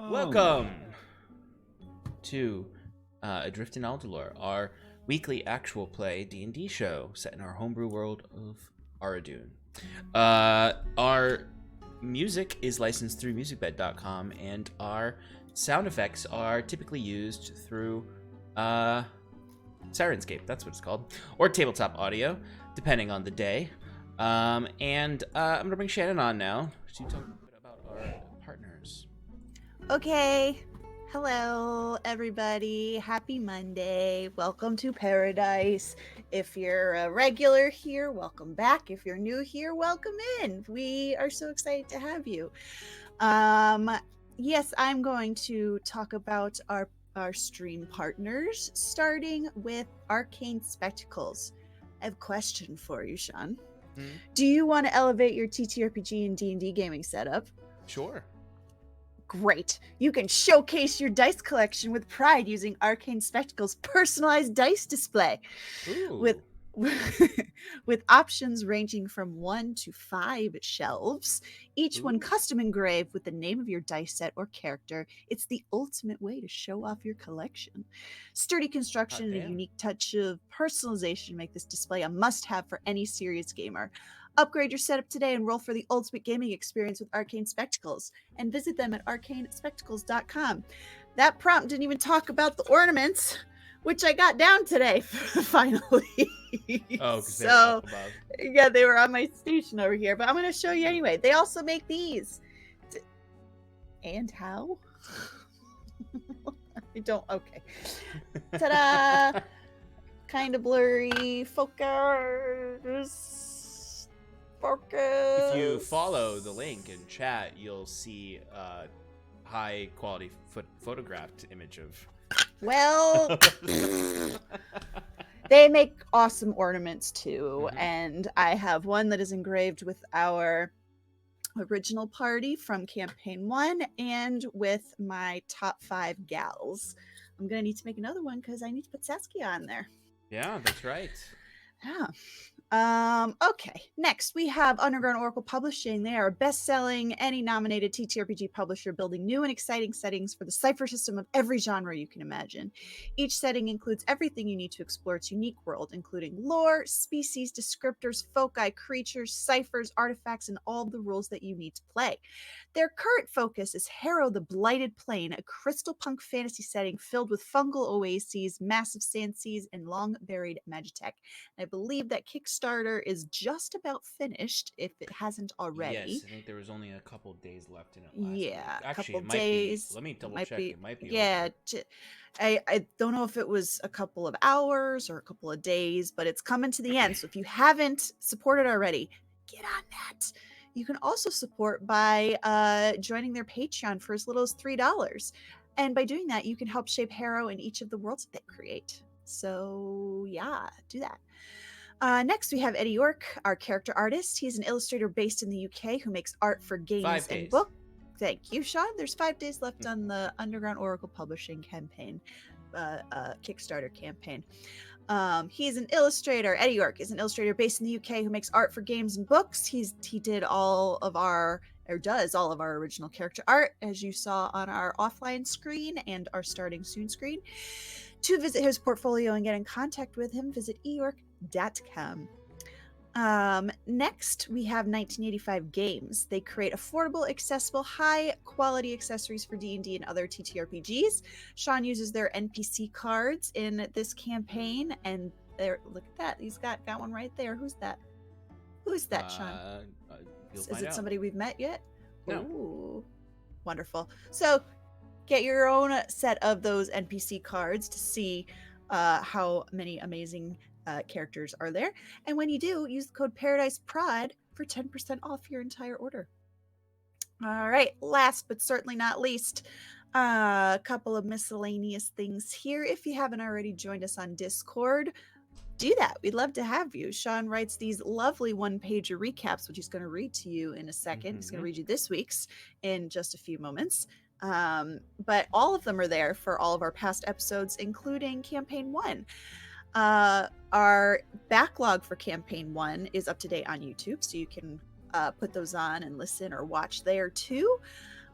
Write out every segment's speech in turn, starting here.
Welcome to Adrift in Aldhalor, our weekly actual play D&D show set in our homebrew world of Aradun. Our music is licensed through Musicbed.com, and our sound effects are typically used through Syrinscape, that's what it's called, or TabletopAudio, depending on the day. I'm going to bring Shannon on now to talk a bit about our partners. Okay. Hello, everybody. Happy Monday. Welcome to Paradice. If you're a regular here, welcome back. If you're new here, welcome in. We are so excited to have you. Yes, I'm going to talk about our stream partners, starting with Arcane Spectacles. I have a question for you, Sean. Do you want to elevate your TTRPG and D&D gaming setup? Sure. Great. You can showcase your dice collection with pride using Arcane Spectacles' personalized dice display. Ooh. With options ranging from 1 to 5 shelves, each one custom engraved with the name of your dice set or character. It's the ultimate way to show off your collection. Sturdy construction and a unique touch of personalization make this display a must-have for any serious gamer. Upgrade your setup today and roll for the ultimate gaming experience with Arcane Spectacles, and visit them at arcanespectacles.com. That prompt didn't even talk about the ornaments, which I got down today, finally. Oh, because they were up above. Yeah, they were on my station over here, but I'm going to show you anyway. They also make these. And how? I don't, okay. Ta-da! Kind of blurry. Focus. If you follow the link in chat, you'll see a high quality photographed image of. Well, they make awesome ornaments too, and I have one that is engraved with our original party from campaign 1 and with my top 5 gals. I'm gonna need to make another one because I need to put Saskia on there. Yeah, that's right. Yeah. Okay, next we have Underground Oracle Publishing. They are a best-selling, any-nominated TTRPG publisher building new and exciting settings for the cipher system of every genre you can imagine. Each setting includes everything you need to explore its unique world, including lore, species, descriptors, foci, creatures, ciphers, artifacts, and all the rules that you need to play. Their current focus is Harrow the Blighted Plain, a crystal punk fantasy setting filled with fungal oases, massive sand seas, and long-buried magitech. I believe that Kickstarter is just about finished, if it hasn't already. Yes, I think there was only a couple days left in it last week. Actually, couple days. Let me double check. It might be. Yeah, I don't know if it was a couple of hours or a couple of days, but it's coming to the end. So if you haven't supported already, get on that. You can also support by joining their Patreon for as little as $3. And by doing that, you can help shape Harrow in each of the worlds that they create. So yeah, do that. Next, we have Eddie Yorke, our character artist. He's an illustrator based in the UK who makes art for games and books. Thank you, Sean. There's 5 days left on the Underground Oracle Publishing campaign, Kickstarter campaign. He's an illustrator. Eddie Yorke is an illustrator based in the UK who makes art for games and books. He does all of our original character art, as you saw on our offline screen and our starting soon screen. To visit his portfolio and get in contact with him, visit eyorke.com. Next, we have 1985 Games. They create affordable, accessible, high-quality accessories for D&D and other TTRPGs. Sean uses their NPC cards in this campaign, and look at that. He's got one right there. Who's that? Who's that, Sean? Is it somebody we've met yet? No. Ooh, wonderful. So, get your own set of those NPC cards to see how many amazing characters are there. And when you do, use the code ParadiseProd for 10% off your entire order. All right, last but certainly not least, a couple of miscellaneous things here. If you haven't already joined us on Discord, do that. We'd love to have you. Sean writes these lovely one-pager recaps, which he's going to read to you in a second. He's going to read you this week's in just a few moments. But all of them are there for all of our past episodes, including Campaign 1. Our backlog for Campaign 1 is up to date on YouTube, so you can put those on and listen or watch there too.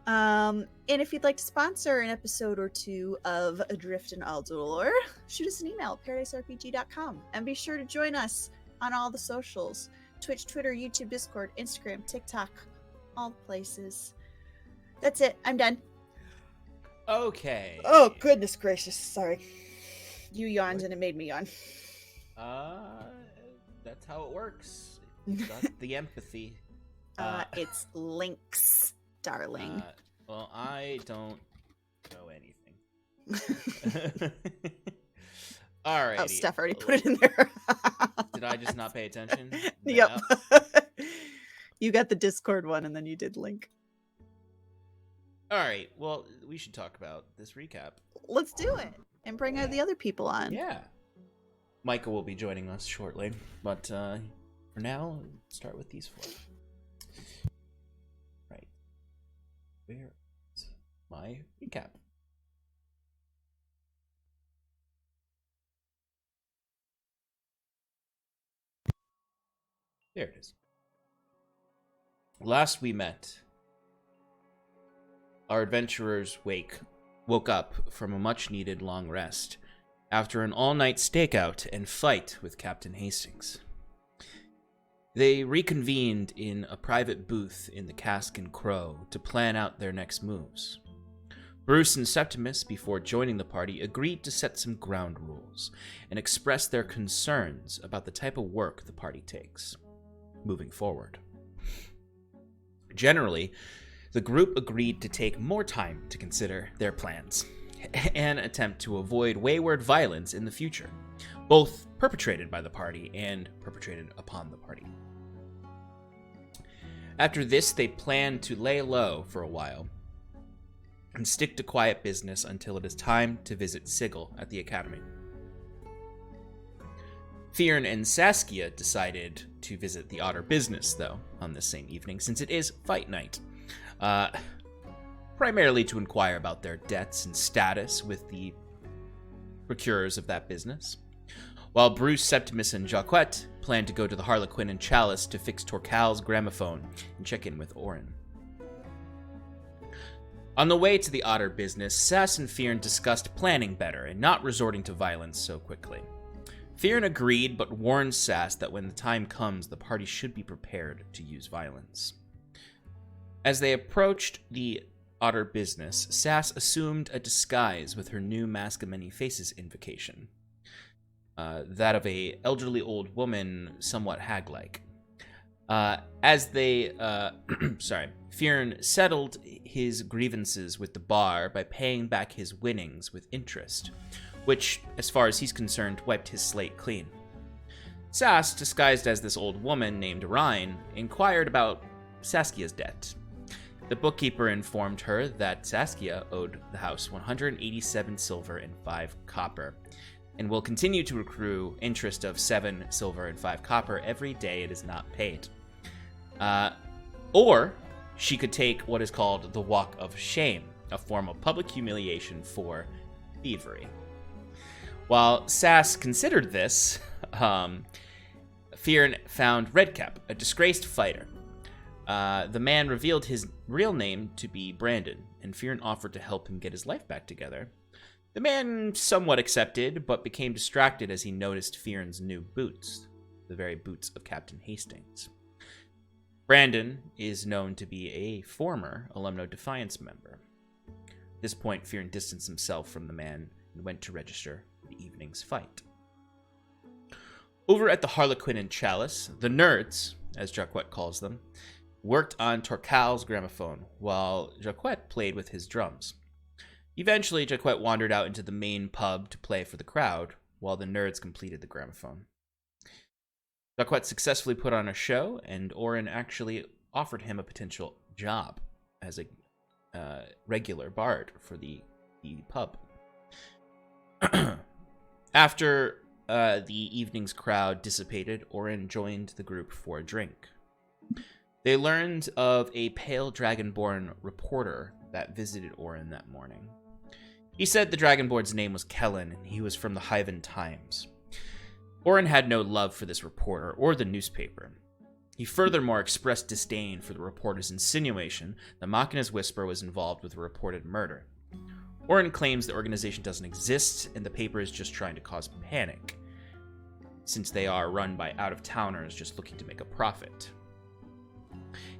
And if you'd like to sponsor an episode or two of Adrift and Aldhalor, shoot us an email at paradiserpg.com. And be sure to join us on all the socials: Twitch, Twitter, YouTube, Discord, Instagram, TikTok, all the places. That's it. I'm done. Okay. Oh, goodness gracious. Sorry. You yawned and it made me yawn. That's how it works. You've got the empathy. It's links, darling. Well, I don't know anything. All right. Oh, Steph already put it in there. Did I just not pay attention? Yep. You got the Discord one, and then you did link. All right. Well, we should talk about this recap. Let's do it and bring the other people on. Yeah. Michael will be joining us shortly, but for now, let's start with these four. Right. Where is my recap? There it is. Last we met, our adventurers woke up from a much-needed long rest after an all-night stakeout and fight with Captain Hastings. They reconvened in a private booth in the Cask and Crow to plan out their next moves. Bruce and Septimus, before joining the party, agreed to set some ground rules and express their concerns about the type of work the party takes moving forward. Generally, the group agreed to take more time to consider their plans and attempt to avoid wayward violence in the future, both perpetrated by the party and perpetrated upon the party. After this, they planned to lay low for a while and stick to quiet business until it is time to visit Sigil at the academy. Fyrin and Saskia decided to visit the Otter business, though, on this same evening, since it is fight night. Primarily to inquire about their debts and status with the procurers of that business. While Bruce, Septimus, and Jacquette planned to go to the Harlequin and Chalice to fix Torcal's gramophone and check in with Orin. On the way to the Otter business, Sass and Fyrin discussed planning better and not resorting to violence so quickly. Fyrin agreed, but warned Sass that when the time comes, the party should be prepared to use violence. As they approached the Otter business, Sass assumed a disguise with her new Mask of Many Faces invocation. That of a elderly old woman, somewhat hag-like. Fyrin settled his grievances with the bar by paying back his winnings with interest, which, as far as he's concerned, wiped his slate clean. Sass, disguised as this old woman named Rhine, inquired about Saskia's debt. The bookkeeper informed her that Saskia owed the house 187 silver and 5 copper, and will continue to accrue interest of 7 silver and 5 copper every day it is not paid. Or she could take what is called the Walk of Shame, a form of public humiliation for thievery. While Sass considered this, Fyrin found Redcap, a disgraced fighter. The man revealed his real name to be Brandon, and Fyrin offered to help him get his life back together. The man somewhat accepted, but became distracted as he noticed Fyrin's new boots, the very boots of Captain Hastings. Brandon is known to be a former Alumno Defiance member. At this point, Fyrin distanced himself from the man and went to register for the evening's fight. Over at the Harlequin and Chalice, the nerds, as Jacquette calls them, worked on Torcal's gramophone, while Jacquette played with his drums. Eventually, Jacquette wandered out into the main pub to play for the crowd, while the nerds completed the gramophone. Jacquette successfully put on a show, and Orin actually offered him a potential job as a regular bard for the pub. After the evening's crowd dissipated, Orin joined the group for a drink. They learned of a pale dragonborn reporter that visited Orin that morning. He said the dragonborn's name was Kellen, and he was from the Hyvin Times. Orin had no love for this reporter or the newspaper. He furthermore expressed disdain for the reporter's insinuation that Machina's Whisper was involved with a reported murder. Orin claims the organization doesn't exist and the paper is just trying to cause panic, since they are run by out-of-towners just looking to make a profit.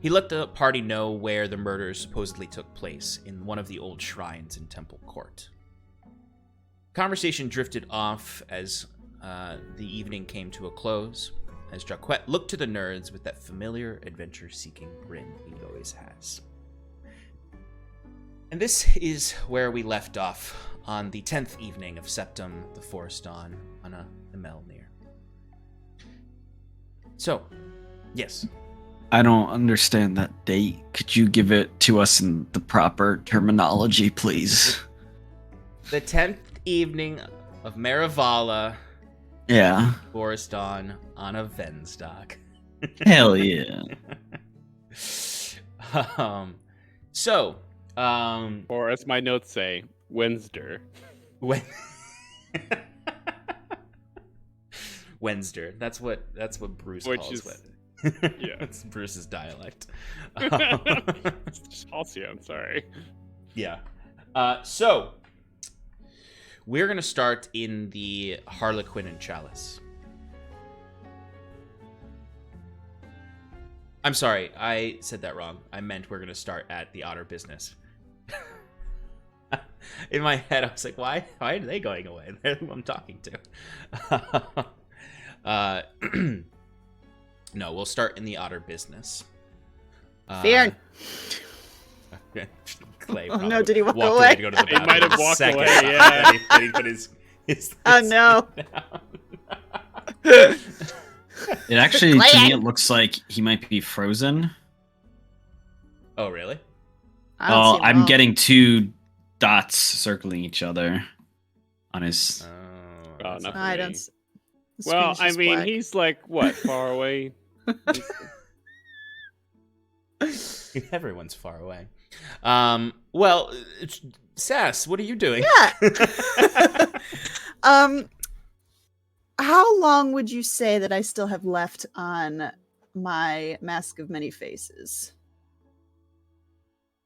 He let the party know where the murders supposedly took place, in one of the old shrines in Temple Court. Conversation drifted off as the evening came to a close, as Jacquette looked to the nerds with that familiar adventure-seeking grin he always has. And this is where we left off on the 10th evening of Septum, the Forest Dawn, on a Melnir. So, yes. I don't understand that date. Could you give it to us in the proper terminology, please? The 10th evening of Maravala. Yeah. Forest Dawn on a Venstock. Hell yeah. Or as my notes say, Wednesday. Wednesday. That's what Bruce calls it. Yeah. It's Bruce's dialect. Halcyon, sorry. Yeah. So we're gonna start in the Harlequin and Chalice. I'm sorry, I said that wrong. I meant we're gonna start at the Otter Business. In my head, I was like, why are they going away? They're who I'm talking to. No, we'll start in the Otter Business. Fear. Clay Oh no, did he walk walked away? to go to the He might have bathroom walked second. away, yeah. Then he put his Oh no. It actually, to me, it looks like he might be frozen. Oh, really? I don't see him I'm at all. getting 2 dots circling each other on his... Oh, not I for don't. me. The Well, screen's I just mean, black. he's like, what, far away? Everyone's far away. Well, Sass, what are you doing? Yeah. How long would you say that I still have left on my Mask of Many Faces?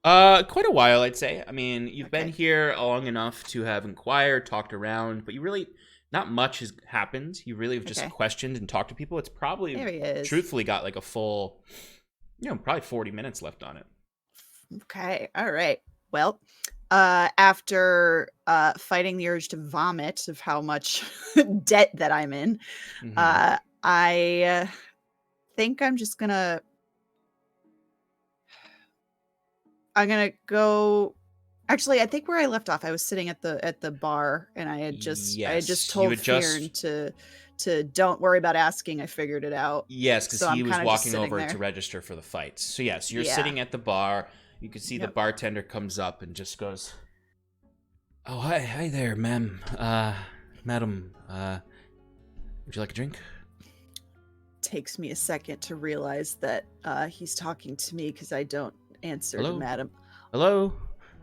Quite a while, I'd say. I mean, you've been Okay. here long enough to have inquired, talked around, but you really, not much has happened. You really have just Okay. questioned and talked to people. It's probably, There he is. truthfully, got like a full, probably 40 minutes left on it. Okay. All right. Well, after fighting the urge to vomit of how much debt that I'm in, Mhm. I think I'm just gonna. I'm gonna go. Actually, I think where I left off, I was sitting at the bar, and I had just Yes, told you had just- Fearn to don't worry about asking. I figured it out. Yes, because So he I'm was kinda just walking sitting over there. to register for the fights. So yes, you're Yeah. sitting at the bar. You can see the Yep. bartender comes up and just goes, "Oh, hi there, ma'am. Madam, would you like a drink?" Takes me a second to realize that he's talking to me because I don't answer Hello? to madam. Hello?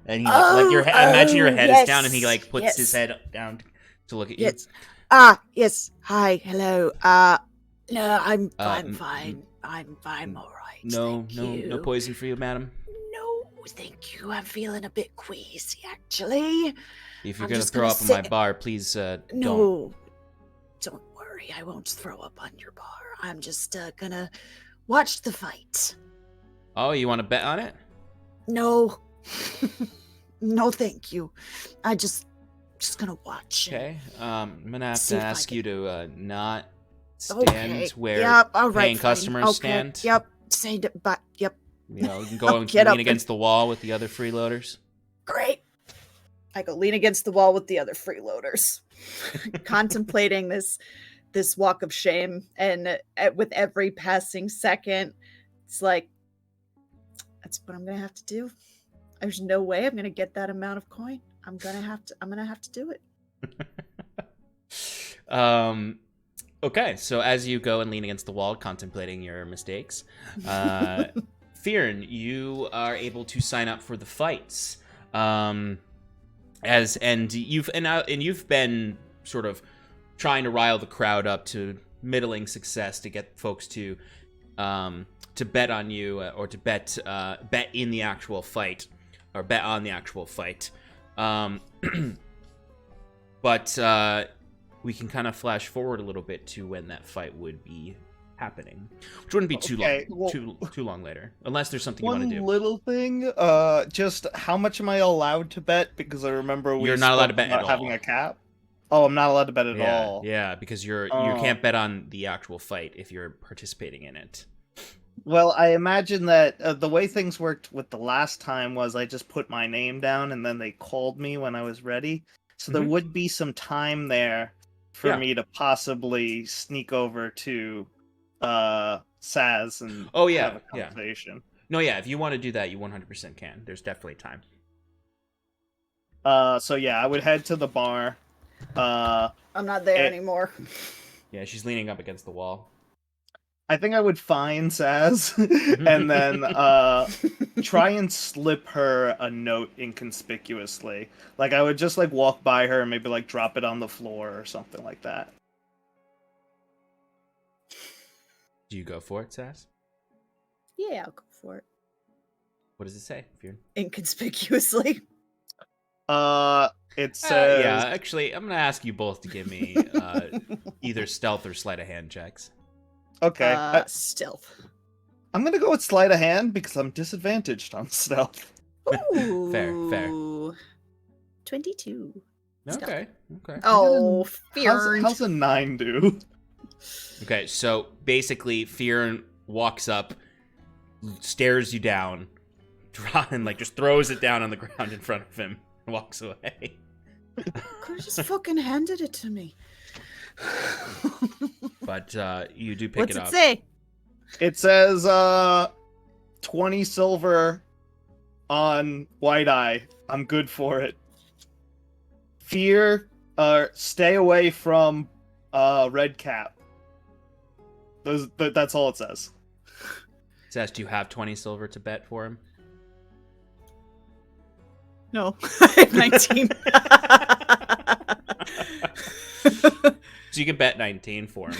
And he like your head. Imagine your head is down, and he yes, like puts his yes. head down to look at you. Yes. Yes. Hi. Hello. No, I'm fine. I'm all right. No, Thank no, you. no poison for you, madam. No, thank you. I'm feeling a bit queasy, actually. If you're I'm gonna just throw gonna up on my sit- bar, please don't. No, don't worry. I won't throw up on your bar. I'm just gonna watch the fight. Oh, you want to bet on it? No, no, thank you. I just gonna watch. and- Okay. I'm gonna have See to if I ask can- you to not stand Okay. where Yep. All right. paying fine. customers Okay. stand. Yep. Say it, but yep. You know, you can go I'll and get up lean and- against the wall with the other freeloaders. Great. I go lean against the wall with the other freeloaders, contemplating this walk of shame, and with every passing second, it's like, that's what I'm gonna have to do. There's no way I'm gonna get that amount of coin. I'm gonna have to do it. Okay, so as you go and lean against the wall, contemplating your mistakes, Fearn, you are able to sign up for the fights. You've been sort of trying to rile the crowd up to middling success to get folks to to bet on you or to bet in the actual fight or bet on the actual fight. But we can kind of flash forward a little bit to when that fight would be happening, which wouldn't be too too long later, unless there's something you want to do. One little thing, just how much am I allowed to bet? Because I remember You're not allowed to bet about at having all. a cap. Oh, I'm not allowed to bet at Yeah, all. yeah, because you can't bet on the actual fight if you're participating in it. Well, I imagine that the way things worked with the last time was I just put my name down and then they called me when I was ready. So there would be some time there for me to possibly sneak over to Saz and have a conversation. No, yeah, if you want to do that, you 100% can. There's definitely time. So yeah, I would head to the bar. I'm not there anymore. Yeah, she's leaning up against the wall. I think I would find Saz and then try and slip her a note inconspicuously. Like I would just like walk by her and maybe like drop it on the floor or something like that. Do you go for it, Sass? Yeah, I'll go for it. What does it say? Inconspicuously. It says... yeah, actually, I'm gonna ask you both to give me either stealth or sleight of hand checks. Okay. Stealth. I'm gonna go with sleight of hand because I'm disadvantaged on stealth. Ooh. Fair. 22. Okay. Oh, Fear. How's a 9 do? Okay, so basically, Fear walks up, stares you down, and like just throws it down on the ground in front of him, and walks away. Could have just fucking handed it to me. But you do pick it up. What's it say? It says 20 silver on White Eye. I'm good for it. Fear, stay away from Red Cap. That's all it says. It says, do you have 20 silver to bet for him? No, I have 19. So you can bet 19 for him.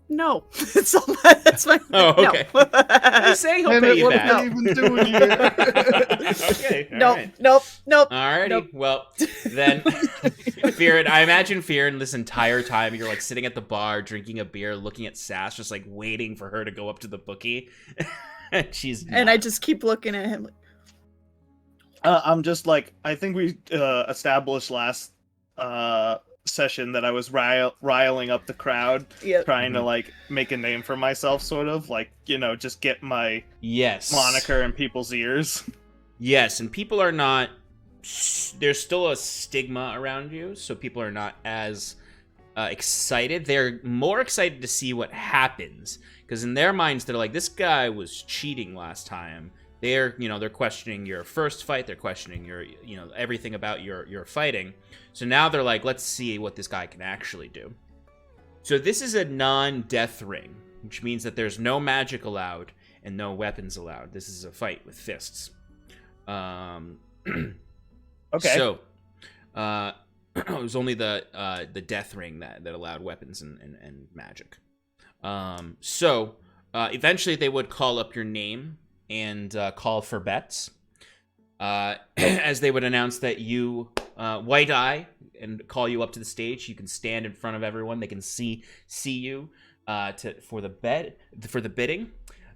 No, that's my. Oh, okay. No. I say he'll pay you what back. am I even doing here? Okay. Nope. Right. Nope. Alrighty. Nope. Well, then, I imagine Fearin this entire time you're like sitting at the bar, drinking a beer, looking at Sass, just like waiting for her to go up to the bookie. And I just keep looking at him. I'm just like, I think we established last session that I was riling up the crowd, trying to like make a name for myself, sort of like, just get my moniker in people's ears. Yes, and people are not. There's still a stigma around you, so people are not as excited. They're more excited to see what happens, because in their minds they're like, this guy was cheating last time. They're questioning your first fight. They're questioning your, everything about your fighting. So now they're like, let's see what this guy can actually do. So this is a non-death ring, which means that there's no magic allowed and no weapons allowed. This is a fight with fists. Okay. So, it was only the death ring that allowed weapons and magic. So, eventually they would call up your name and call for bets, as they would announce that you, White Eye, and call you up to the stage. You can stand in front of everyone. They can see you for the bidding.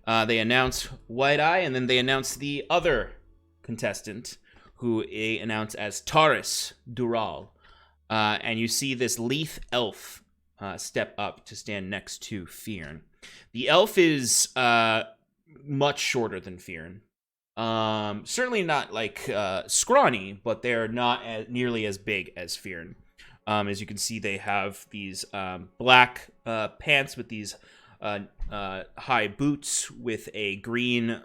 They announce White Eye, and then they announce the other contestant, who they announce as Taurus Dural. And you see this Leith elf step up to stand next to Fearn. The elf is much shorter than Fearn. Certainly not like scrawny, but they're not nearly as big as Fearn. As you can see, they have these black pants with these high boots with a green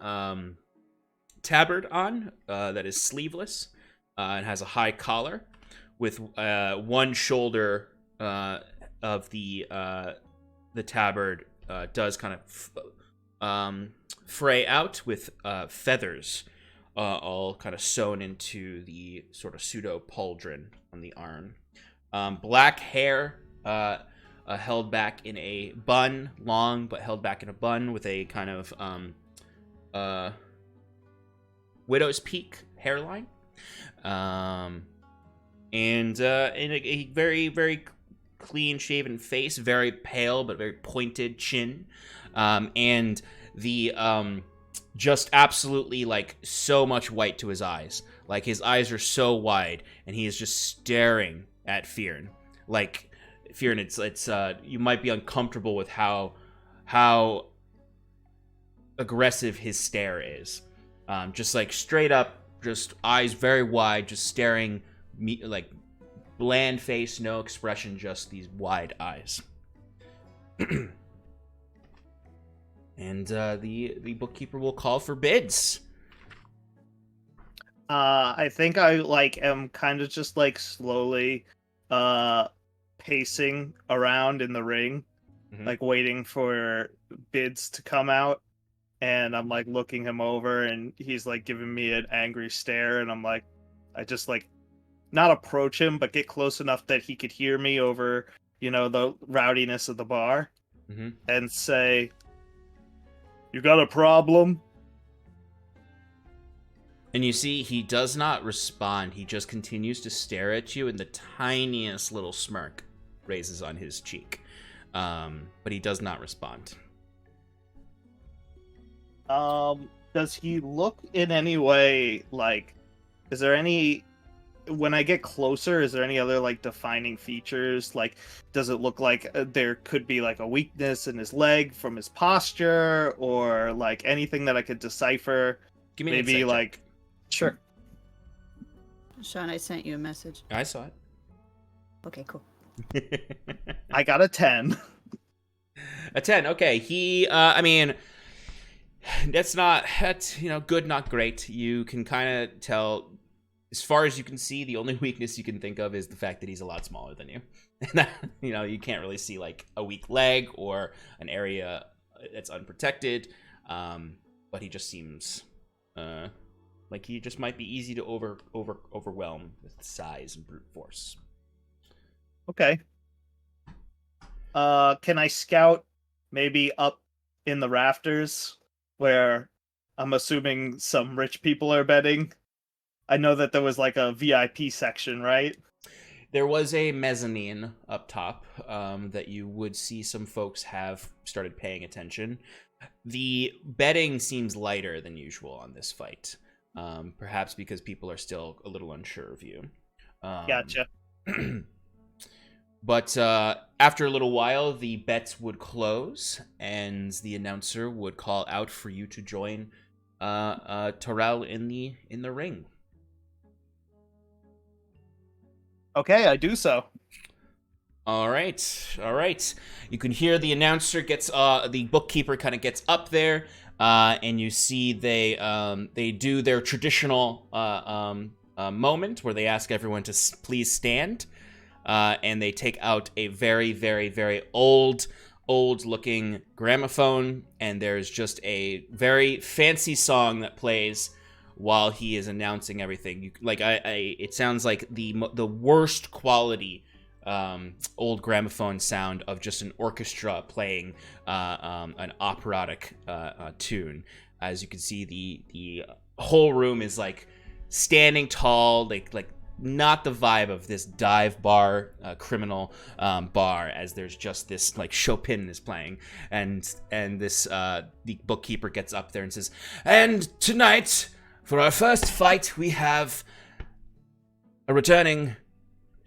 tabard on that is sleeveless and has a high collar, with one shoulder of the tabard does kind of fray out with feathers all kind of sewn into the sort of pseudo pauldron on the arm. Black hair held back in a bun, long but held back in a bun with a kind of widow's peak hairline, and in a very, very clean shaven face, very pale but very pointed chin, and the just absolutely like so much white to his eyes. Like his eyes are so wide, and he is just staring at Fearn. Like Fearn, it's you might be uncomfortable with how aggressive his stare is. Just like straight up, just eyes very wide, just staring, like bland face, no expression, just these wide eyes. And the bookkeeper will call for bids. I think I am kind of just slowly pacing around in the ring, waiting for bids to come out. And I'm looking him over, and he's giving me an angry stare, and I just not approach him, but get close enough that he could hear me over, the rowdiness of the bar, and say, "You got a problem?" And you see, he does not respond. He just continues to stare at you, and the tiniest little smirk raises on his cheek. But he does not respond. Does he look in any way is there any, when I get closer, is there any other defining features? Does it look like there could be a weakness in his leg from his posture, or anything that I could decipher? Give me maybe an insight check. Sure. Sean, I sent you a message. I saw it. Okay, cool. I got a 10. A 10. Okay. He, I mean, that's good, not great. You can kind of tell, as far as you can see, the only weakness you can think of is the fact that he's a lot smaller than you. You can't really see a weak leg or an area that's unprotected. But he just seems like he just might be easy to overwhelm with size and brute force. Okay. Can I scout maybe up in the rafters where I'm assuming some rich people are bedding? I know that there was a VIP section, right? There was a mezzanine up top that you would see some folks have started paying attention. The bedding seems lighter than usual on this fight, perhaps because people are still a little unsure of you. Gotcha. But after a little while, the bets would close, and the announcer would call out for you to join Terrell in the ring. Okay, I do so. All right. You can hear the announcer gets, the bookkeeper kind of gets up there, and you see they do their traditional moment where they ask everyone to please stand. And they take out a very, very, very old-looking gramophone, and there's just a very fancy song that plays while he is announcing everything. It sounds like the worst quality old gramophone sound of just an orchestra playing an operatic tune. As you can see, the whole room is standing tall, not the vibe of this dive bar, criminal bar, as there's just this Chopin is playing, and this the bookkeeper gets up there and says, "And tonight, for our first fight, we have a returning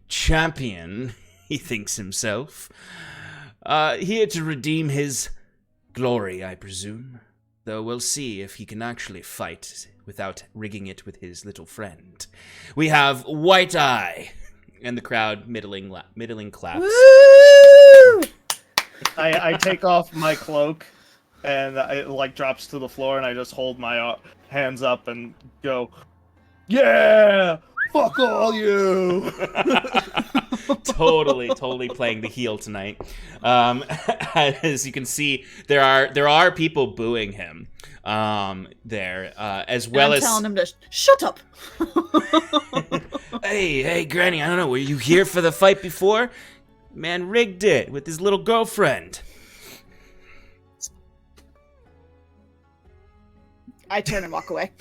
champion," he thinks himself, "here to redeem his glory, I presume. Though we'll see if he can actually fight without rigging it with his little friend. We have White Eye," and the crowd middling claps. Woo! I take off my cloak, and it drops to the floor, and I just hold my hands up and go, "Yeah! Fuck all you!" Totally playing the heel tonight. As you can see, there are people booing him there, as well I'm as telling him to shut up. Hey, Granny, I don't know, were you here for the fight before? Man rigged it with his little girlfriend. I turn and walk away.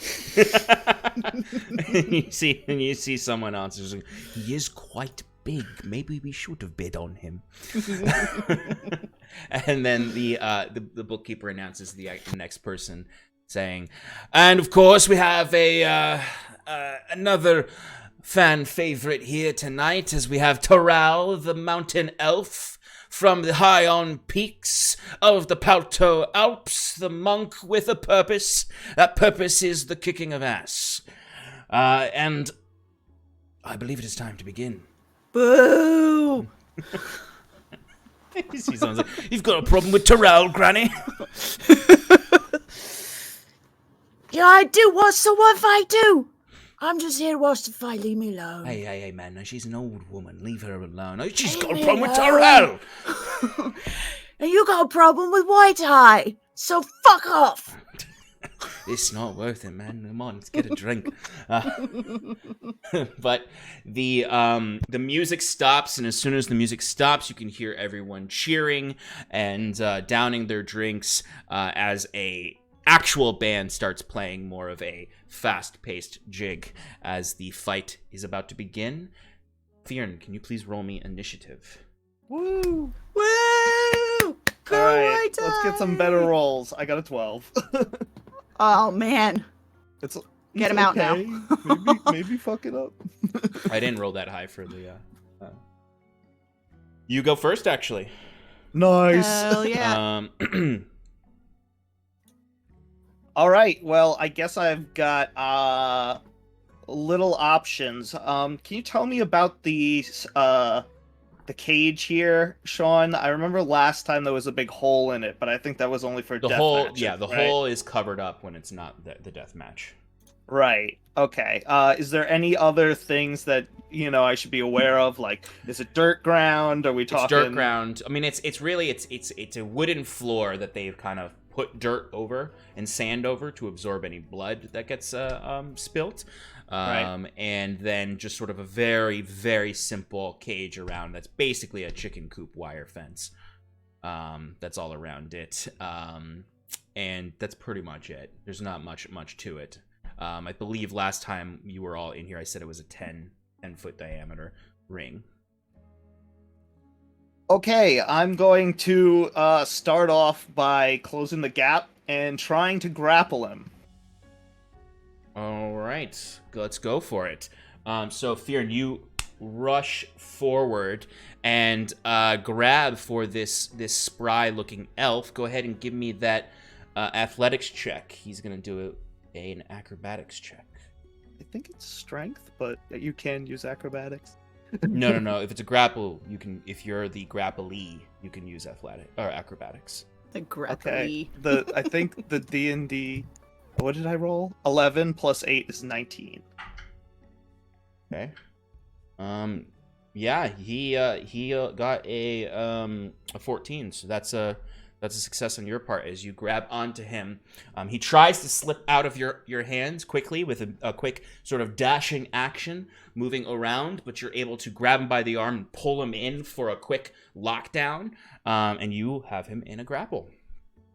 you see someone else who's like, he is quite big. Maybe we should have bid on him. And then the bookkeeper announces the next person, saying, and of course we have another fan favorite here tonight, as we have Taral, the mountain elf from the high on peaks of the Palto Alps, the monk with a purpose. That purpose is the kicking of ass. And I believe it is time to begin. Boo! You see someone's like, you've got a problem with Taral, Granny? Yeah, I do. So what if I do? I'm just here to watch the fight. Leave me alone. Hey, man, now she's an old woman. Leave her alone. Oh, she's Leave got a me problem with alone. Taral. And you got a problem with White Eye. So fuck off. It's not worth it, man. Come on, let's get a drink. But the music stops, and as soon as the music stops, you can hear everyone cheering and downing their drinks as a actual band starts playing more of a fast-paced jig as the fight is about to begin. Fionn, can you please roll me initiative? Woo! Woo! Go All right, White let's get some Eye. better rolls. I got a 12. Oh man. It's Get him out now. Maybe fuck it up. I didn't roll that high for the... You go first, actually. Nice. Hell yeah. All right. Well, I guess I've got little options. Can you tell me about the cage here, Sean? I remember last time there was a big hole in it, but I think that was only for The death hole, matches, yeah, the right? hole is covered up when it's not the death match. Right. Okay. Is there any other things that I should be aware of? Like, is it dirt ground? Are we talking? It's dirt ground. I mean, it's really it's a wooden floor that they've kind of put dirt over and sand over to absorb any blood that gets spilt. Right. And then just sort of a very, very simple cage around that's basically a chicken coop wire fence. That's all around it. And that's pretty much it. There's not much to it. I believe last time you were all in here, I said it was a 10-foot diameter ring. Okay, I'm going to start off by closing the gap and trying to grapple him. All right, let's go for it. So, Fionn, you rush forward and grab for this spry-looking elf. Go ahead and give me that athletics check. He's going to do an acrobatics check. I think it's strength, but you can use acrobatics. No. If it's a grapple, you can. If you're the grapplee, you can use acrobatics. The grapply. Okay. I think the DnD. What did I roll? 11 plus 8 is 19. Okay. Yeah, he got a 14, so that's a success on your part as you grab onto him. He tries to slip out of your hands quickly with a quick sort of dashing action, moving around, but you're able to grab him by the arm and pull him in for a quick lockdown, and you have him in a grapple.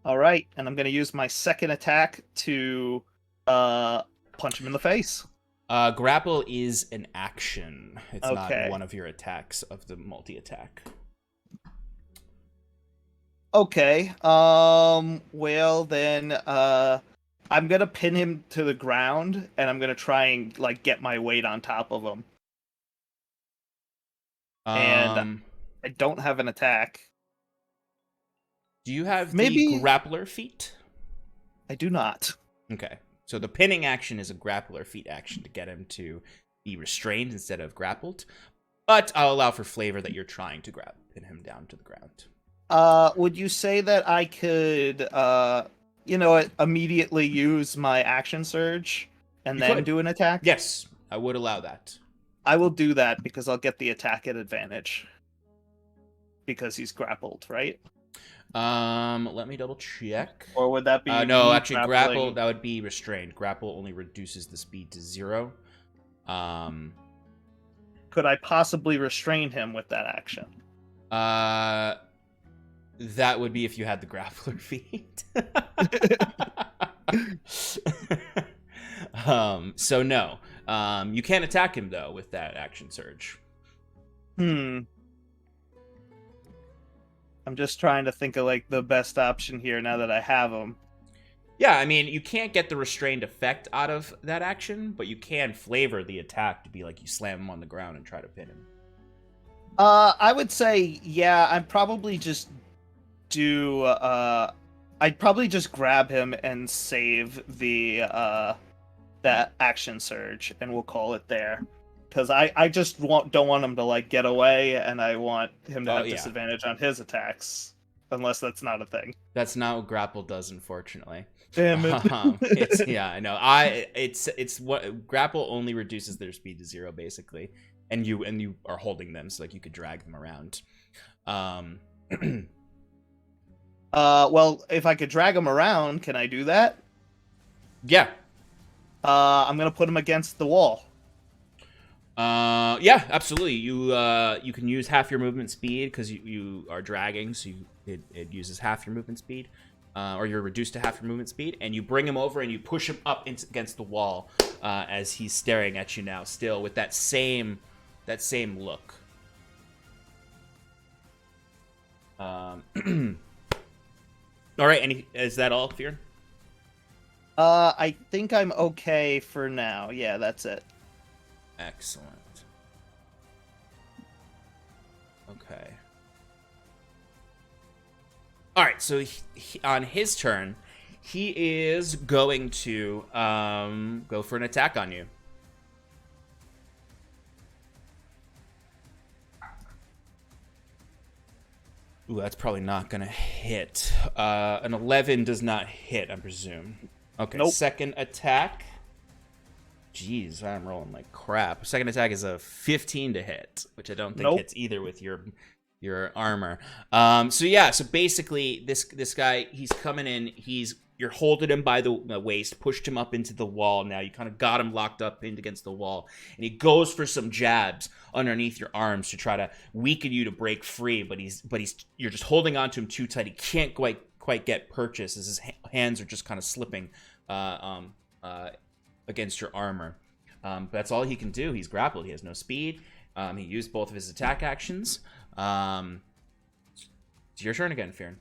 All right, and I'm going to use my second attack to punch him in the face. Grapple is an action. It's Okay. not one of your attacks of the multi-attack. Okay. Well then, I'm gonna pin him to the ground, and I'm gonna try and get my weight on top of him. And I don't have an attack. Do you have Maybe- the grappler feat? I do not. Okay. So the pinning action is a grappler feat action to get him to be restrained instead of grappled. But I'll allow for flavor that you're trying to pin him down to the ground. Would you say that I could, immediately use my action surge and You then could. do an attack? Yes, I would allow that. I will do that because I'll get the attack at advantage. Because he's grappled, right? Let me double check. Or would that be No, me actually, grapple, grappling? that would be restrained. Grapple only reduces the speed to 0. Could I possibly restrain him with that action? That would be if you had the grappler feat. So no. You can't attack him though with that action surge. I'm just trying to think of like the best option here now that I have him. Yeah, I mean, you can't get the restrained effect out of that action, but you can flavor the attack to be like you slam him on the ground and try to pin him. I would say, yeah, I'd probably just do, I'd probably just grab him and save the, that action surge, and we'll call it there. Because I just don't want him to, like, get away, and I want him to have disadvantage on his attacks. Unless that's not a thing. That's not what grapple does, unfortunately. Damn it. Yeah, I know. It's what grapple only reduces their speed to 0, basically. And you are holding them, so like you could drag them around. Well, if I could drag him around, can I do that? Yeah. I'm gonna put him against the wall. Yeah, absolutely. You can use half your movement speed because you are dragging, so it uses half your movement speed, or you're reduced to half your movement speed, and you bring him over and you push him up against the wall as he's staring at you now, still with that same look. All right, is that all, Fear? I think I'm okay for now. Yeah, that's it. Excellent. Okay. All right, so on his turn, he is going to go for an attack on you. Ooh, that's probably not going to hit. An 11 does not hit, I presume. Okay, nope. Second attack. Jeez, I'm rolling like crap. Second attack is a 15 to hit, which I don't think hits either with your armor. So basically this guy, he's coming in, you're holding him by the waist, pushed him up into the wall. Now you kind of got him locked up against the wall, and he goes for some jabs underneath your arms to try to weaken you to break free, but you're just holding onto him too tight. He can't quite get purchase as his hands are just kind of slipping against your armor. But that's all he can do. He's grappled. He has no speed. He used both of his attack actions. It's your turn again, Fearn.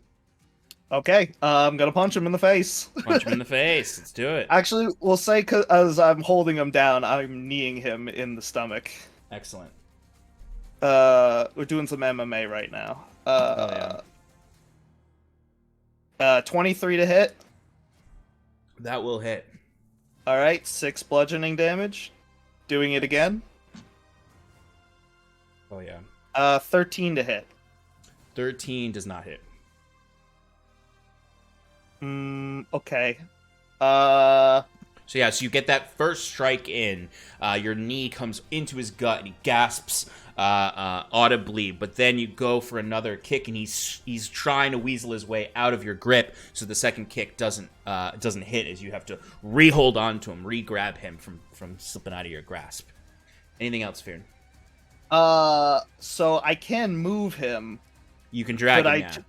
Okay, I'm gonna punch him in the face. Punch him in the face. Let's do it. Actually, we'll say as I'm holding him down, I'm kneeing him in the stomach. Excellent. We're doing some MMA right now. 23 to hit. That will hit. All right, 6 bludgeoning damage. Doing it again. Oh yeah. 13 to hit. 13 does not hit. Okay. So you get that first strike in. Your knee comes into his gut, and he gasps audibly. But then you go for another kick, and he's trying to weasel his way out of your grip. So the second kick doesn't hit, as you have to re-hold on to him, re-grab him from slipping out of your grasp. Anything else, Fearn? So I can move him. You can drag him.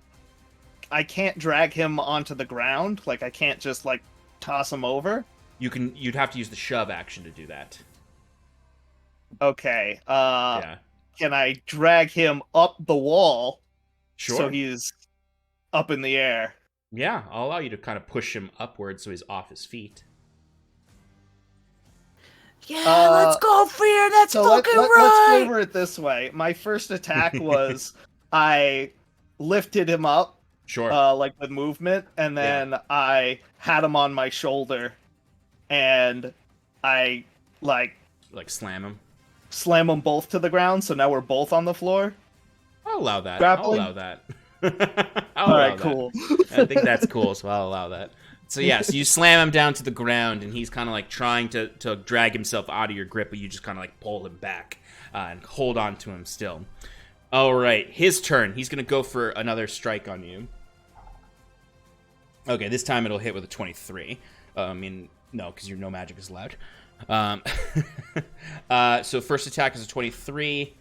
I can't drag him onto the ground. Like I can't just like toss him over. You'd have to use the shove action to do that. Okay. Yeah. Can I drag him up the wall? Sure. So he's up in the air. Yeah, I'll allow you to kind of push him upward so he's off his feet. Yeah, let's go, Fear. That's fucking right. Let's flavor it this way. My first attack was I lifted him up. Sure. Like with movement, and then I had him on my shoulder, and I like slam them both to the ground. So now we're both on the floor. I'll allow that. Grappling? I'll allow that. All right, cool. I think that's cool, so I'll allow that. So yeah, so you slam him down to the ground, and he's kind of like trying to drag himself out of your grip, but you just kind of like pull him back and hold on to him still. All right, his turn. He's gonna go for another strike on you. Okay, this time it'll hit with a 23. I mean, no, because no magic is allowed. So first attack is a 23.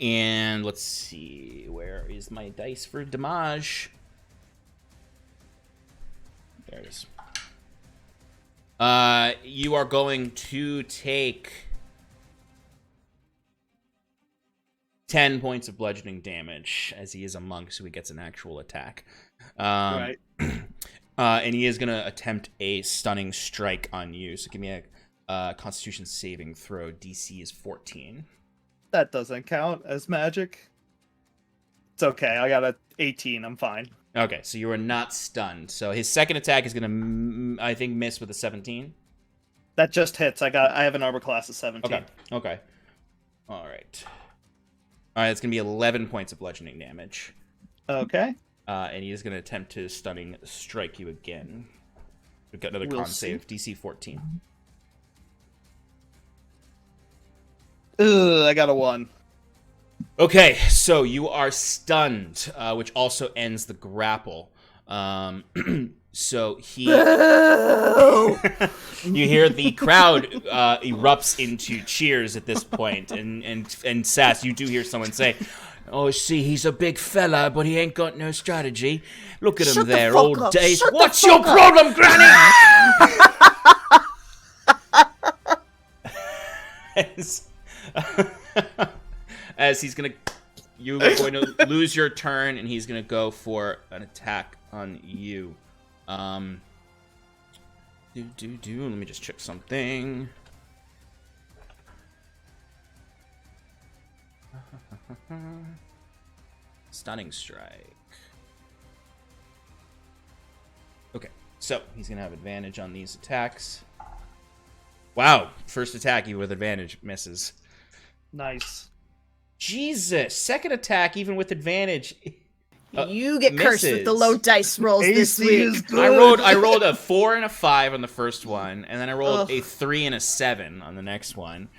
And let's see, where is my dice for damage? There it is. You are going to take 10 points of bludgeoning damage, as he is a monk, so he gets an actual attack. Right. And he is going to attempt a stunning strike on you. So give me a Constitution saving throw. DC is 14. That doesn't count as magic. It's okay. I got a 18. I'm fine. Okay, so you are not stunned. So his second attack is going to, I think, miss with a 17. That just hits. I have an armor class of 17. Okay. All right. It's going to be 11 points of bludgeoning damage. Okay. And he is going to attempt to stunning strike you again. We've got another We'll con see. save, DC 14. Ugh, I got a 1. Okay, so you are stunned, which also ends the grapple. So he... You hear the crowd erupts into cheers at this point, and Sass, you do hear someone say, "Oh, see, he's a big fella, but he ain't got no strategy. Look at him Shut the there, fuck old up. days. Shut the What's your fuck up." problem, Granny?" As he's gonna, you are going to lose your turn, and he's gonna go for an attack on you. Let me just check something. Stunning strike. Okay, so he's gonna have advantage on these attacks. Wow, first attack you with advantage misses. Nice. Jesus, second attack even with advantage. You get cursed with the misses. low dice rolls this AC week. is good. I rolled a 4 and a 5 on the first one, and then I rolled Ugh. a 3 and a 7 on the next one.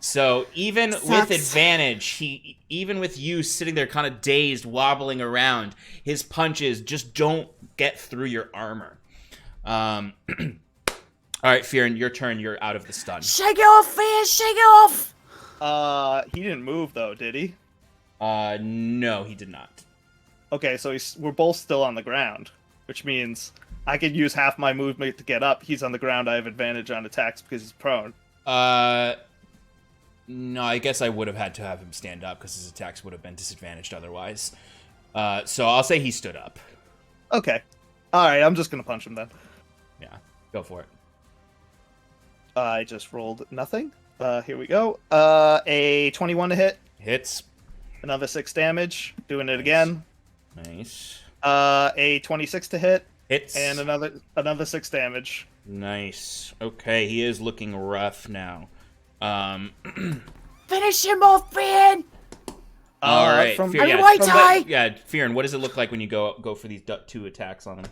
So even with Sucks. advantage, even with you sitting there kind of dazed, wobbling around, his punches just don't get through your armor. All right, Fearon, your turn. You're out of the stun. Shake it off, Fear! Shake it off! He didn't move though, did he? No, he did not. Okay, so we're both still on the ground, which means I could use half my movement to get up. He's on the ground. I have advantage on attacks because he's prone. No, I guess I would have had to have him stand up because his attacks would have been disadvantaged otherwise. So I'll say he stood up. Okay. All right, I'm just gonna punch him then. Yeah, go for it. I just rolled nothing. Here we go. A 21 to hit. Hits. Another 6 damage. Doing it again. Nice. A 26 to hit. Hits. And another 6 damage. Nice. Okay, he is looking rough now. Finish him off, Fear! All right, From, Fear, Are you yeah, white from tie? yeah, Fearon, what does it look like when you go for these 2 attacks on him?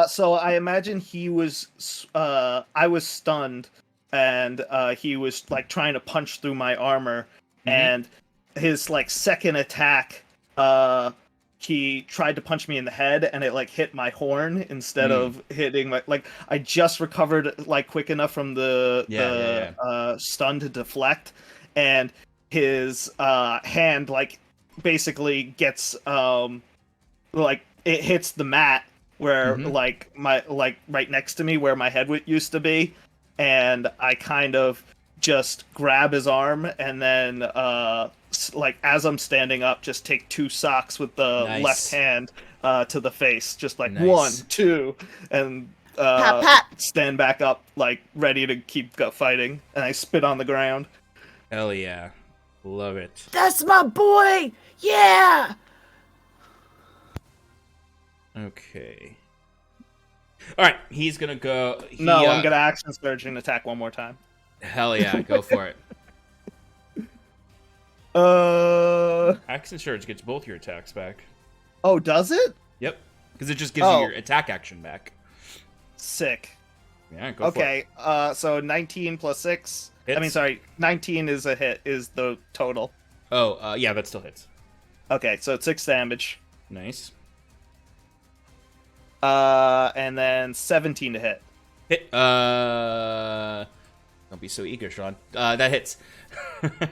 So I imagine he was. I was stunned, and he was like trying to punch through my armor, and his like second attack, he tried to punch me in the head, and it like hit my horn instead of hitting my like. I just recovered like quick enough from the stun to deflect, and his hand like basically gets like it hits the mat where like my like right next to me where my head used to be, and I kind of just grab his arm and then like as I'm standing up just take 2 socks with the left hand to the face, just like 1, 2, and Pat, pat. stand back up like ready to keep fighting, and I spit on the ground. Hell yeah. Love it. That's my boy! Yeah! Okay. All right, he's gonna go. I'm gonna action surge and attack one more time. Hell yeah, go for it. Action surge gets both your attacks back. Oh, does it? Yep, because it just gives you your attack action back. Sick. Yeah, go for it. Okay, so 19 plus 6. Hits. I mean, sorry, 19 is a hit, is the total. Oh, yeah, that still hits. Okay, so it's 6 damage. Nice. And then 17 to hit. Hit. Don't be so eager, Sean. That hits.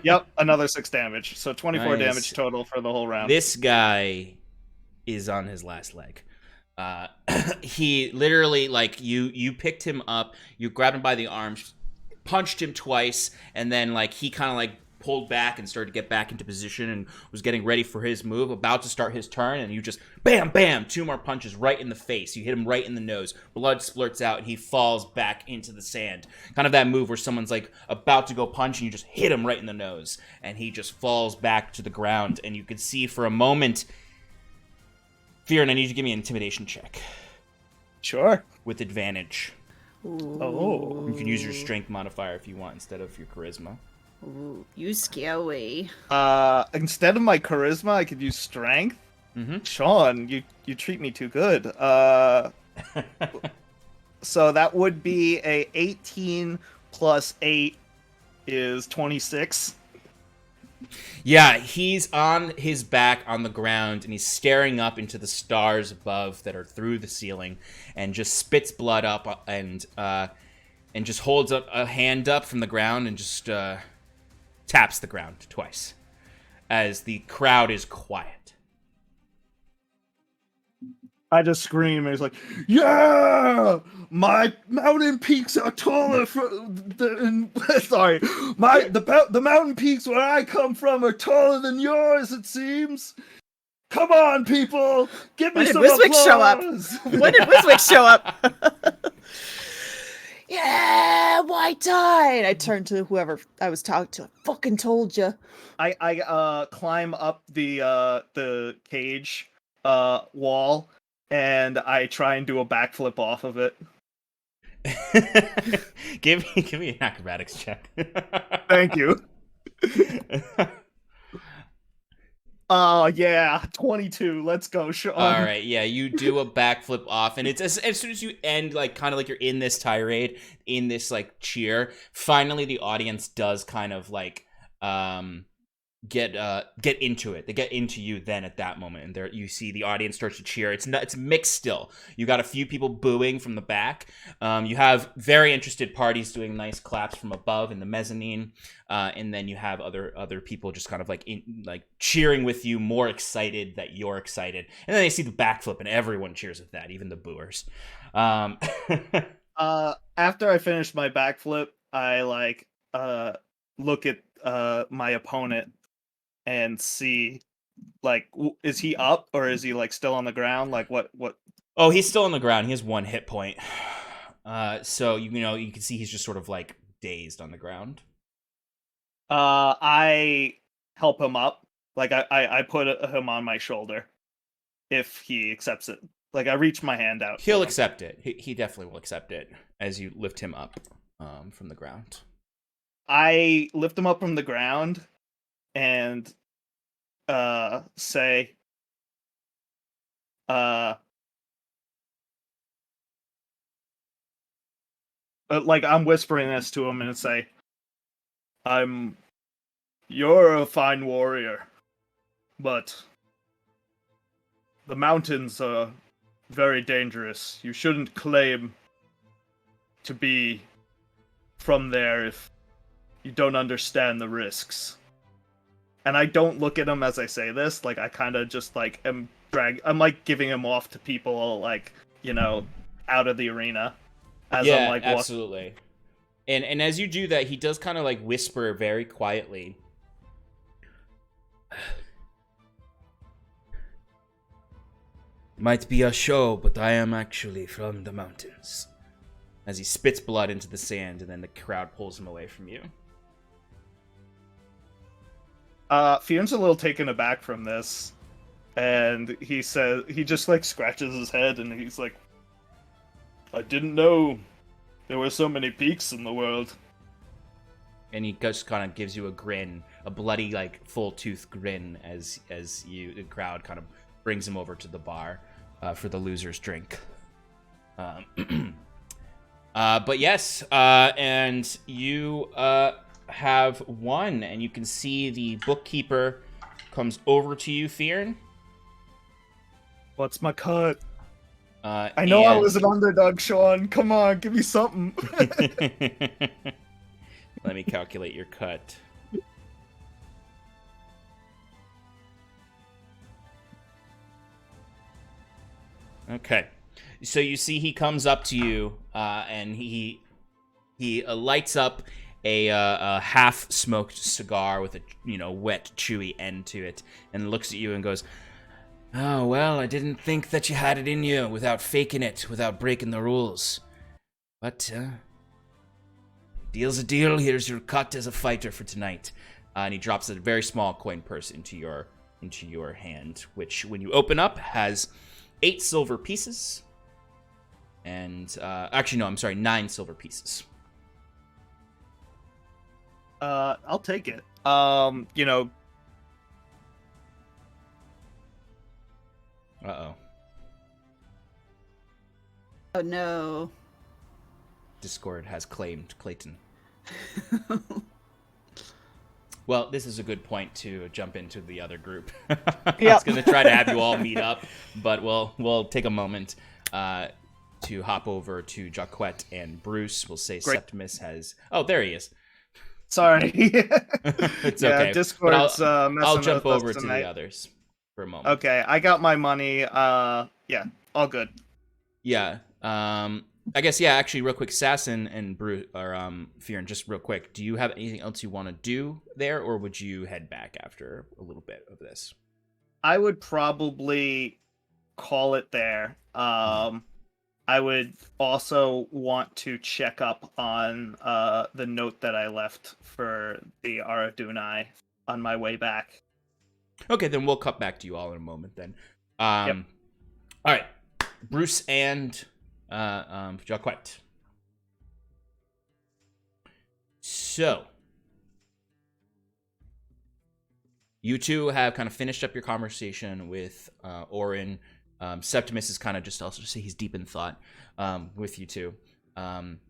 Yep, another 6 damage. So 24 Nice. damage total for the whole round. This guy is on his last leg. He literally, like, you picked him up, you grabbed him by the arms, punched him twice, and then, like, he kind of, like, pulled back and started to get back into position and was getting ready for his move, about to start his turn, and you just bam, bam, 2 more punches right in the face. You hit him right in the nose. Blood splurts out, and he falls back into the sand. Kind of that move where someone's, like, about to go punch, and you just hit him right in the nose, and he just falls back to the ground, and you can see for a moment... Fearin, I need you to give me an intimidation check. Sure. With advantage. Oh. You can use your strength modifier if you want instead of your charisma. Ooh, you scary. Instead of my charisma, I could use strength. Mm-hmm. Sean, you treat me too good. So that would be a 18 plus 8 is 26. Yeah, he's on his back on the ground, and he's staring up into the stars above that are through the ceiling, and just spits blood up, and just holds up a hand up from the ground, and just taps the ground twice, as the crowd is quiet. I just scream, and he's like, "Yeah, my mountain peaks are taller than sorry, the mountain peaks where I come from are taller than yours. It seems. Come on, people, give me some applause." When did Wiswick show up? Yeah, white tide. I turned to whoever I was talking to. I fucking told you. I climb up the cage wall. And I try and do a backflip off of it. give me an acrobatics check. Thank you. Oh yeah, 22. Let's go, Sean. All right, yeah, you do a backflip off, and it's as soon as you end, like, kind of like you're in this tirade, in this, like, cheer. Finally, the audience does kind of like get into it. They get into you then at that moment, and there you see the audience starts to cheer. It's mixed still. You got a few people booing from the back. You have very interested parties doing nice claps from above in the mezzanine, and then you have other people just kind of like cheering with you, more excited that you're excited. And then they see the backflip, and everyone cheers at that, even the booers. After I finish my backflip, I look at my opponent and see, like, is he up or is he, like, still on the ground? Like, what? Oh, he's still on the ground. He has 1 hit point. So you can see he's just sort of, like, dazed on the ground. I help him up. Like, I put him on my shoulder if he accepts it. Like, I reach my hand out. He'll accept it. He definitely will accept it as you lift him up from the ground. I lift him up from the ground and say, like, I'm whispering this to him and say, you're a fine warrior, but the mountains are very dangerous. You shouldn't claim to be from there if you don't understand the risks. And I don't look at him as I say this. Like, I kind of just, like, I'm like giving him off to people, like, out of the arena. As yeah, I'm, like, absolutely. And as you do that, he does kind of, like, whisper very quietly. Might be a show, but I am actually from the mountains. As he spits blood into the sand, and then the crowd pulls him away from you. Fion's a little taken aback from this, and he says, he just, like, scratches his head, and he's like, I didn't know there were so many peaks in the world. And he just kind of gives you a grin, a bloody, like, full-tooth grin, as the crowd kind of brings him over to the bar for the loser's drink. But yes, and you have won, and you can see the bookkeeper comes over to you, Fearn. What's my cut? I know I was an underdog, Sean. Come on, give me something. Let me calculate your cut. Okay. So you see he comes up to you, and he lights up a half-smoked cigar with a wet, chewy end to it, and looks at you and goes, "Oh well, I didn't think that you had it in you without faking it, without breaking the rules. But deal's a deal. Here's your cut as a fighter for tonight." And he drops a very small coin purse into your hand, which, when you open up, has 8 silver pieces. And actually, no, I'm sorry, 9 silver pieces. I'll take it. Uh-oh. Oh no. Discord has claimed Clayton. Well, this is a good point to jump into the other group. I was going to try to have you all meet up, but we'll take a moment to hop over to Jacquette and Bruce. We'll say Great. Septimus has... Oh, there he is. Sorry. It's okay. Discord's I'll messing jump with us over to tonight. the others for a moment. Okay, I got my money. Yeah, all good. Yeah. I guess, yeah, actually, real quick, Sass and Bruce, or Fearin, just real quick, do you have anything else you want to do there, or would you head back after a little bit of this? I would probably call it there. I would also want to check up on the note that I left for the Aradunai on my way back. Okay, then we'll cut back to you all in a moment then. Yep. All right, Bruce and Jacquette. So, you two have kind of finished up your conversation with Orin. Septimus is kind of just also say he's deep in thought with you two.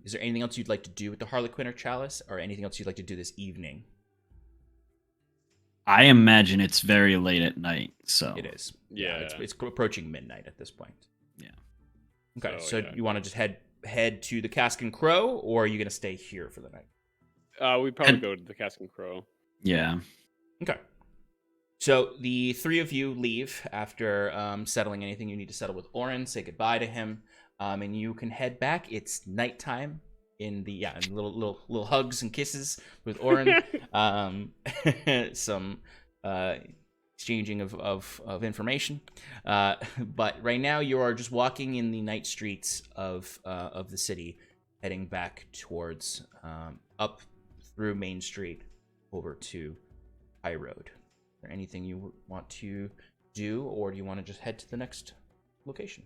Is there anything else you'd like to do with the Harlequin or Chalice, or anything else you'd like to do this evening? I imagine it's very late at night, so It is. Yeah. It's approaching midnight at this point. Yeah. Okay, So, so yeah. you want to just head to the Cask and Crow, or are you going to stay here for the night? We probably And- go to the Cask and Crow. yeah. Okay. So the three of you leave after settling anything you need to settle with Orin, say goodbye to him, and you can head back. It's nighttime and little hugs and kisses with Orin, some exchanging of information. But right now you are just walking in the night streets of the city, heading back towards up through Main Street over to High Road. Is there anything you want to do, or do you want to just head to the next location?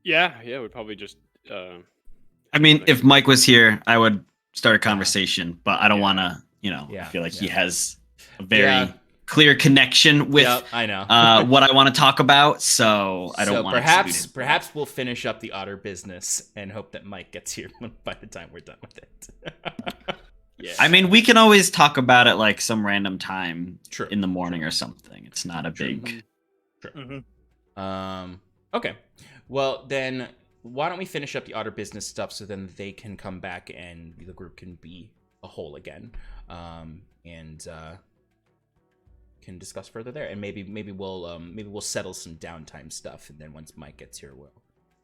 Yeah, we'd probably just. I mean, if Mike was here, I would start a conversation, but I don't Yeah. want to, Yeah, I feel like he yeah. has a very Yeah. clear connection with Yep, I know. what I want to talk about, so I don't So want to perhaps we'll finish up the otter business and hope that Mike gets here by the time we're done with it. Yeah. I mean, we can always talk about it like some random time True. in the morning or something. It's not a True. big. Mhm. Okay. Well, then why don't we finish up the otter business stuff so then they can come back and the group can be a whole again, and can discuss further there. And maybe we'll settle some downtime stuff, and then once Mike gets here,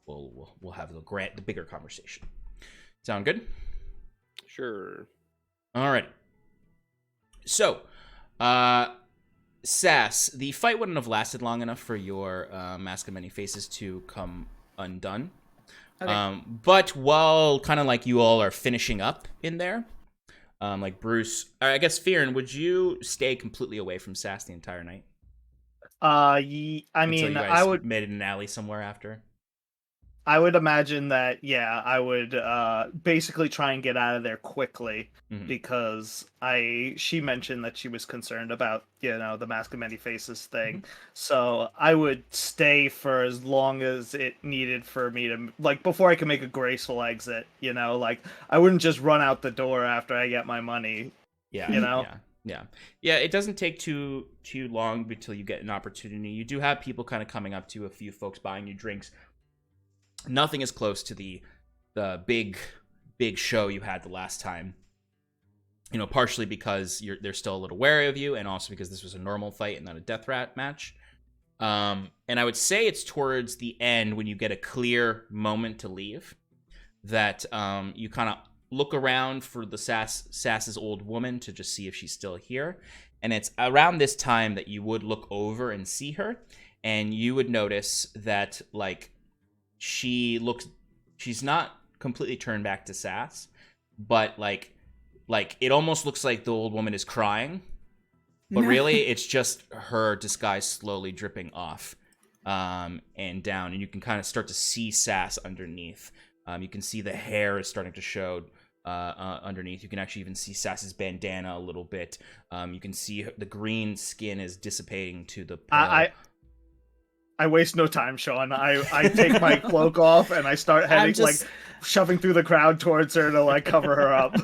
we'll have the bigger conversation. Sound good? Sure. All right. So, Sass, the fight wouldn't have lasted long enough for your Mask of Many Faces to come undone. Okay. But while kind of like you all are finishing up in there, like Bruce, I guess Fearin, would you stay completely away from Sass the entire night? I Until mean, you guys I would met in an alley somewhere after? imagine that, yeah, I would basically try and get out of there quickly Mhm. because she mentioned that she was concerned about, the Mask of Many Faces thing. Mm-hmm. So I would stay for as long as it needed for me to, like, before I could make a graceful exit, like I wouldn't just run out the door after I get my money. Yeah, yeah. It doesn't take too long until you get an opportunity. You do have people kind of coming up to you, a few folks buying you drinks. Nothing is close to the big big show you had the last time. You know, partially because they're still a little wary of you, and also because this was a normal fight and not a death rat match. And I would say it's towards the end when you get a clear moment to leave that you kind of look around for the Sass's old woman to just see if she's still here. And it's around this time that you would look over and see her, and you would notice that like she's not completely turned back to Sass, but like it almost looks like the old woman is crying, but really it's just her disguise slowly dripping off and down, and you can kind of start to see Sass underneath. You can see the hair is starting to show underneath. You can actually even see Sass's bandana a little bit. You can see the green skin is dissipating to the pale. I waste no time, Sean. I take my cloak off and I start heading like shoving through the crowd towards her to like cover her up.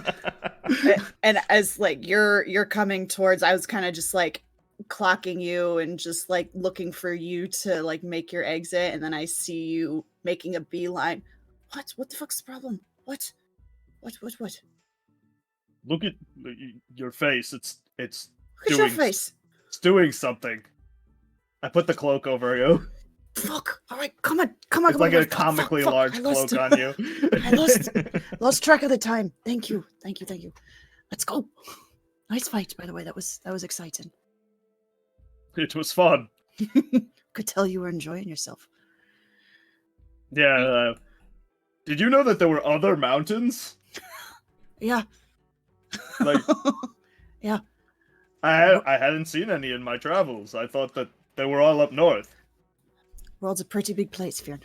And as like you're coming towards, I was kind of just like clocking you and just like looking for you to like make your exit, and then I see you making a beeline. What the fuck's the problem? What? Look at your face. It's Look at your face. It's doing something. I put the cloak over you. Fuck. All right, come on. It's like a comically large cloak on you. I lost track of the time. Thank you. Let's go. Nice fight, by the way. That was exciting. It was fun. Could tell you were enjoying yourself. Yeah. Did you know that there were other mountains? Yeah. Like, yeah. I hadn't seen any in my travels. I thought that they were all up north. World's a pretty big place, Fionn.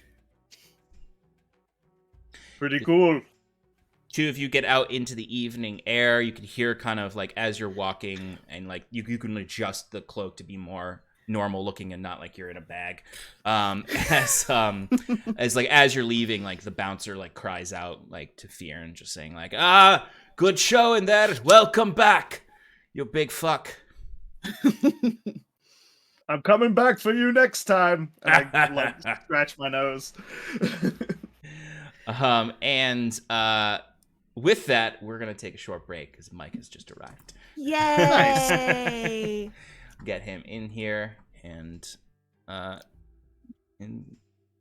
Pretty cool. Two of you get out into the evening air. You can hear kind of like as you're walking, and like you can adjust the cloak to be more normal looking and not like you're in a bag. As like as you're leaving, like the bouncer like cries out like to Fionn, just saying like, good show in there. Welcome back, you big fuck. I'm coming back for you next time. And I like scratch my nose. And with that, we're gonna take a short break because Mike has just arrived. Yay! Get him in here and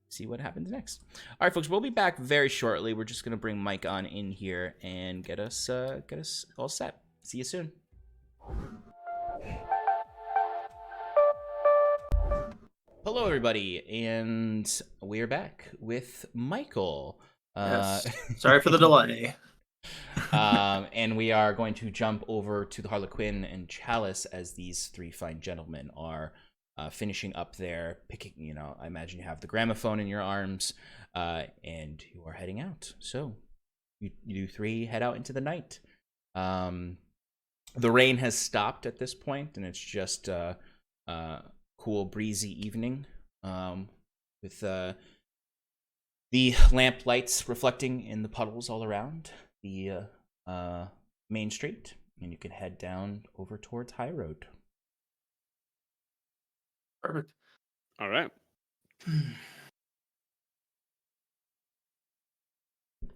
see what happens next. All right, folks, we'll be back very shortly. We're just gonna bring Mike on in here and get us all set. See you soon. Hello, everybody, and we're back with Michael. Yes. Sorry for the delay. And we are going to jump over to the Harlequin and Chalice as these three fine gentlemen are finishing up there, picking, you know, I imagine you have the gramophone in your arms, and you are heading out. So you three head out into the night. The rain has stopped at this point, and it's just cool, breezy evening with the lamp lights reflecting in the puddles all around the main street, and you can head down over towards High Road. Perfect. All right.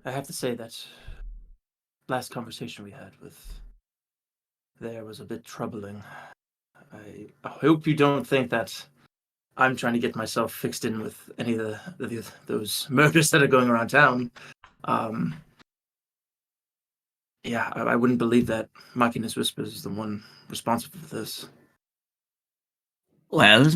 I have to say that last conversation we had with there was a bit troubling. I hope you don't think that I'm trying to get myself fixed in with any of those murders that are going around town. Yeah, I wouldn't believe that Machinus Whispers is the one responsible for this. Well,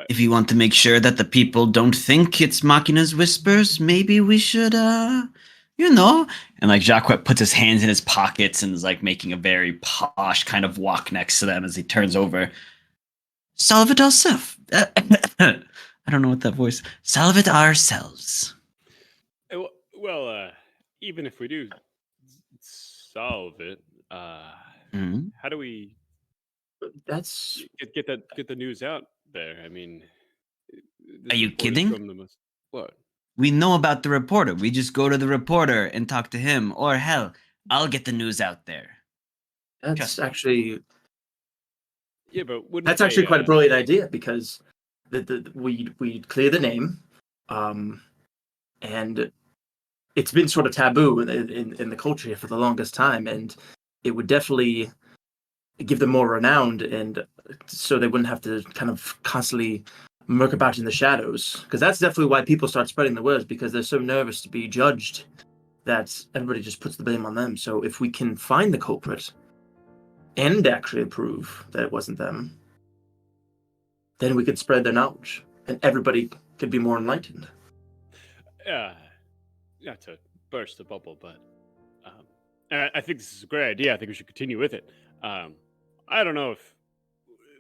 if you want to make sure that the people don't think it's Machina's Whispers, maybe we should, you know. And like Jacques puts his hands in his pockets and is like making a very posh kind of walk next to them as he turns over. Solve it ourselves. I don't know what that voice. Solve it ourselves. Well, even if we do solve it, how do we? That's get the news out there. I mean, are you kidding? What? We know about the reporter. We just go to the reporter and talk to him. Or hell, I'll get the news out there. That's actually. Yeah, but that's actually quite a brilliant idea, because we clear the name, and it's been sort of taboo in the culture here for the longest time, and it would definitely give them more renown, and so they wouldn't have to kind of constantly murk about in the shadows. Because that's definitely why people start spreading the words, because they're so nervous to be judged that everybody just puts the blame on them. So if we can find the culprit and actually prove that it wasn't them, then we could spread their knowledge, and everybody could be more enlightened. Not to burst the bubble, but I think this is a great idea. I think we should continue with it. I don't know if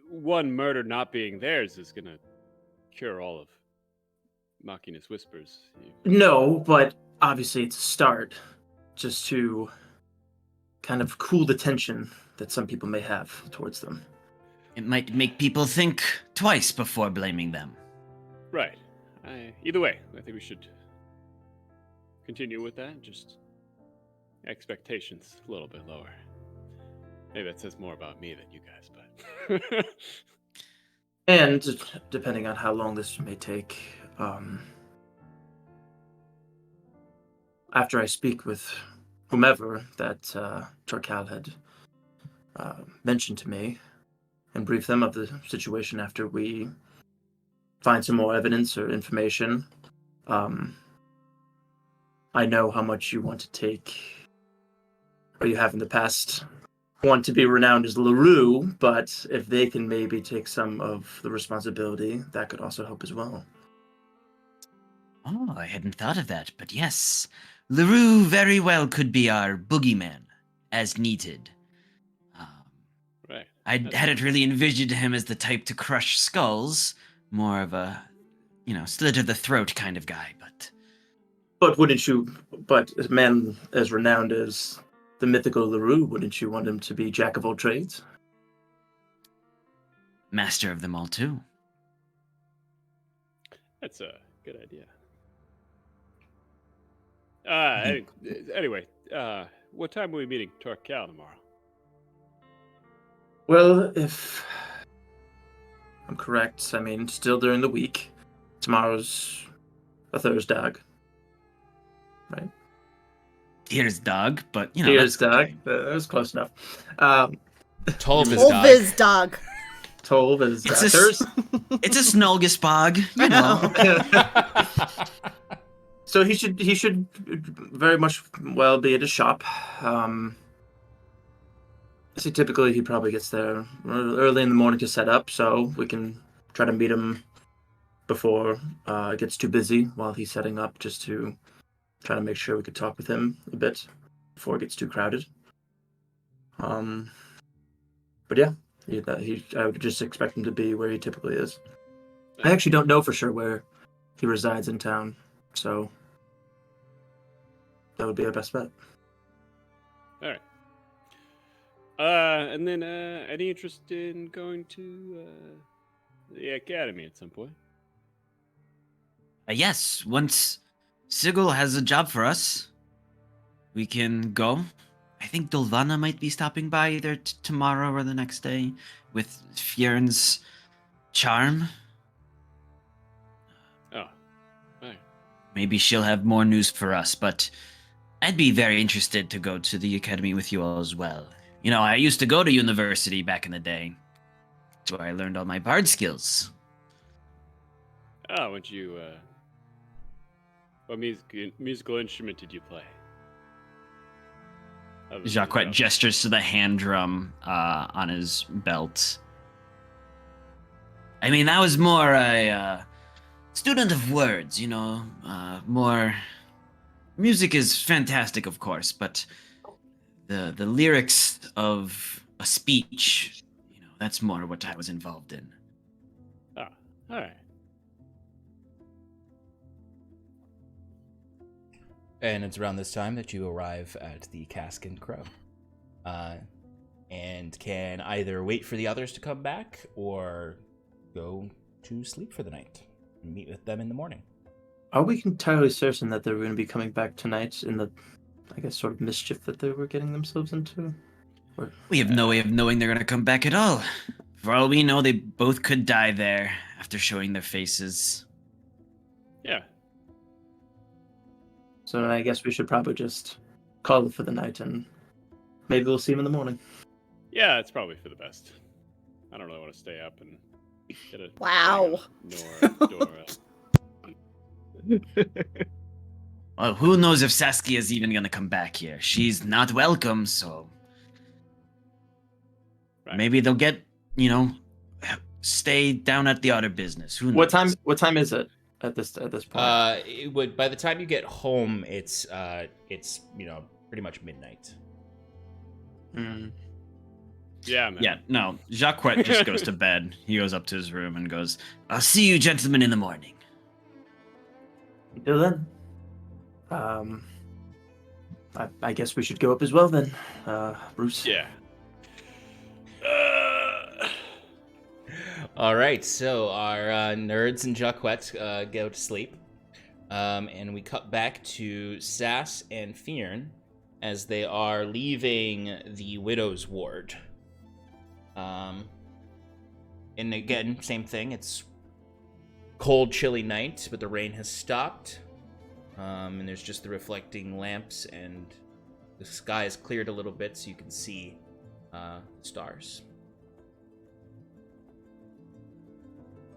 one murder not being theirs is going to cure all of Machina's whispers. No, but obviously it's a start, just to kind of cool the tension that some people may have towards them. It might make people think twice before blaming them. Right. Either way, I think we should continue with that. Just expectations a little bit lower. Maybe that says more about me than you guys, but... And depending on how long this may take, after I speak with whomever that Torcal had mentioned to me, and brief them of the situation after we find some more evidence or information, I know how much you want to take, or you have in the past, want to be renowned as LaRue, but if they can maybe take some of the responsibility, that could also help as well. Oh, I hadn't thought of that, but yes, LaRue very well could be our boogeyman, as needed. Right. I hadn't really envisioned him as the type to crush skulls, more of a, slit of the throat kind of guy, but... But a man as renowned as the mythical LaRue, wouldn't you want him to be jack of all trades? Master of them all, too. That's a good idea. Anyway, what time are we meeting Torcal tomorrow? Well, if I'm correct, still during the week. Tomorrow's a Thursday, right? Here's dog, but, Here's dog. That was close enough. Tolvis dog. Tolvis dog. Tolvis dog. It's a Snolgespog, So he should very much well be at his shop. So typically he probably gets there early in the morning to set up, so we can try to meet him before it gets too busy while he's setting up, just to try to make sure we could talk with him a bit before it gets too crowded. But yeah, I would just expect him to be where he typically is. I actually don't know for sure where he resides in town, so that would be our best bet. All right. And then any interest in going to the academy at some point? Yes, once Sigil has a job for us, we can go. I think Dolvana might be stopping by either tomorrow or the next day with Fjern's charm. Oh, all right. Maybe she'll have more news for us, but I'd be very interested to go to the academy with you all as well. I used to go to university back in the day. That's where I learned all my bard skills. Oh, what musical instrument did you play? Jacques gestures to the hand drum on his belt. That was more a student of words, more... Music is fantastic, of course, but the lyrics of a speech, that's more what I was involved in. Oh, all right. And it's around this time that you arrive at the Cask and Crow. And can either wait for the others to come back or go to sleep for the night and meet with them in the morning. Are we entirely certain that they're going to be coming back tonight in the, sort of mischief that they were getting themselves into? Or... We have no way of knowing they're going to come back at all. For all we know, they both could die there after showing their faces. Yeah. So I guess we should probably just call it for the night, and maybe we'll see him in the morning. Yeah, it's probably for the best. I don't really want to stay up and get a Wow. Dora. Well, who knows if Saskia's even gonna come back here? She's not welcome, so Right. maybe they'll get, stay down at the other business. Who knows? What time is it at this point? It would, by the time you get home, it's pretty much midnight. Hmm. Yeah, man. Yeah, no. Jacques just goes to bed. He goes up to his room and goes, "I'll see you gentlemen in the morning." Until then, I guess we should go up as well then, Bruce. Yeah. All right, so our nerds and Jacquette go to sleep, and we cut back to Sass and Fiern as they are leaving the widow's ward. And again, same thing. It's cold, chilly night, but the rain has stopped, and there's just the reflecting lamps, and the sky is cleared a little bit, so you can see stars.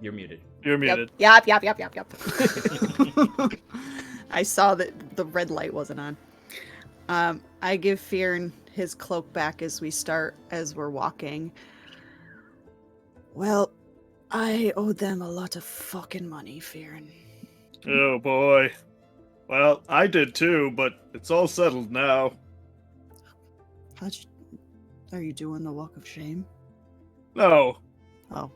You're muted. You're muted. Yep. I saw that the red light wasn't on. I give Fiern his cloak back as we're walking. Well, I owe them a lot of fucking money, Fiern. Oh boy. Well, I did too, but it's all settled now. Are you doing the walk of shame? No, Oh.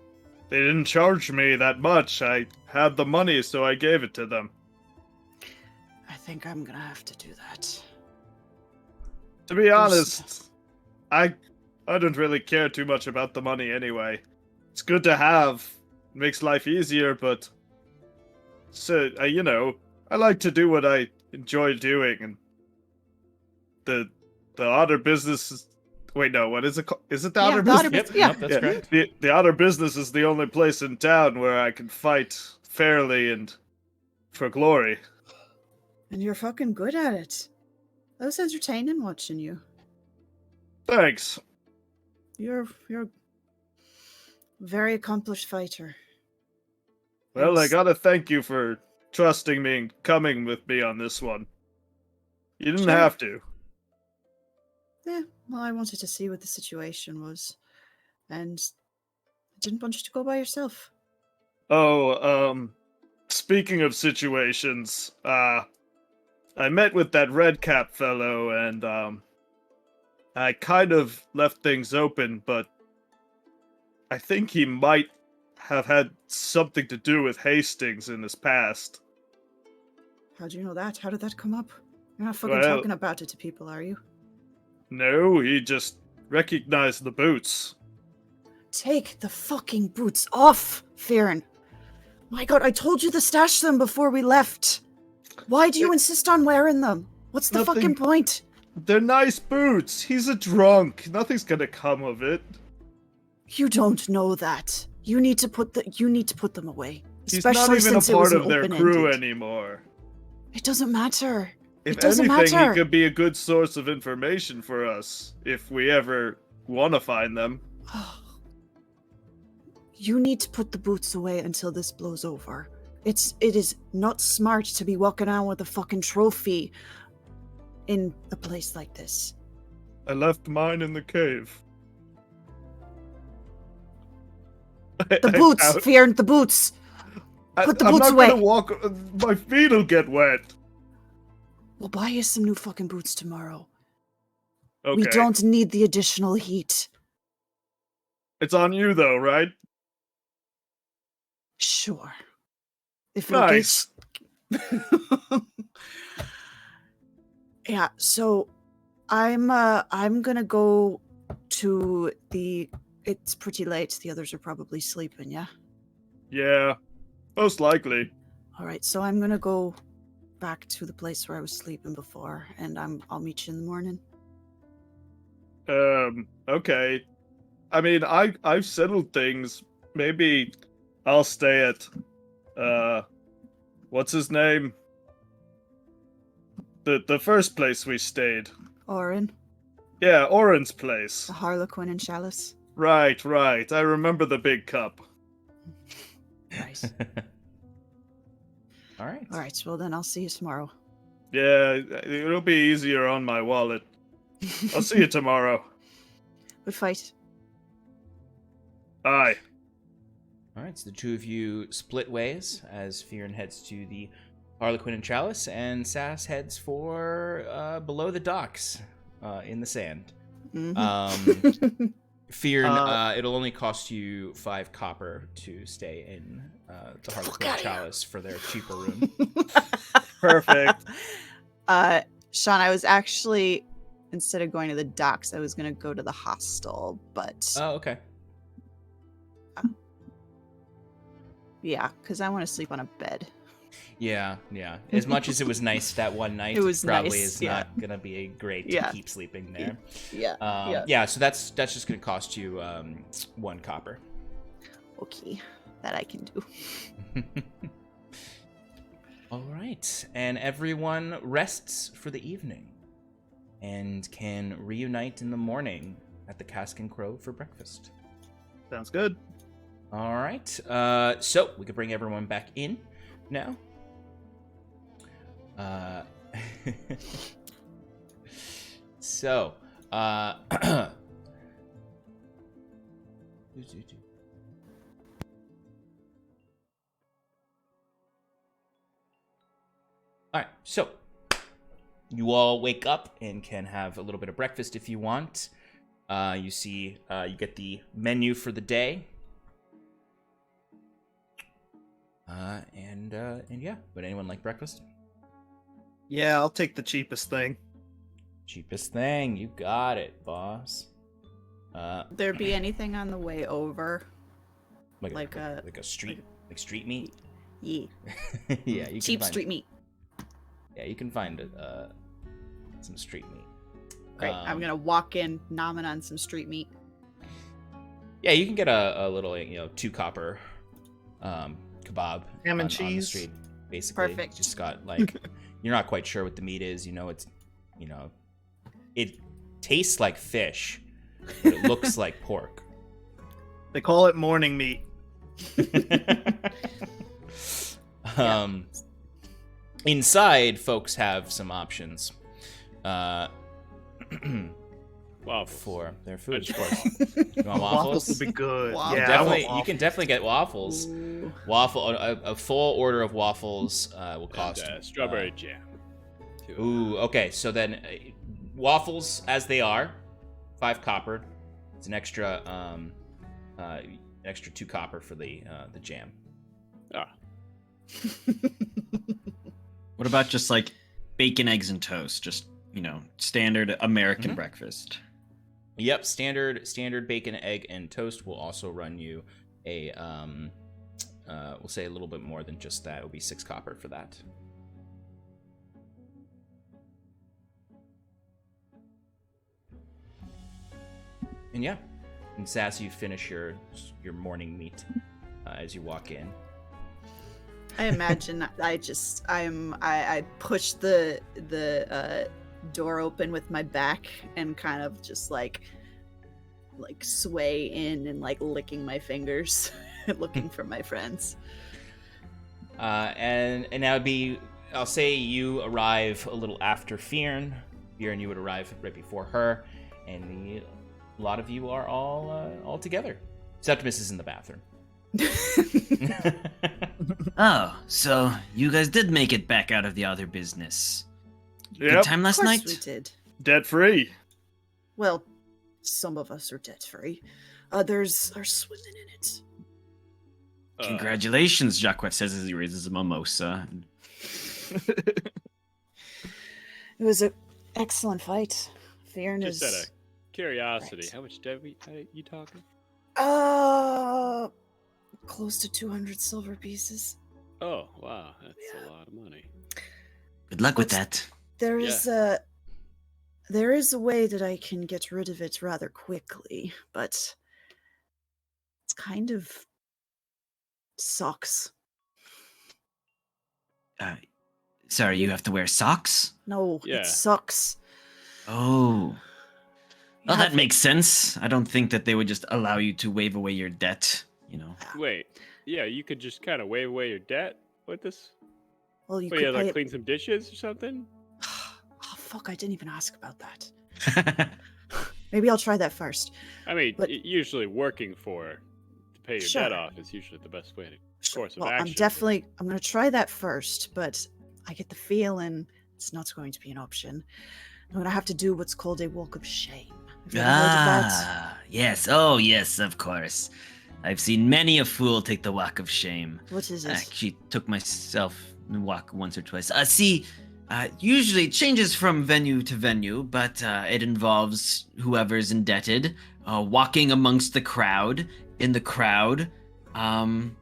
they didn't charge me that much. I had the money, so I gave it to them. I think I'm gonna have to do that. To be honest, I don't really care too much about the money anyway. It's good to have. It makes life easier, but so I like to do what I enjoy doing, and the other business. Wait, no, what is it called? Is it the Yeah, other the business? other business, yeah. That's correct. The other business is the only place in town where I can fight fairly and for glory. And you're fucking good at it. That was entertaining watching you. Thanks. You're a very accomplished fighter. Well, I Thanks. gotta thank you for trusting me and coming with me on this one. You didn't Sure. have to. Yeah, well, I wanted to see what the situation was, and I didn't want you to go by yourself. Oh, speaking of situations, I met with that red cap fellow, and I kind of left things open, but I think he might have had something to do with Hastings in his past. How do you know that? How did that come up? You're not fucking Well- talking about it to people, are you? No, he just recognized the boots. Take the fucking boots off, Fiern. My god, I told you to stash them before we left. Why do you insist on wearing them? What's the Nothing- fucking point? They're nice boots. He's a drunk. Nothing's gonna come of it. You don't know that. You need to put them away. He's Especially not even a since it was part an of their crew open-ended. anymore. It doesn't matter. If It doesn't anything, matter. he could be a good source of information for us if we ever want to find them. You need to put the boots away until this blows over. It is not smart to be walking around with a fucking trophy in a place like this. I left mine in the cave. The boots, Fiern, the boots. Put the boots away. I'm not gonna walk. My feet'll get wet. We'll buy you some new fucking boots tomorrow. Okay. We don't need the additional heat. It's on you though, right? Sure. If it'll Nice. Yeah, so I'm gonna go to the. It's pretty late. The others are probably sleeping. Yeah. Yeah, most likely. All right. So I'm gonna go back to the place where I was sleeping before, and I'll meet you in the morning. Okay. I mean, I've settled things. Maybe I'll stay at what's his name? The first place we stayed. Orin, Yeah, Oren's place. the Harlequin and Chalice. Right. I remember the big cup. Right. All right. All right. Well, then I'll see you tomorrow. Yeah, it'll be easier on my wallet. I'll see you tomorrow. Good fight. Aye. All right, so the two of you split ways as Fearin heads to the Harlequin and Chalice, and Sass heads for below the docks in the sand. Mhm. Fearin, it'll only cost you 5 copper to stay in the Harlequin and outta here. Chalice for their cheaper room. Perfect. Sean, I was actually, instead of going to the docks, I was going to go to the hostel, but Oh, okay. yeah, because I want to sleep on a bed. Yeah. As much as it was nice that one night, It was probably nice, is yeah. not gonna be great to Yeah. keep sleeping there. Yeah. Yeah. So that's just gonna cost you 1 copper. Okay, that I can do. All right, and everyone rests for the evening, and can reunite in the morning at the Cask and Crow for breakfast. Sounds good. All right, so we could bring everyone back in now. So, all right, so you all wake up and can have a little bit of breakfast if you want. You see, you get the menu for the day. And yeah, would anyone like breakfast? Yeah, I'll take the cheapest thing. Cheapest thing, you got it, boss. There be anything on the way over? Like a street, like street meat. Yeah, Yeah, you cheap can find, street meat. Yeah, you can find some street meat. Great. I'm gonna walk in, nomming on some street meat. Yeah, you can get a little, 2 copper kebab Ham and on the cheese? street. Basically, Perfect. Just got like you're not quite sure what the meat is. It tastes like fish, but it looks like pork. They call it morning meat. Inside, folks have some options Wow. for their food. Just- Of course, you want Waffles waffles? will be good. Waffles. Yeah, I want Definitely, you waffles. can definitely get waffles. Ooh. A full order of waffles will cost. And, strawberry jam. Too. Ooh, okay. So then, waffles as they are, 5 copper. It's an extra 2 copper for the jam. Ah, What about just like bacon, eggs, and toast? Just, standard American Mhm. breakfast. Yep, standard bacon, egg, and toast will also run you a we'll say a little bit more than just that. It'll be 6 copper for that. And yeah, and Sass, you finish your morning meat as you walk in. I imagine I push the door open with my back and kind of just like sway in and like licking my fingers, looking for my friends. And now it'd be, I'll say you arrive a little after Fearn. Fearn, you would arrive right before her, and a lot of you are all together. Septimus is in the bathroom. Oh, so you guys did make it back out of the other business. Good Yep, time Of last course night? we did. debt free. Well, some of us are debt free. Others are swimming in it. Congratulations, Jacques says as he raises a mimosa. It was an excellent fight. Fearn Just out is of curiosity, Right. how much debt are you talking? close to 200 silver pieces. Oh, wow, that's Yeah. a lot of money. Good luck with that. There is a way that I can get rid of it rather quickly, but it's kind of sucks. Sorry, you have to wear socks? No, Yeah. it sucks. Oh. Well, have- that makes sense. I don't think that they would just allow you to waive away your debt, Wait, yeah, you could just kind of wave away your debt with this? Well, you Oh, could yeah, like pay. clean some dishes or something? Oh, fuck! I didn't even ask about that. Maybe I'll try that first. I mean, But- usually working to pay your Sure. debt off is usually the best way to course of Well, action. I'm going to try that first, but I get the feeling it's not going to be an option. I'm going to have to do what's called a walk of shame. Have you ever heard of that? Yes. Oh, yes, of course. I've seen many a fool take the walk of shame. What is I it? actually took myself a walk once or twice. Usually it changes from venue to venue, but it involves whoever's indebted, walking amongst the crowd, in the crowd, having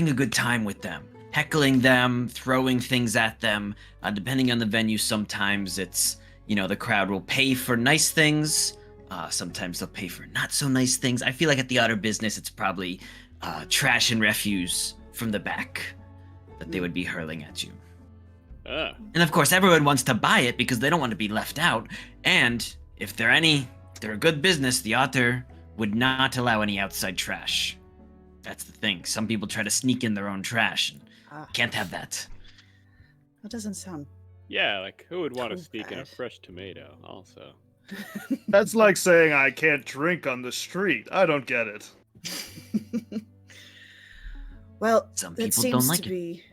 a good time with them, heckling them, throwing things at them. Depending on the venue, sometimes it's, the crowd will pay for nice things. Sometimes they'll pay for not so nice things. I feel like at the Otter business, it's probably trash and refuse from the back that they would be hurling at you. And of course, everyone wants to buy it because they don't want to be left out. And if they're a good business, the Otter would not allow any outside trash. That's the thing. Some people try to sneak in their own trash. And can't have that. That doesn't sound. Yeah, like who would want to Too sneak in a bad. fresh tomato also? That's like saying I can't drink on the street. I don't get it. Well, Some that people don't seems like to it. be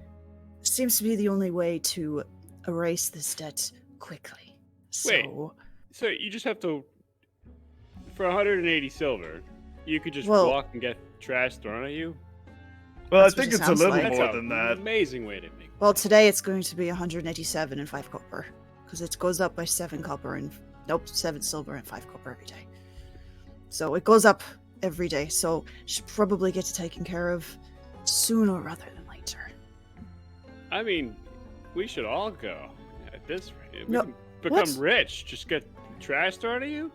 seems to be the only way to erase this debt quickly. Wait. So, So you just have to, for 180 silver, you could just Well- walk and get trash thrown at you? Well, That's I what think it it's a sounds little like. That's more an than that. amazing way to make. well, today it's going to be 187 and 5 copper because it goes up by 7 silver and 5 copper every day. So it goes up every day. So should probably get it taken care of sooner rather than later. I mean, we should all go at this rate. We No, can become what? rich. Just get trash thrown at you?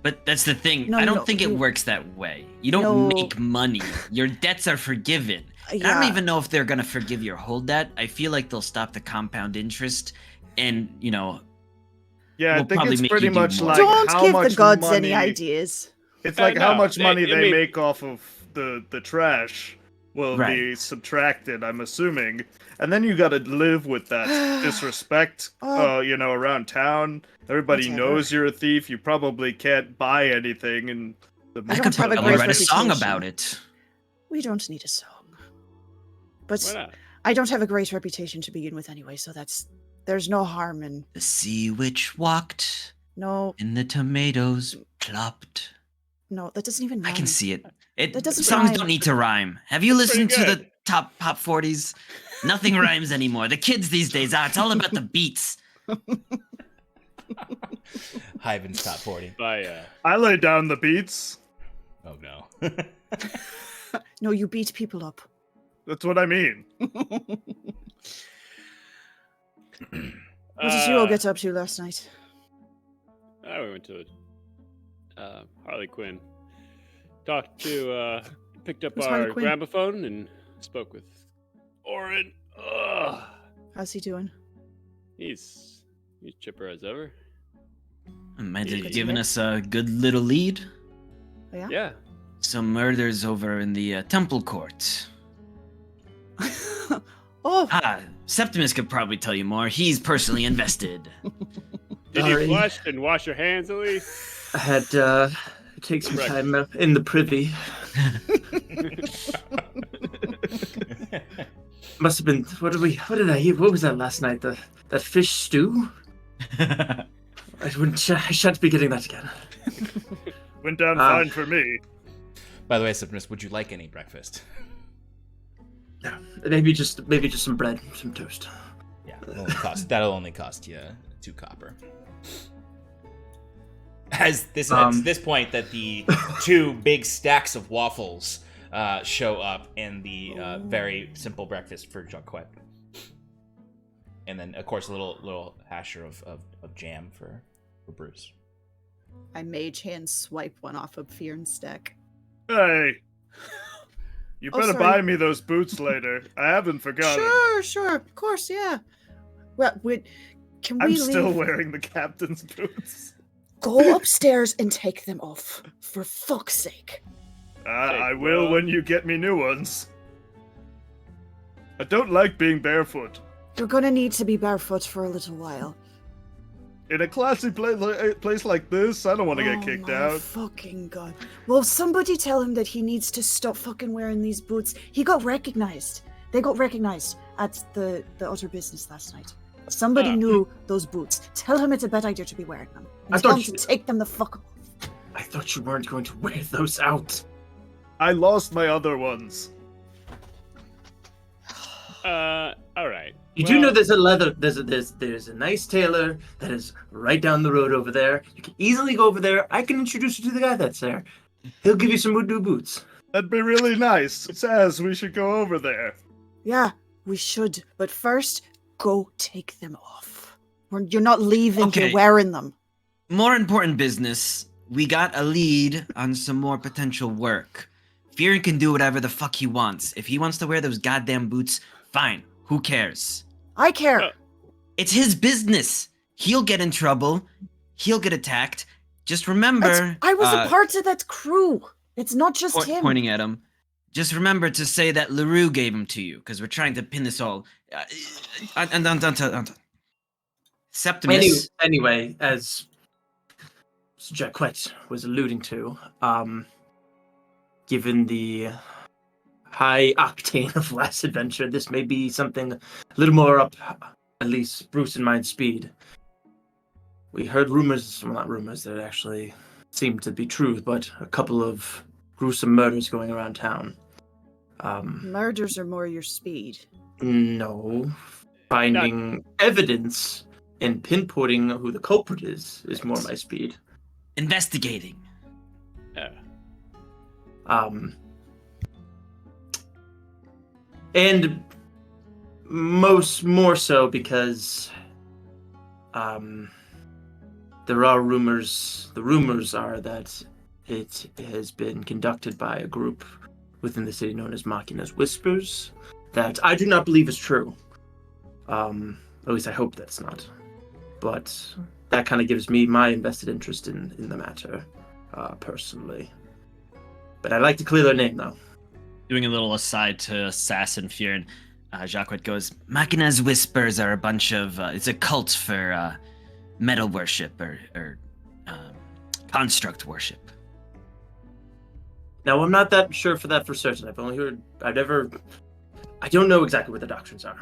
But that's the thing. No, I no, don't think it you- works that way. You don't No. make money. Your debts are forgiven. And I don't even know if they're going to forgive your whole debt. I feel like they'll stop the compound interest and, Yeah, We'll I think probably it's make pretty you do much more. like Don't how give much the gods money, any ideas. It's like how No, much money I they mean- make off of the trash will be Right. subtracted, I'm assuming. And then you gotta live with that disrespect, Oh. around town. Everybody Whatever. knows you're a thief. You probably can't buy anything, and the I I don't could have a probably great write a song reputation. about it. We don't need a song. But Why not? I don't have a great reputation to begin with anyway, so there's no harm in The sea witch walked no and the tomatoes plopped. that doesn't even I rhyme. can see it. That doesn't Songs rhyme. don't need to rhyme. Have you That's pretty listened to the good. top pop 40s? Nothing rhymes anymore. The kids these days, it's all about the beats. Hyven's top 40. By I lay down the beats. Oh no. No, you beat people up. That's what I mean. What did you all get up to last night? We went to Harley Quinn. Talked to, picked up Who's our Harley Quinn? gramophone and spoke with Orin. Ugh. How's he doing? He's chipper as ever. Might Good have to given hear. us a good little lead. Oh, yeah? Yeah. Some murders over in the temple court. Oh, Septimus could probably tell you more. He's personally invested. Did Sorry. you flush and wash your hands at least? I had to take some time in the privy. Must have been. What did I eat? What was that last night? That fish stew? I shan't be getting that again. Went down Ah. fine for me. By the way, Septimus, would you like any breakfast? No, maybe just some bread, some toast. Yeah, that'll only cost you 2 copper. As this at this point that the 2 big stacks of waffles show up in the very simple breakfast for Jacquet. And then of course a little hasher of jam for Bruce. I mage hand swipe one off of Fearn's stack. Hey, You Oh, better sorry. buy me those boots later. I haven't forgotten. Sure, of course, yeah. Well, can we I'm leave? still wearing the captain's boots. Go upstairs and take them off, for fuck's sake. I will when you get me new ones. I don't like being barefoot. You're gonna need to be barefoot for a little while. In a classy place like this, I don't want to get kicked my out. Fucking god. Well, somebody tell him that he needs to stop fucking wearing these boots. He got recognized. They got recognized at the other business last night. Somebody knew those boots. Tell him it's a bad idea to be wearing them. And tell him to take them the fuck off. I thought you weren't going to wear those out. I lost my other ones. All right. You do know there's a nice tailor that is right down the road over there. You can easily go over there. I can introduce you to the guy that's there. He'll give you some new boots. That'd be really nice. It says we should go over there. Yeah, we should. But first, go take them off. You're not leaving here wearing them. More important business. We got a lead on some more potential work. Fearon can do whatever the fuck he wants. If he wants to wear those goddamn boots, fine. Who cares? I care. It's his business. He'll get in trouble. He'll get attacked. Just remember... I was a part of that crew. It's not just him. Pointing at him. Just remember to say that LaRue gave him to you, because we're trying to pin this all... Septimus... Anyway, as Jacquette was alluding to, given the high octane of last adventure, this may be something a little more up, at least Bruce and mine's speed. We heard rumors, well, not rumors, that actually seemed to be true, but a couple of gruesome murders going around town. Murders are more your speed. No. Finding evidence and pinpointing who the culprit is more my speed. Investigating. And more so because there are rumors. The rumors are that it has been conducted by a group within the city known as Machina's Whispers that I do not believe is true. At least I hope that's not. But that kind of gives me my invested interest in the matter, personally. But I'd like to clear their name, though. Doing a little aside to Sass and Fearon, Jacquette goes, Machina's Whispers are a bunch of... it's a cult for metal worship or construct worship. Now, I'm not that sure for that for certain. I don't know exactly what the doctrines are.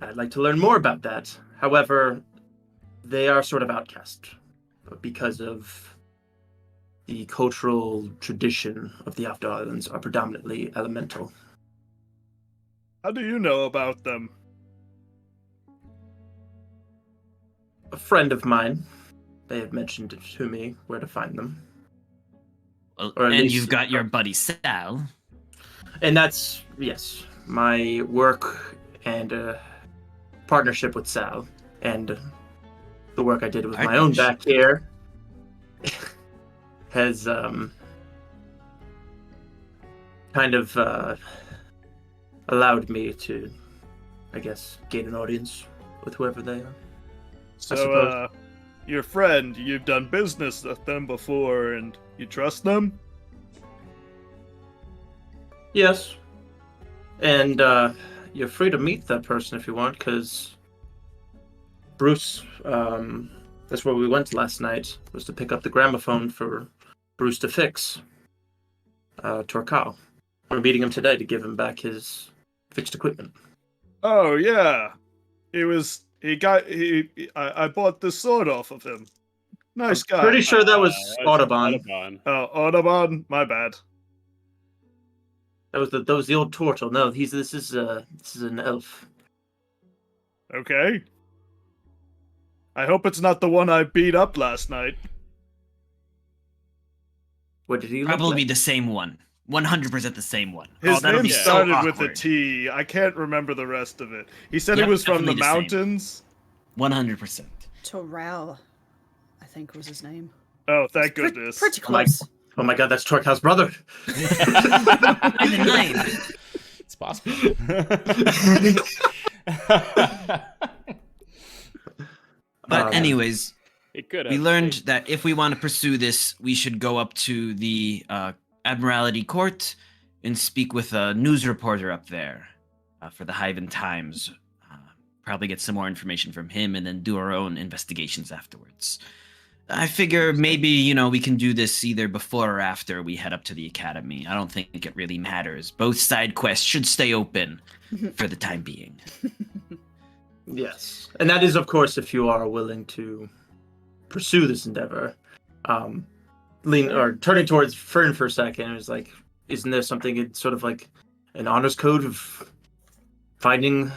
I'd like to learn more about that. However, they are sort of outcast because of the cultural tradition of the After Islands are predominantly elemental. How do you know about them? A friend of mine, they have mentioned it to me where to find them. Well, Or at and least- you've got your buddy Sal. And that's, yes, my work and partnership with Sal and the work I did with my own back here has kind of allowed me to, I guess, gain an audience with whoever they are. So, your friend, you've done business with them before, and you trust them? Yes. And you're free to meet that person if you want, because Bruce, that's where we went last night, was to pick up the gramophone for Bruce to fix. Torcal. We're meeting him today to give him back his fixed equipment. Oh, yeah. I bought this sword off of him. Nice guy. Pretty sure that was Audubon. Audubon. Oh, Audubon? My bad. That was the old turtle. No, this is an elf. Okay. I hope it's not the one I beat up last night. What did he look Probably like? the same one. 100% the same one. His that'll name be so started with a awkward. T. I can't remember the rest of it. He said Yep, he was from the definitely the same. mountains. 100%. Torral, I think was his name. Oh, thank goodness. Pretty close. Oh my god, that's Torkal's brother. And the 9. It's possible. But anyways, It could have. we learned that if we want to pursue this, we should go up to the Admiralty Court and speak with a news reporter up there for the Hyvin Times. Probably get some more information from him and then do our own investigations afterwards. I figure maybe, we can do this either before or after we head up to the academy. I don't think it really matters. Both side quests should stay open for the time being. Yes. And that is, of course, if you are willing to pursue this endeavor. Turning towards Fern for a second, it was like, isn't there something in sort of like an honors code of finding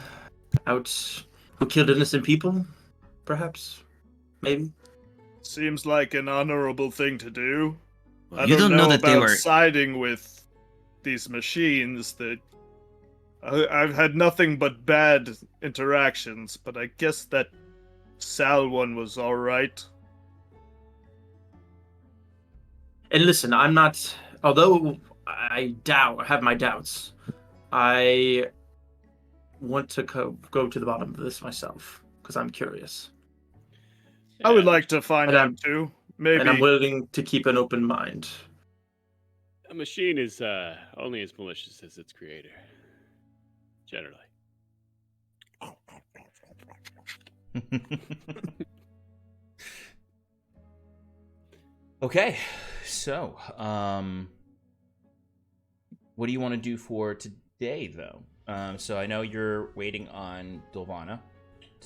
out who killed innocent people? Perhaps? Maybe? Seems like an honorable thing to do. Well, I you don't know that they about were siding with these machines. That I've had nothing but bad interactions, but I guess that Sal one was all right. And listen, I'm not. Although I have my doubts, I want to go to the bottom of this myself because I'm curious. I would like to find And out too. Maybe. And I'm willing to keep an open mind. A machine is only as malicious as its creator. Generally. Okay, so what do you want to do for today, though? So I know you're waiting on Dolvana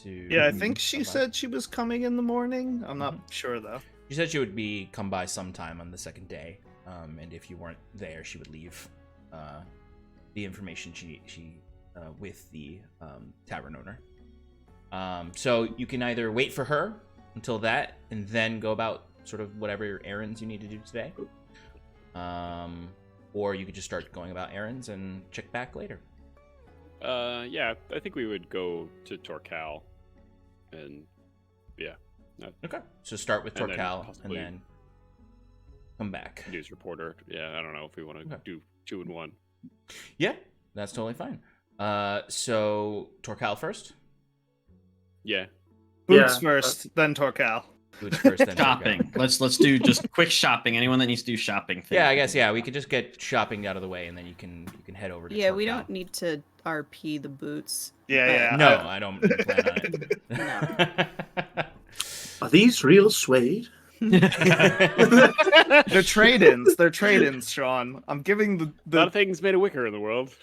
to. Yeah, I think she said she was coming in the morning. I'm not sure though. She said she would come by sometime on the second day, and if you weren't there, she would leave the information she with the tavern owner. So you can either wait for her until that, and then go about sort of whatever your errands you need to do today, or you could just start going about errands and check back later. Yeah, I think we would go to Torkal, and yeah. Okay, so start with And then Torkal, and possibly- then come back. News reporter. Yeah, I don't know if we want to Okay. do 2 in 1. Yeah, that's totally fine. So Torkal first. Yeah. Boots Yeah, first, then Torkal. Boots first, then shopping. Torkal. Let's do just quick shopping. Anyone that needs to do shopping. Yeah, I guess we could just get shopping out of the way, and then you can head over to. Yeah, we Torkal. don't need to RP the boots. Yeah. No, I don't plan on it. Are these real suede? They're trade-ins. They're trade-ins, Sean. I'm giving A lot of things made of wicker in the world.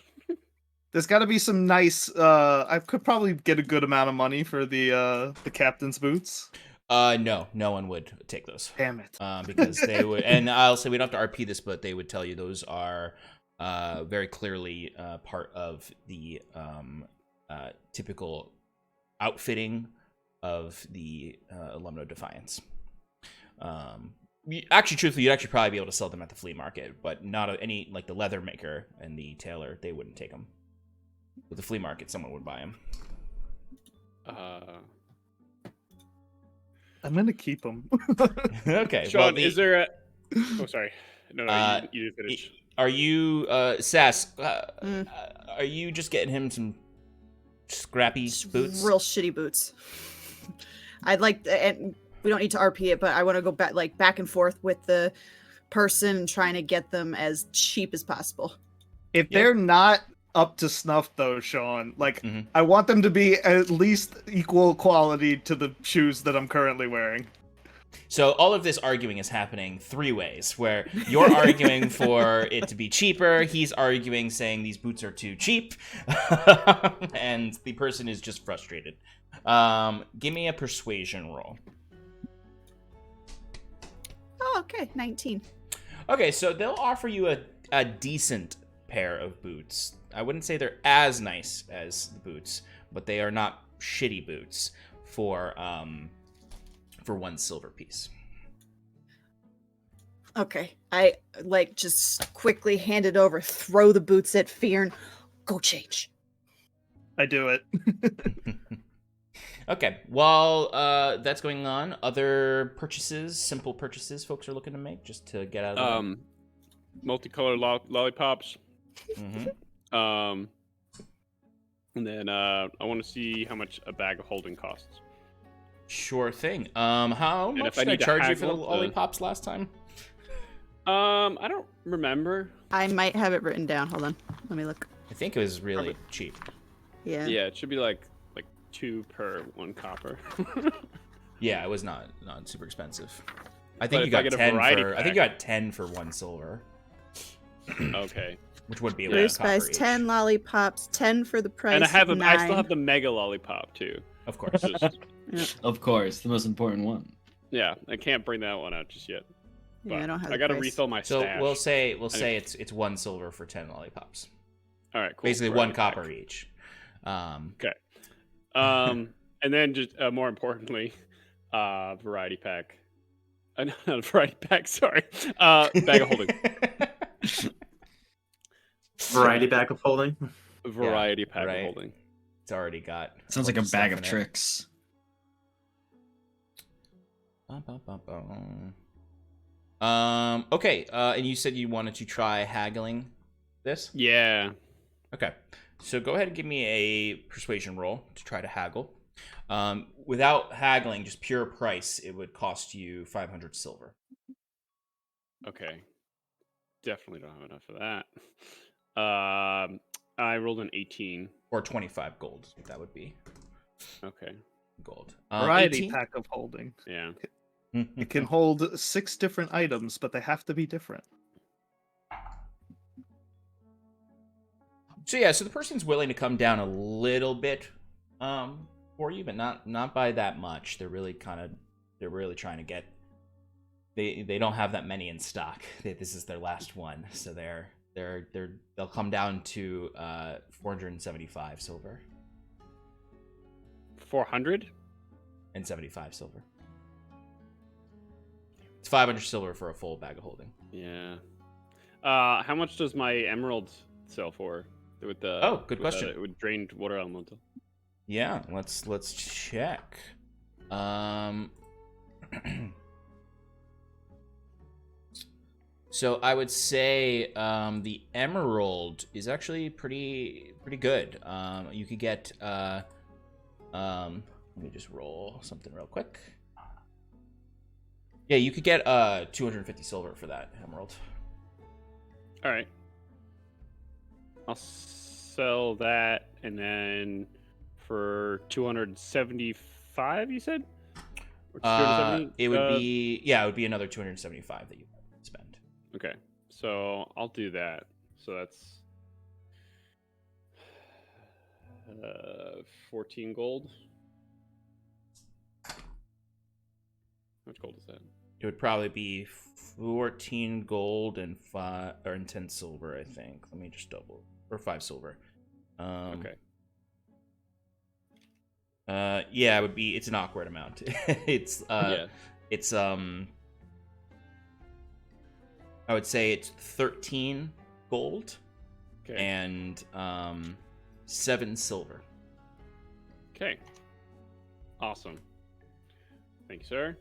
There's got to be some nice. I could probably get a good amount of money for the captain's boots. No one would take those. Damn it. Because they would, and I'll say we don't have to RP this, but they would tell you those are very clearly part of the typical outfitting of the Alumno Defiance. Truthfully, you'd actually probably be able to sell them at the flea market, but not any, like the leather maker and the tailor, they wouldn't take them. With the flea market, someone would buy them. I'm gonna keep them. Okay. Sean, well, is there a... Oh, sorry. No, you finish. Are you, Sass, are you just getting him some scrappy boots? Real shitty boots. I'd like, and we don't need to RP it, but I want to go back and forth with the person and trying to get them as cheap as possible. If they're not up to snuff, though, Sean, Mhm. I want them to be at least equal quality to the shoes that I'm currently wearing. So all of this arguing is happening 3 ways, where you're arguing for it to be cheaper, he's arguing saying these boots are too cheap, and the person is just frustrated. Give me a persuasion roll. Oh, okay, 19. Okay, so they'll offer you a decent pair of boots. I wouldn't say they're as nice as the boots, but they are not shitty boots for 1 silver piece. Okay, I just quickly hand it over, throw the boots at Fear, and go change. I do it. Okay. While that's going on, other purchases, simple purchases, folks are looking to make just to get out of the way. Multicolored lollipops. Mm-hmm. And then I want to see how much a bag of holding costs. Sure thing. How And much if I did I need to charge you for the haggle, lollipops last time? I don't remember. I might have it written down. Hold on. Let me look. I think it was really cheap. Yeah. Yeah, it should be like 2 per 1 copper. Yeah, it was not super expensive. I But think you if I got get a 10 variety for. I think you got 10 for 1 silver, Okay. which would be Bruce about a copper buys each. 10 lollipops, 10 for the price And I have of I still 9. have the mega lollipop too. Of course. Just, Of course, the most important one. yeah, I can't bring that one out just yet. Yeah, I But don't have I the gotta price. refill my So stash. we'll say it's 1 silver for 10 lollipops. All right, cool. Basically Variety 1 copper pack. each. Okay. And then just more importantly, variety pack. Not a variety pack. Sorry. Bag of holding. Variety bag of holding. Variety pack right. of holding. It's already got. Sounds like a bag of tricks. Okay. And you said you wanted to try haggling this? Yeah. Okay. So go ahead and give me a persuasion roll to try to haggle. Without haggling, just pure price, it would cost you 500 silver. Okay. Definitely don't have enough of that. I rolled an 18. Or 25 gold. That would be Okay. gold. Variety 18? pack of holding. Yeah. It can hold 6 different items, but they have to be different. So yeah, so the person's willing to come down a little bit for you, but not by that much. They're really trying to get. They don't have that many in stock. This is their last one, so they'll come down to 475 silver 400? and 75 silver. It's 500 silver for a full bag of holding. Yeah. How much does my emerald sell for? With the Good question. With drained water elemental. Yeah, let's check. So I would say the emerald is actually pretty good. You could get let me just roll something real quick. Yeah, you could get 250 silver for that emerald. All right. I'll sell that, and then for 275, you said? Or 270? It would be another 275 that you spend. Okay, so I'll do that. So that's 14 gold. How much gold is that? It would probably be 14 gold and 10 silver, I think. Let me just double, or 5 silver. Okay. Yeah, it would be. It's an awkward amount. It's I would say it's 13 gold Okay. and 7 silver. Okay. Awesome. Thank you, sir.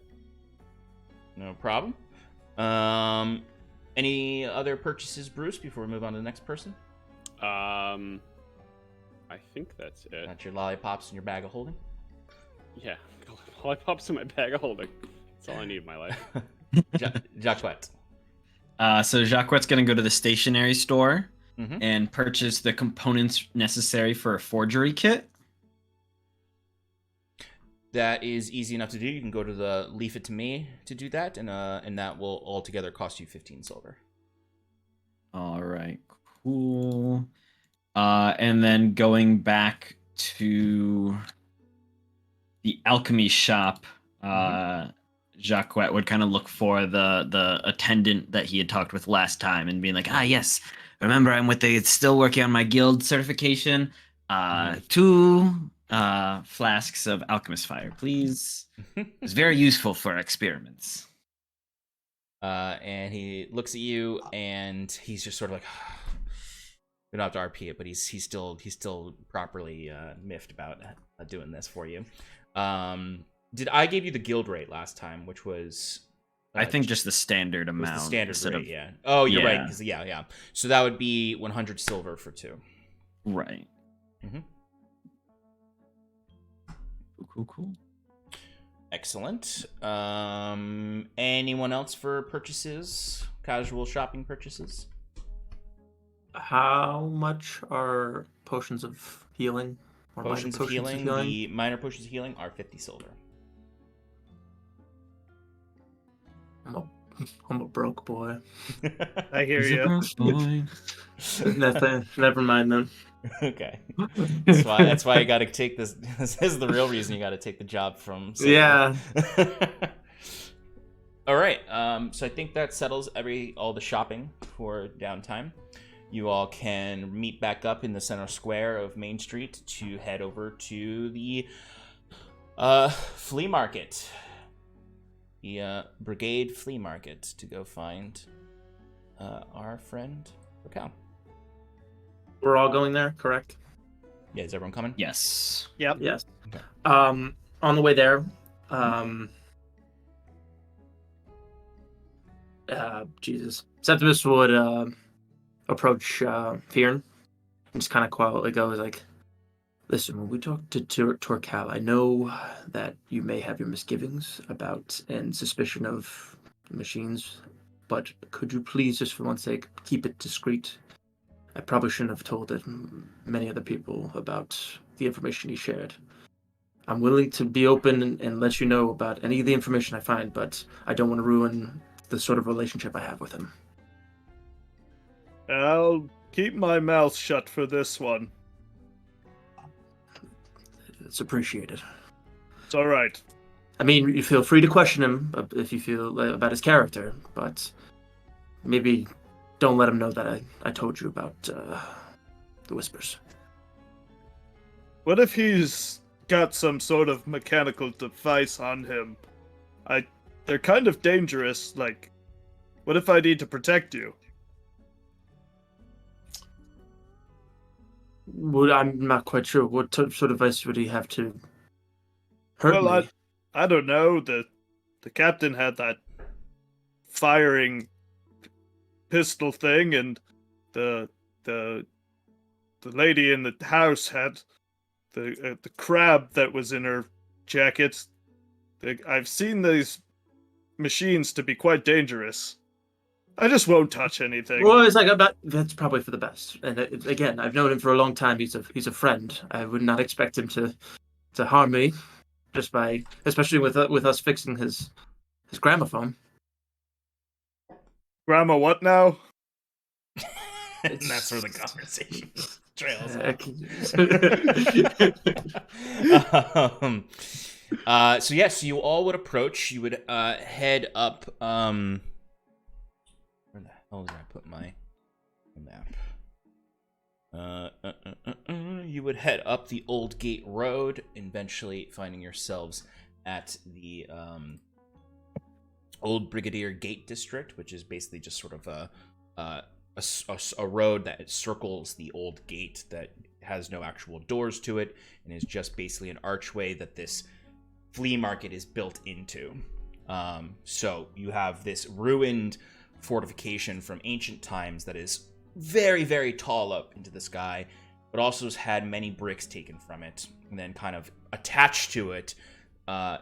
No problem. Any other purchases, Bruce, before we move on to the next person? I think that's it. That's your lollipops in your bag of holding. Yeah, lollipops in my bag of holding. That's all I need in my life. Jacquet. So Jacquet's going to go to the stationery store Mhm. and purchase the components necessary for a forgery kit. That is easy enough to do. You can go to the Leave It to Me to do that, and that will altogether cost you 15 silver. All right, cool. And then going back to the alchemy shop, Jacquet would kind of look for the attendant that he had talked with last time and being like, yes, remember I'm still working on my guild certification. 2 flasks of alchemist fire, please. It's very useful for experiments. And he looks at you, and he's just sort of like, We don't have to RP it, but he's still properly miffed about doing this for you. Did I give you the guild rate last time, which was? I think just the standard amount. The standard instead rate, of, yeah. Oh, you're right. yeah. 'Cause yeah. So that would be 100 silver for 2. Right. Mm-hmm. Cool. Excellent. Anyone else for purchases? Casual shopping purchases? How much are potions of healing? Or minor Potions of healing. The minor potions of healing are 50 silver. I'm a broke boy. I hear you. Nothing. Never mind then. Okay. That's why I got to take this. This is the real reason you got to take the job from. Silver. Yeah. All right. So I think that settles all the shopping for downtime. You all can meet back up in the center square of Main Street to head over to the flea market. The Brigade Flea Market to go find our friend Raquel. We're all going there, correct? Yeah, is everyone coming? Yes. Yep. Yes. Okay. On the way there, Jesus, Septimus would approach Fyrin and just kind of quietly go like, "Listen, when we talk to Torcal, I know that you may have your misgivings about and suspicion of machines, but could you please, just for one sake, keep it discreet? I probably shouldn't have told many other people about the information he shared. I'm willing to be open and let you know about any of the information I find, but I don't want to ruin the sort of relationship I have with him." I'll keep my mouth shut for this one. It's appreciated. It's all right. I mean, you feel free to question him if you feel about his character, but maybe don't let him know that I told you about the whispers. What if he's got some sort of mechanical device on him? They're kind of dangerous. Like, what if I need to protect you? Well, I'm not quite sure. What sort of advice would he have to hurt me? I don't know. The captain had that firing pistol thing, and the lady in the house had the crab that was in her jacket. I've seen these machines to be quite dangerous. I just won't touch anything. Well, it's like that's probably for the best. And again, I've known him for a long time. He's a friend. I would not expect him to harm me, just by, especially with us fixing his gramophone. Grandma, what now? And that's where the conversation trails off. So yes, you all would approach. You would head up. Where the hell did I put my map? You would head up the Old Gate Road, eventually finding yourselves at the Old Brigadier Gate District, which is basically just sort of a road that circles the old gate that has no actual doors to it and is just basically an archway that this flea market is built into. So you have this ruined fortification from ancient times that is very, very tall up into the sky, but also has had many bricks taken from it. And then kind of attached to it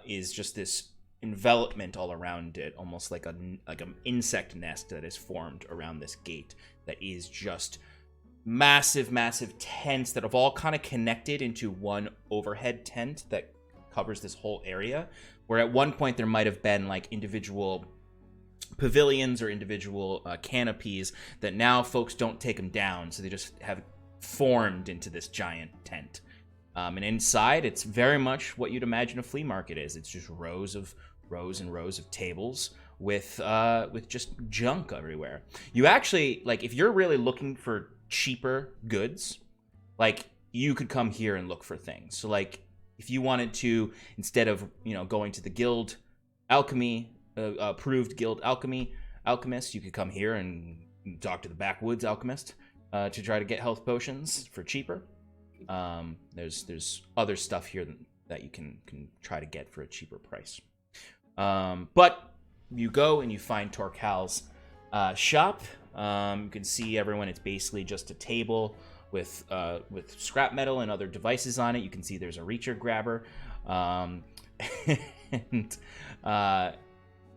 is just this envelopment all around it, almost like an insect nest that is formed around this gate that is just massive tents that have all kind of connected into one overhead tent that covers this whole area, where at one point there might have been like individual pavilions or individual canopies that now folks don't take them down, so they just have formed into this giant tent. And inside, it's very much what you'd imagine a flea market is. It's just rows and rows of tables with just junk everywhere. You actually, like, if you're really looking for cheaper goods, like, you could come here and look for things. So, like, if you wanted to, instead of, going to the guild alchemy, approved guild alchemist, you could come here and talk to the backwoods alchemist. to try to get health potions for cheaper. There's other stuff here that you can try to get for a cheaper price. But you go and you find Torcal's shop. You can see everyone. It's basically just a table with scrap metal and other devices on it. You can see there's a reacher grabber, and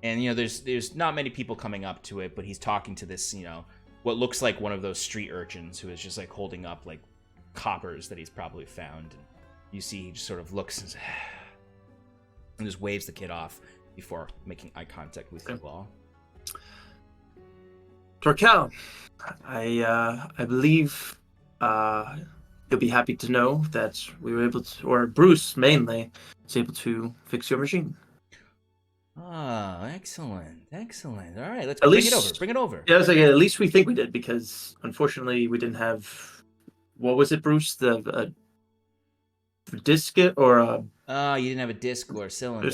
there's not many people coming up to it, but he's talking to this what looks like one of those street urchins who is just like holding up like coppers that he's probably found. And you see he just sort of looks and just waves the kid off before making eye contact with you all. Torcal, I believe you'll be happy to know that we were able to, or Bruce mainly, was able to fix your machine. Oh, excellent. All right, let's At bring least, it over. Yeah, I was like, at least we think we did, because unfortunately we didn't have, what was it, Bruce? The disc or a... You didn't have a disc or a cylinder.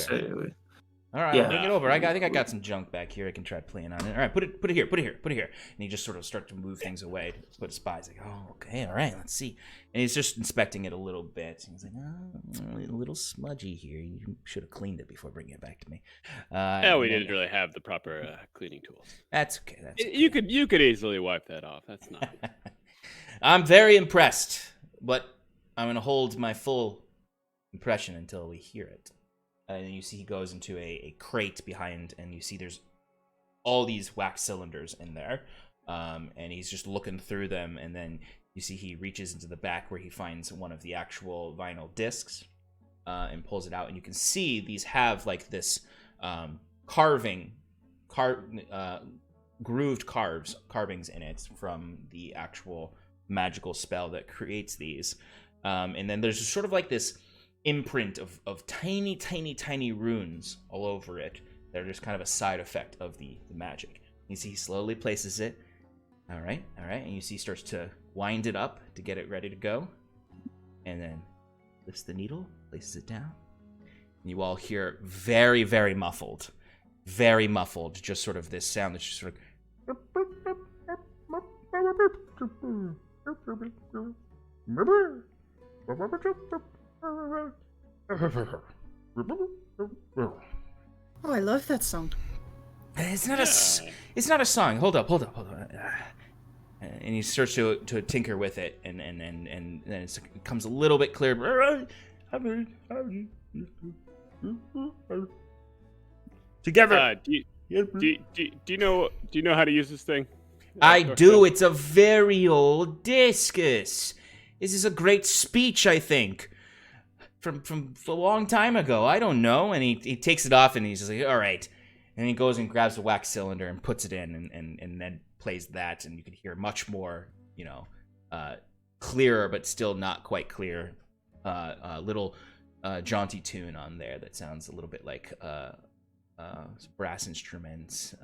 All right, Yeah. bring it over. I think I got some junk back here. I can try playing on it. All right, put it here. And he just sort of starts to move things away. Put his spies like, oh, okay, all right, let's see. And he's just inspecting it a little bit. He's like, oh, a little smudgy here. You should have cleaned it before bringing it back to me. Yeah, we didn't really have the proper cleaning tools. That's okay. You could easily wipe that off. That's not. I'm very impressed, but I'm gonna hold my full impression until we hear it. And you see he goes into a crate behind, and you see there's all these wax cylinders in there. And he's just looking through them, and then you see he reaches into the back where he finds one of the actual vinyl discs and pulls it out. And you can see these have like this grooved carvings in it from the actual magical spell that creates these. And then there's sort of like this imprint of tiny runes all over it that are just kind of a side effect of the magic. You see he slowly places it. All right, and you see he starts to wind it up to get it ready to go, and then lifts the needle, places it down, and you all hear very, very muffled, just sort of this sound that's just sort of Oh, I love that song. It's not a song. Hold up. And he starts to tinker with it, and then it becomes a little bit clearer. Together. Do you know how to use this thing? I do. It's a very old discus. This is a great speech, I think, from a long time ago. I don't know. And he takes it off, and he's just like, all right. And he goes and grabs a wax cylinder and puts it in, and then plays that, and you can hear much more, clearer, but still not quite clear, little jaunty tune on there that sounds a little bit like brass instruments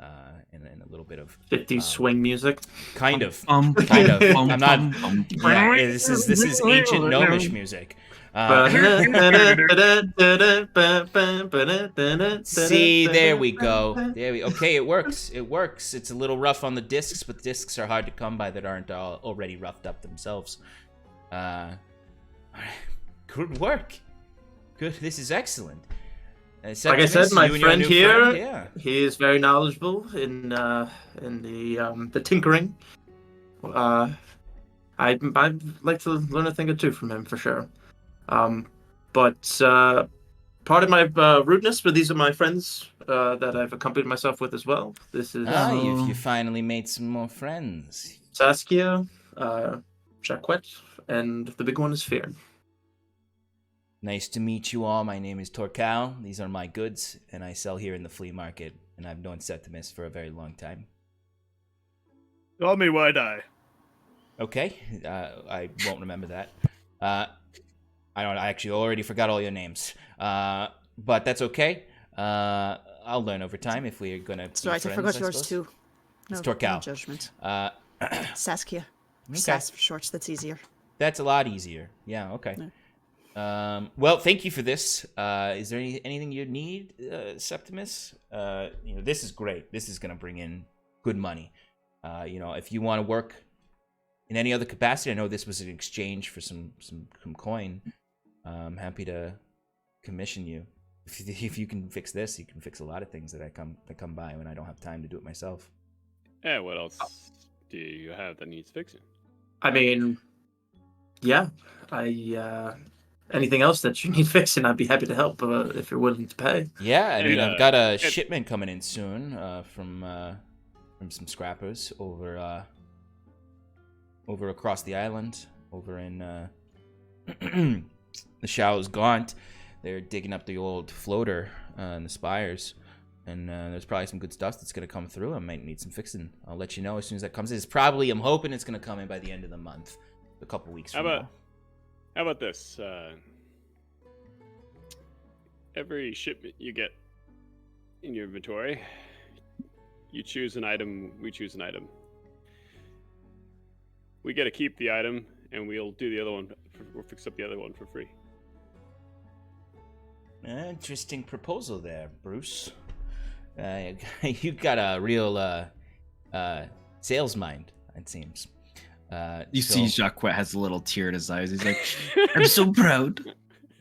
and a little bit of 50s swing music. Kind of. I'm not. Yeah, this is ancient gnomish music. See, there we go. Okay, it works. It's a little rough on the discs, but the discs are hard to come by that aren't already roughed up themselves. Good work. Good. This is excellent. Like I said, my friend here, he is very knowledgeable in the tinkering. I'd like to learn a thing or two from him for sure. But part of my rudeness, but these are my friends that I've accompanied myself with as well. This is you finally made some more friends. Saskia, Jacquette, and the big one is Fear. Nice to meet you all. My name is Torcal. These are my goods, and I sell here in the flea market, and I've known Septimus for a very long time. Call me Wide-Eye. Okay, I won't remember that. I actually already forgot all your names. But that's okay. I'll learn over time if we're gonna. That's right. I forgot yours too. It's Torcal. No judgment. Saskia. Okay. Sas for short. That's easier. That's a lot easier. Yeah. Okay. No. Well, thank you for this. Is there anything you need, Septimus? This is great. This is gonna bring in good money. If you want to work in any other capacity, I know this was an exchange for some coin. I'm happy to commission you. If you can fix this, you can fix a lot of things that come by when I don't have time to do it myself. Yeah, what else do you have that needs fixing? I mean, yeah, anything else that you need fixing, I'd be happy to help if you're willing to pay. Yeah, I mean, And, I've got a shipment coming in soon from some scrappers over across the island, over in the Shallow's Gaunt. They're digging up the old floater in the spires, and there's probably some good stuff that's going to come through. I might need some fixing. I'll let you know as soon as that comes in. I'm hoping it's going to come in by the end of the month, a couple weeks from now. How about this? Every shipment you get in your inventory, you choose an item, we choose an item. We get to keep the item, and we'll do the other one. We'll fix up the other one for free. Interesting proposal there, Bruce. You got a real sales mind, it seems. You see Jacques has a little tear in his eyes. He's like, I'm so proud.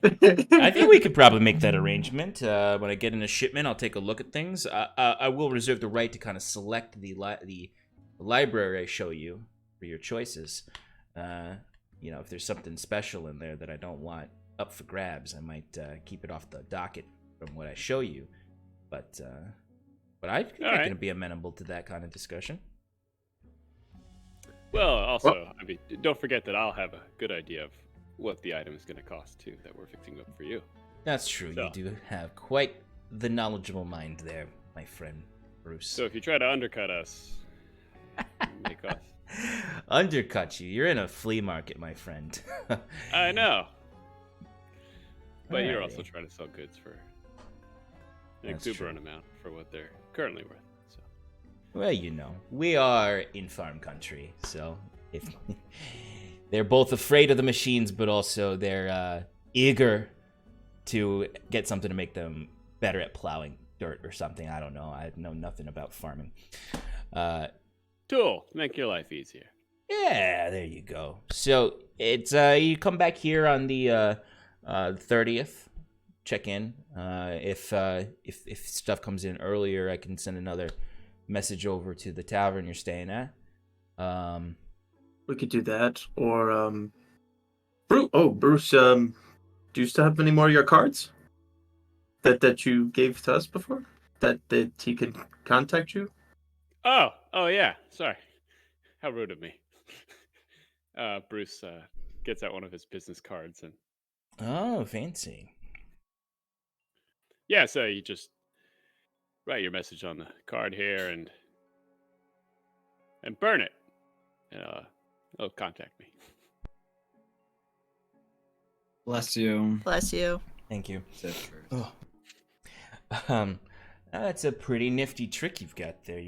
I think we could probably make that arrangement. When I get in a shipment, I'll take a look at things. I will reserve the right to kind of select the library I show you for your choices. If there's something special in there that I don't want up for grabs, I might keep it off the docket from what I show you. But I think I can be amenable to that kind of discussion. Well, also, I mean, don't forget that I'll have a good idea of what the item is going to cost, too, that we're fixing up for you. That's true. So, you do have quite the knowledgeable mind there, my friend Bruce. So if you try to undercut us, make us. Undercut you? You're in a flea market, my friend. I know. But you're also trying to sell goods for an exuberant amount for what they're currently worth. So. Well, we are in farm country, so if they're both afraid of the machines, but also they're eager to get something to make them better at plowing dirt or something. I don't know. I know nothing about farming. Tool, make your life easier. Yeah, there you go. So it's you come back here on the 30th. Check in. If stuff comes in earlier, I can send another message over to the tavern you're staying at. We could do that, or Bruce. Do you still have any more of your cards that you gave to us before? That he can contact you? Oh yeah. Sorry, how rude of me. Bruce gets out one of his business cards and. Oh, fancy. Yeah, so you just write your message on the card here and burn it. It'll contact me. Bless you. Bless you. Thank you. Oh. That's a pretty nifty trick you've got there.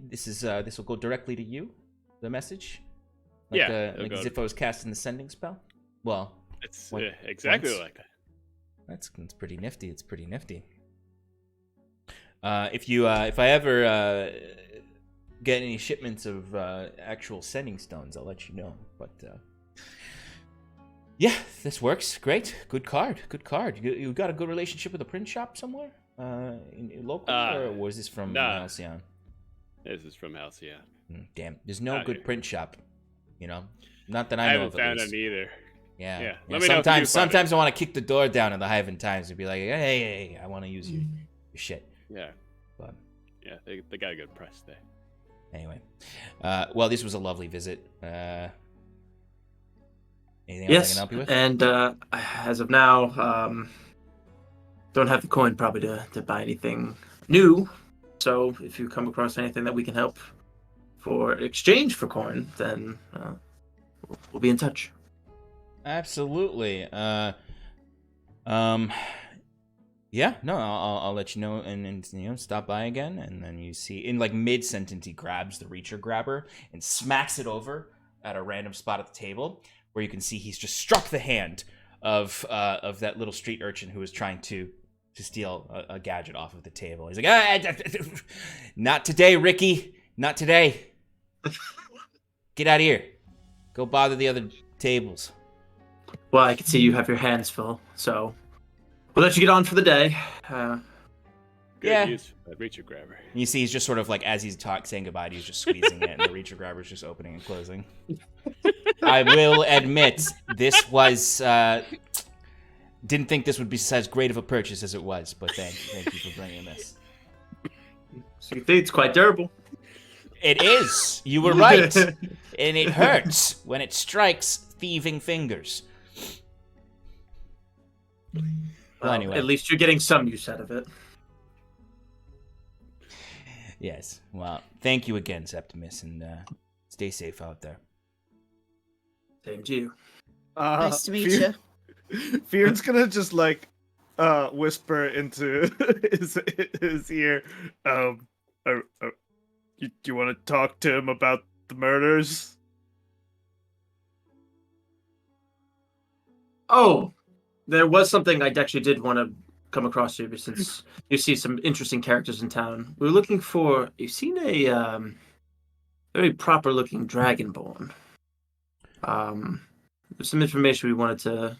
This will go directly to you, the message. Like as if I was casting the sending spell. Well, it's exactly once. like that. That's pretty nifty. It's pretty nifty. If I ever get any shipments of actual sending stones, I'll let you know. But yeah, this works. Great. Good card. You got a good relationship with a print shop somewhere in local, or was this from Halcyon? This is from Halcyon. Damn, there's no good print shop. Not that I I know haven't of. found any either. Yeah. Let me know if you Sometimes I want to kick the door down in the Hyvin Times and be like, hey, I want to use your shit. Yeah. But yeah, they got a good price there. Anyway, well, this was a lovely visit. Anything else I can help you with? And as of now, don't have the coin probably to buy anything new. So if you come across anything that we can help for exchange for coin, then we'll be in touch. Absolutely. Yeah, no, I'll let you know, and stop by again, and then you see in like mid sentence he grabs the reacher grabber and smacks it over at a random spot at the table, where you can see he's just struck the hand of that little street urchin who was trying to steal a gadget off of the table. He's like, not today, Ricky, not today. Get out of here. Go bother the other tables. Well, I can see you have your hands full, so we'll let you get on for the day. Good Yeah. use for that reacher grabber. You see, he's just sort of like, as he's saying goodbye, he's just squeezing it, and the reacher grabber's just opening and closing. I will admit, this was, didn't think this would be as great of a purchase as it was, but thank you for bringing this. So you think it's quite durable? It is. You were right. And it hurts when it strikes thieving fingers. Well, anyway. At least you're getting some use out of it. Yes. Well, thank you again, Septimus, and stay safe out there. Same to you. Nice to meet you. Fear's gonna just like whisper into his ear. You want to talk to him about the murders? Oh, there was something I actually did want to come across here, since you see some interesting characters in town. We were looking for. You've seen a very proper-looking dragonborn. There's some information we wanted to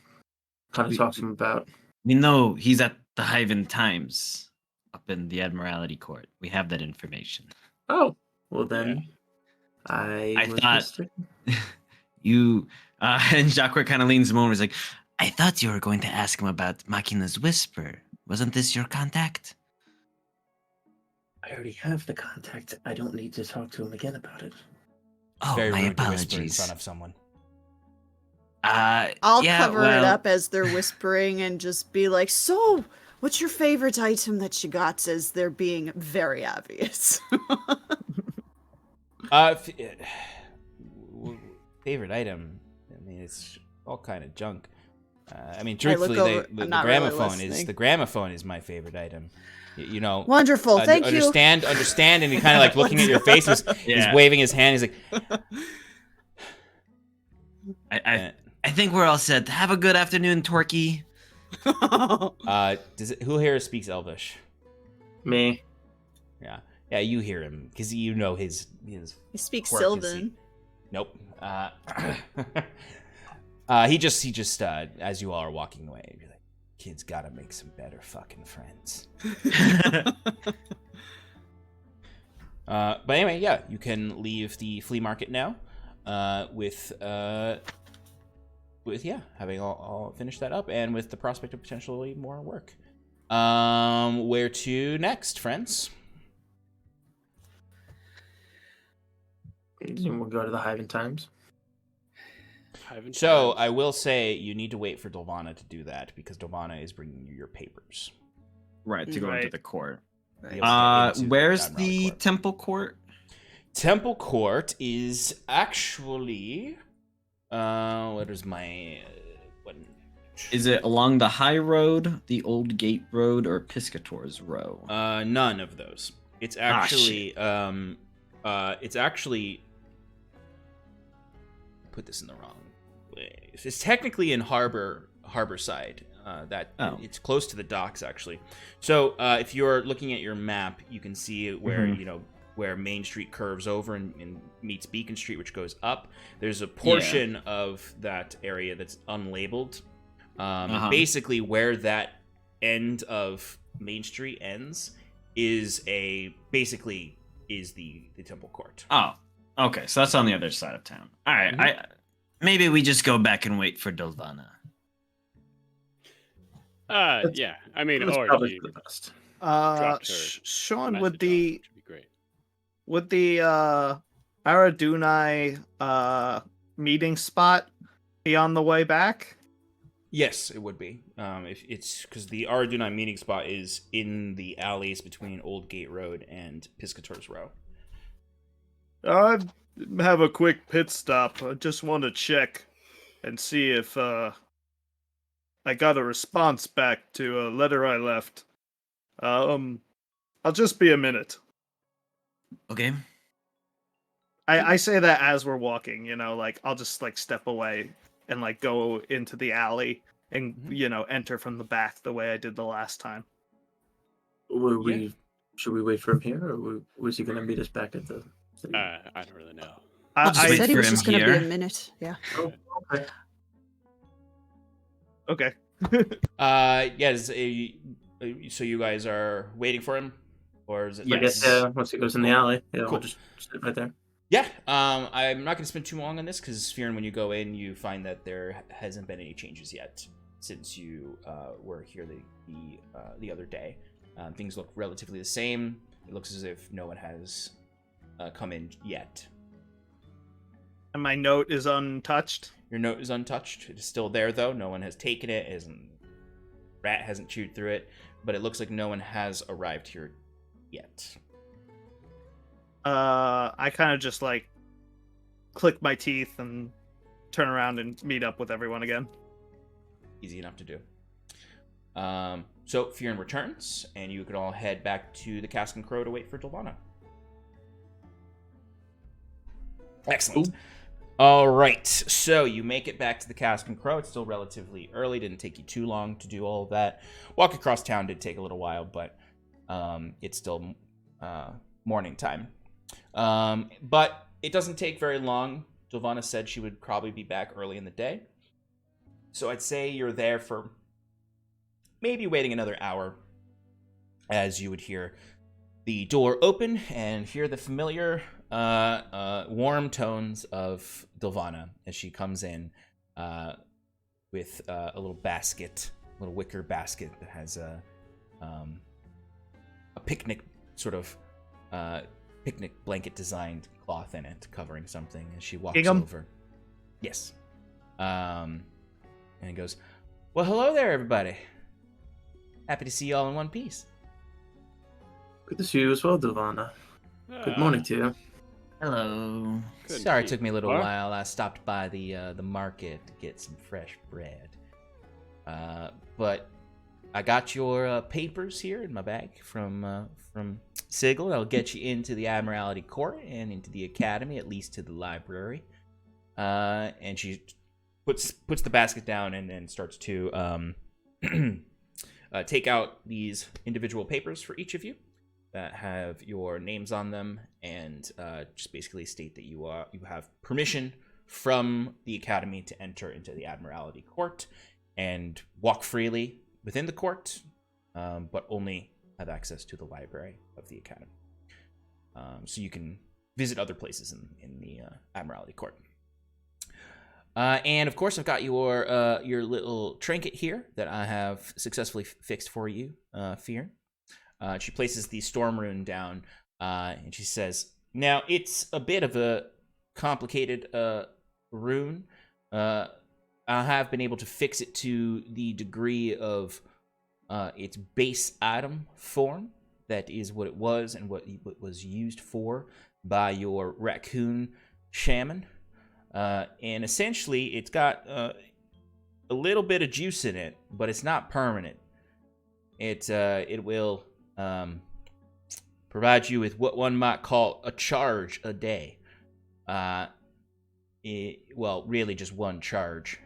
kind of talk to him about. We know he's at the Hyvin Times up in the Admiralty Court. We have that information. Oh, well then, I was thought mistaken. you and Jacques kind of leans him over. He's like, I thought you were going to ask him about Machina's Whisper. Wasn't this your contact? I already have the contact. I don't need to talk to him again about it. Oh, Very my rude to whisper in apologies. front of someone. I'll yeah, cover it well, up as they're whispering and just be like, so, what's your favorite item that you got? As they're being very obvious. Favorite item? I mean, it's all kind of junk. I mean, I look truthfully, over- the I'm not really gramophone is listening. the gramophone is my favorite item. You know, Wonderful, thank you. understand, and he kind of like looking at your face. He's Yeah. waving his hand. He's like, I think we're all set. Have a good afternoon, Torquay. who here speaks Elvish? Me. Yeah, you hear him because you know his. He speaks quirk is Sylvan. Nope. He just as you all are walking away, you're like, kid's gotta make some better fucking friends. But anyway, yeah, you can leave the flea market now, with having all finished that up, and with the prospect of potentially more work. Where to next, friends? We'll go to the Hyvin Times. So I will say you need to wait for Dolvana to do that, because Dolvana is bringing you your papers. Right, to go into Right. the court. Right. Into Where's Admiralty the Court. Temple Court? Temple Court is actually what is my what? Is it along the High Road, the Old Gate Road, or Piscator's Row? None of those. It's actually it's actually, put this in the wrong way. It's technically in Harborside. It's close to the docks, actually. So if you're looking at your map, you can see where where Main Street curves over and meets Beacon Street, which goes up. There's a portion of that area that's unlabeled. Basically, where that end of Main Street ends is the Temple Court. Oh, okay. So that's on the other side of town. All right. Maybe we just go back and wait for Dolvana. Yeah. I mean, That's or probably you for the best. dropped her Sean, message would off, the which would be great. would the Aradunai meeting spot be on the way back? Yes, it would be. If it's because the Aradunai meeting spot is in the alleys between Old Gate Road and Piscator's Row. I have a quick pit stop. I just want to check and see if I got a response back to a letter I left. I'll just be a minute. Okay. I say that as we're walking, like I'll just like step away and like go into the alley and enter from the back the way I did the last time. Should we wait for him here, or was he going to meet us back at the city? I don't really know. I'll just He wait said he for was him just going to be a here. minute. Yeah. Oh, okay. Okay. So you guys are waiting for him, or is it? Yeah. I guess once he goes in the alley, we'll just sit right there. Yeah. I'm not going to spend too long on this because Fyrin, when you go in, you find that there hasn't been any changes yet since you were here the other day. Things look relatively the same. It looks as if no one has come in yet. And my note is untouched. Your note is untouched. It is still there, though. No one has taken it. Rat hasn't chewed through it. But it looks like no one has arrived here yet. I kind of just like click my teeth and turn around and meet up with everyone again. Easy enough to do. So Fyrin returns, and you can all head back to the Cask and Crow to wait for Dylvana. Excellent. Ooh. All right, so you make it back to the Cask and Crow. It's still relatively early. Didn't take you too long to do all of that. Walk across town did take a little while, but it's still morning time. But it doesn't take very long. Dylvana said she would probably be back early in the day. So I'd say you're there for maybe waiting another hour as you would hear the door open and hear the familiar warm tones of Dylvana as she comes in with a little basket, a little wicker basket that has a picnic sort of picnic blanket designed cloth in it covering something as she walks over. Yes. And goes, well, hello there, everybody. Happy to see you all in one piece. Good to see you as well, Dylvana. Good morning to you. Hello. Sorry it took me a little while. I stopped by the market to get some fresh bread. But I got your papers here in my bag from Sigil. I'll get you into the Admiralty Court and into the Academy, at least to the library. And she puts the basket down and starts to take out these individual papers for each of you that have your names on them, and just basically state that you have permission from the Academy to enter into the Admiralty Court and walk freely within the court, but only have access to the library of the Academy. So you can visit other places in the Admiralty Court. And of course, I've got your little trinket here that I have successfully fixed for you, Fyrin. She places the storm rune down, and she says, now, it's a bit of a complicated rune. I have been able to fix it to the degree of its base item form. That is what it was and what it was used for by your raccoon shaman. And essentially, it's got a little bit of juice in it, but it's not permanent. It will provide you with what one might call a charge a day. Well, really just one charge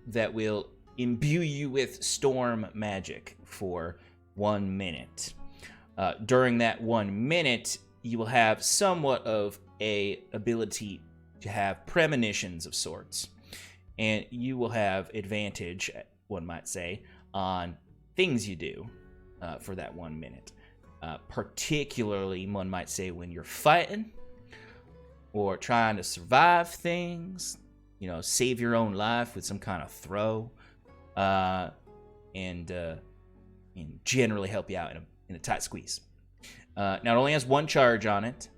that will imbue you with storm magic for 1 minute. During that 1 minute, you will have somewhat of a ability to have premonitions of sorts, and you will have advantage, one might say, on things you do for that 1 minute. Particularly, one might say, when you're fighting or trying to survive things, save your own life with some kind of throw, and generally help you out in a tight squeeze. Now, it only has one charge on it,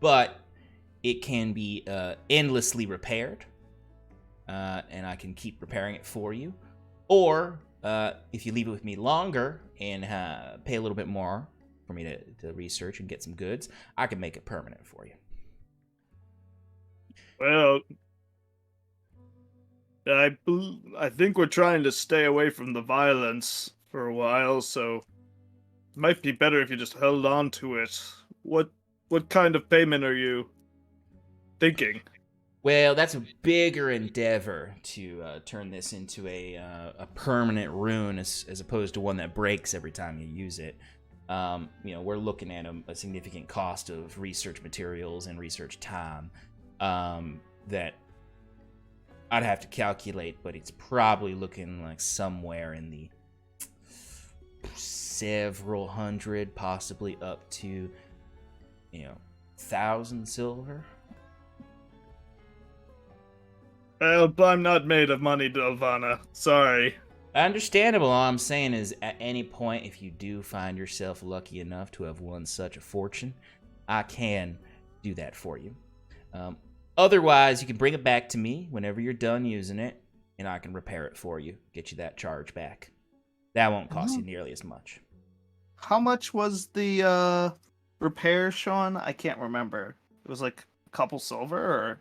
but it can be endlessly repaired, and I can keep repairing it for you. Or, if you leave it with me longer and pay a little bit more for me to research and get some goods, I can make it permanent for you. Well, I think we're trying to stay away from the violence for a while, so it might be better if you just held on to it. What kind of payment are you thinking? Well, that's a bigger endeavor to turn this into a permanent rune as opposed to one that breaks every time you use it. we're looking at a significant cost of research materials and research time that I'd have to calculate, but it's probably looking like somewhere in the several hundred, possibly up to 1,000 silver. Well, I'm not made of money, Delvana. Sorry. Understandable. All I'm saying is, at any point, if you do find yourself lucky enough to have won such a fortune, I can do that for you. Otherwise, you can bring it back to me whenever you're done using it, and I can repair it for you, get you that charge back. That won't cost you nearly as much. How much was the repair, Sean? I can't remember. It was like a couple silver, or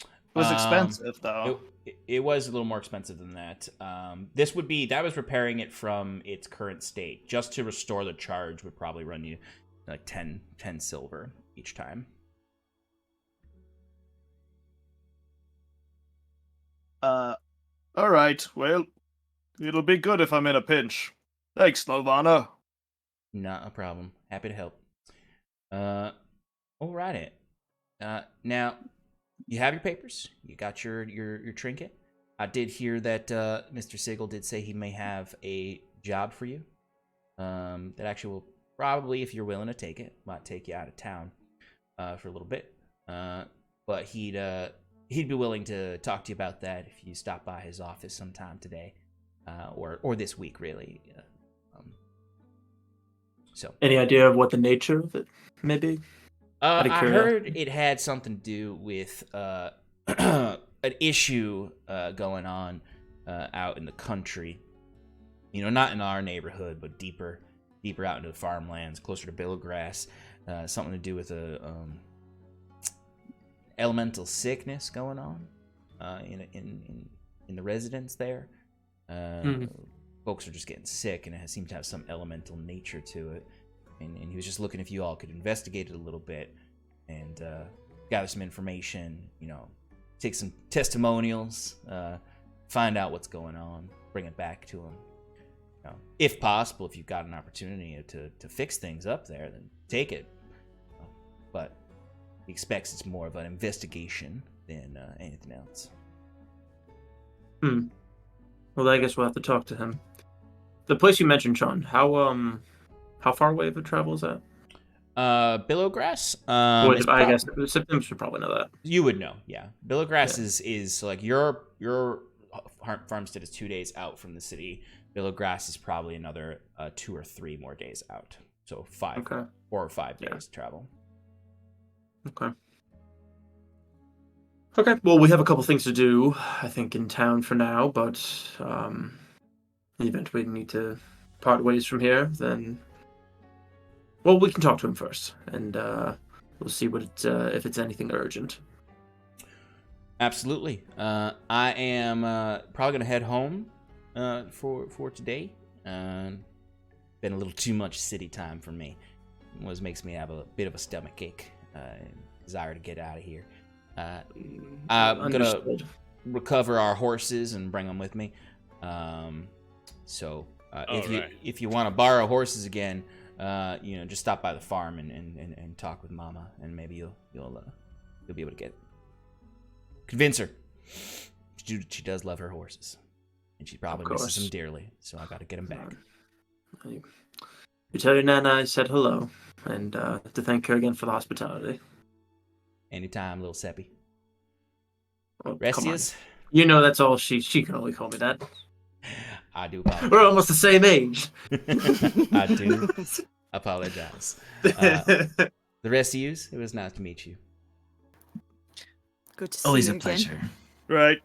it was expensive though. It was a little more expensive than that. That was repairing it from its current state. Just to restore the charge would probably run you like 10 silver each time. All right. Well, it'll be good if I'm in a pinch. Thanks, Delvana. Not a problem. Happy to help. Alrighty. Now, you have your papers. You got your trinket. I did hear that Mr. Sigel did say he may have a job for you. That actually will probably, if you're willing to take it, might take you out of town for a little bit. But he'd be willing to talk to you about that if you stop by his office sometime today, or this week, really. So, any idea of what the nature of it may be? I heard it had something to do with an issue going on out in the country. Not in our neighborhood, but deeper out into the farmlands, closer to Billowgrass. Something to do with a elemental sickness going on in the residence there. Folks are just getting sick, and it seems to have some elemental nature to it. And he was just looking if you all could investigate it a little bit and gather some information, take some testimonials, find out what's going on, bring it back to him. If possible, if you've got an opportunity to fix things up there, then take it. But he expects it's more of an investigation than anything else. Well, I guess we'll have to talk to him. The place you mentioned, Sean, how far away of a travel is that? Billowgrass. I guess Septimus should probably know that. You would know, yeah. Billowgrass is like your farmstead is 2 days out from the city. Billowgrass is probably another 2 or 3 more days out. So 4 or 5 days travel. Okay. Well, we have a couple things to do, I think, in town for now, but in the event we need to part ways from here, then we can talk to him first, and we'll see if it's anything urgent. Absolutely. I am probably gonna head home for today. Been a little too much city time for me. It makes me have a bit of a stomach ache. Desire to get out of here. I'm gonna recover our horses and bring them with me. If you want to borrow horses again, just stop by the farm and talk with Mama, and maybe you'll be able to convince her. She does love her horses, and she probably misses them dearly. So I got to get them back. You tell your Nana I said hello, and to thank her again for the hospitality. Anytime, little Seppi. Oh, Restius? That's all she can only call me that. I do apologize. We're almost the same age. I do apologize. The rest of you, it was nice to meet you. Good to see Always you a again. pleasure. Right.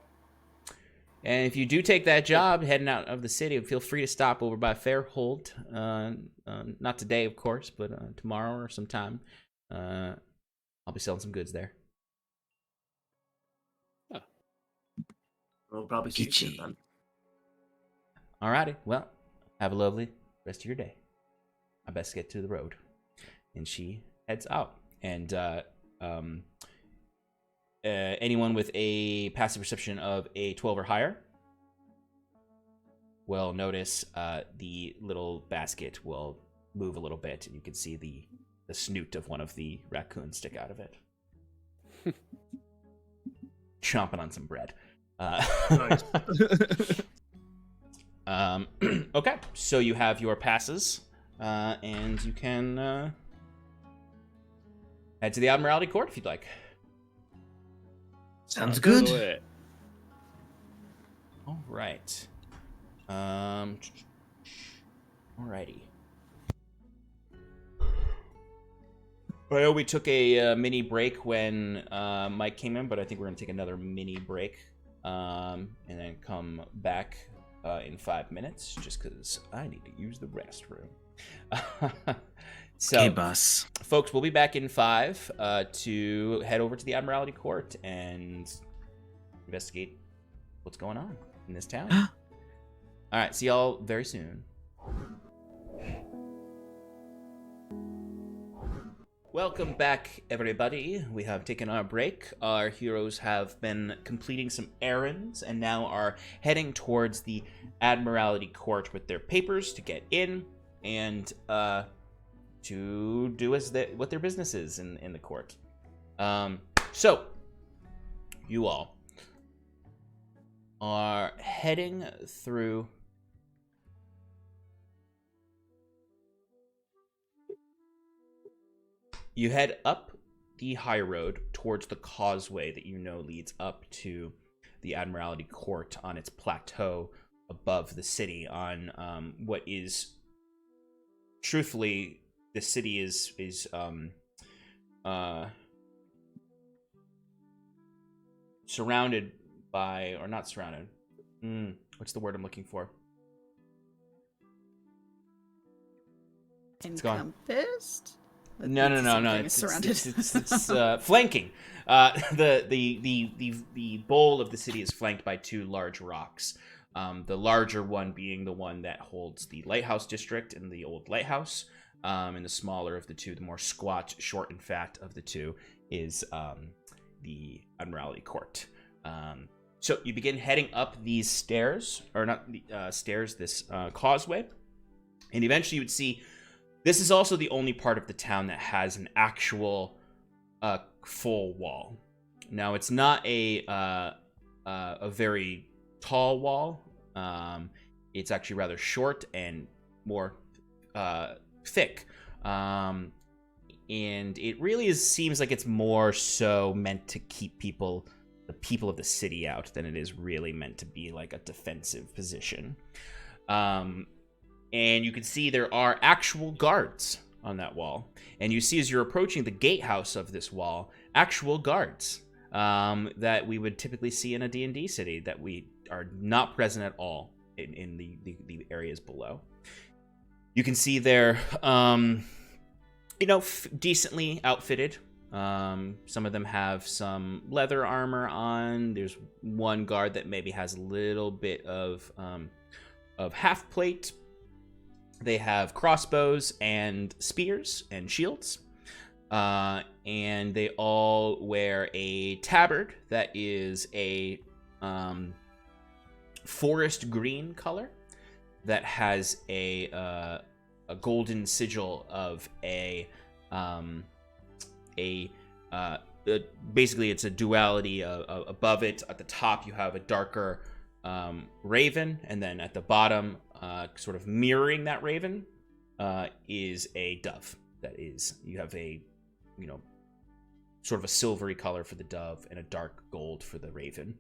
And if you do take that job heading out of the city, feel free to stop over by Fairhold. Not today, of course, but tomorrow or sometime. I'll be selling some goods there. We'll probably see you soon then. Alrighty. Well, have a lovely rest of your day. I best get to the road. And she heads out. And anyone with a passive perception of a 12 or higher will notice the little basket will move a little bit, and you can see the snoot of one of the raccoons stick out of it. Chomping on some bread. Nice. Okay, so you have your passes, and you can head to the Admiralty Court if you'd like. Sounds good. Do it. All right. Alrighty. I know we took a mini break when Mike came in, but I think we're going to take another mini break and then come back in 5 minutes just because I need to use the restroom. So, Hey, boss. folks, we'll be back in 5 to head over to the Admiralty Court and investigate what's going on in this town. All right, see y'all very soon. Welcome back, everybody. We have taken our break. Our heroes have been completing some errands and now are heading towards the Admiralty Court with their papers to get in and to do what their business is in the court. So, you all are heading through... You head up the high road towards the causeway that you know leads up to the Admiralty Court on its plateau above the city on what is, truthfully, the city is surrounded by, or not surrounded, what's the word I'm looking for? It's gone. Encompassed? No. It's flanking. The bowl of the city is flanked by 2 large rocks. The larger one being the one that holds the lighthouse district and the old lighthouse. And the smaller of the 2, the more squat, short, and fat of the 2, is the Admiralty Court. So you begin heading up these stairs, or not the stairs, this causeway, and eventually you would see. This is also the only part of the town that has an actual full wall. Now, it's not a very tall wall. It's actually rather short and more thick. And it really seems like it's more so meant to keep the people of the city out than it is really meant to be like a defensive position. And you can see there are actual guards on that wall. And you see as you're approaching the gatehouse of this wall, actual guards that we would typically see in a D&D city that we are not present at all in the areas below. You can see they're, decently outfitted. Some of them have some leather armor on. There's one guard that maybe has a little bit of half plate. They have crossbows and spears and shields. And they all wear a tabard that is a forest green color that has a golden sigil of basically it's a duality above it. At the top you have a darker raven, and then at the bottom, sort of mirroring that raven, is a dove. That is, you have a, sort of a silvery color for the dove and a dark gold for the raven.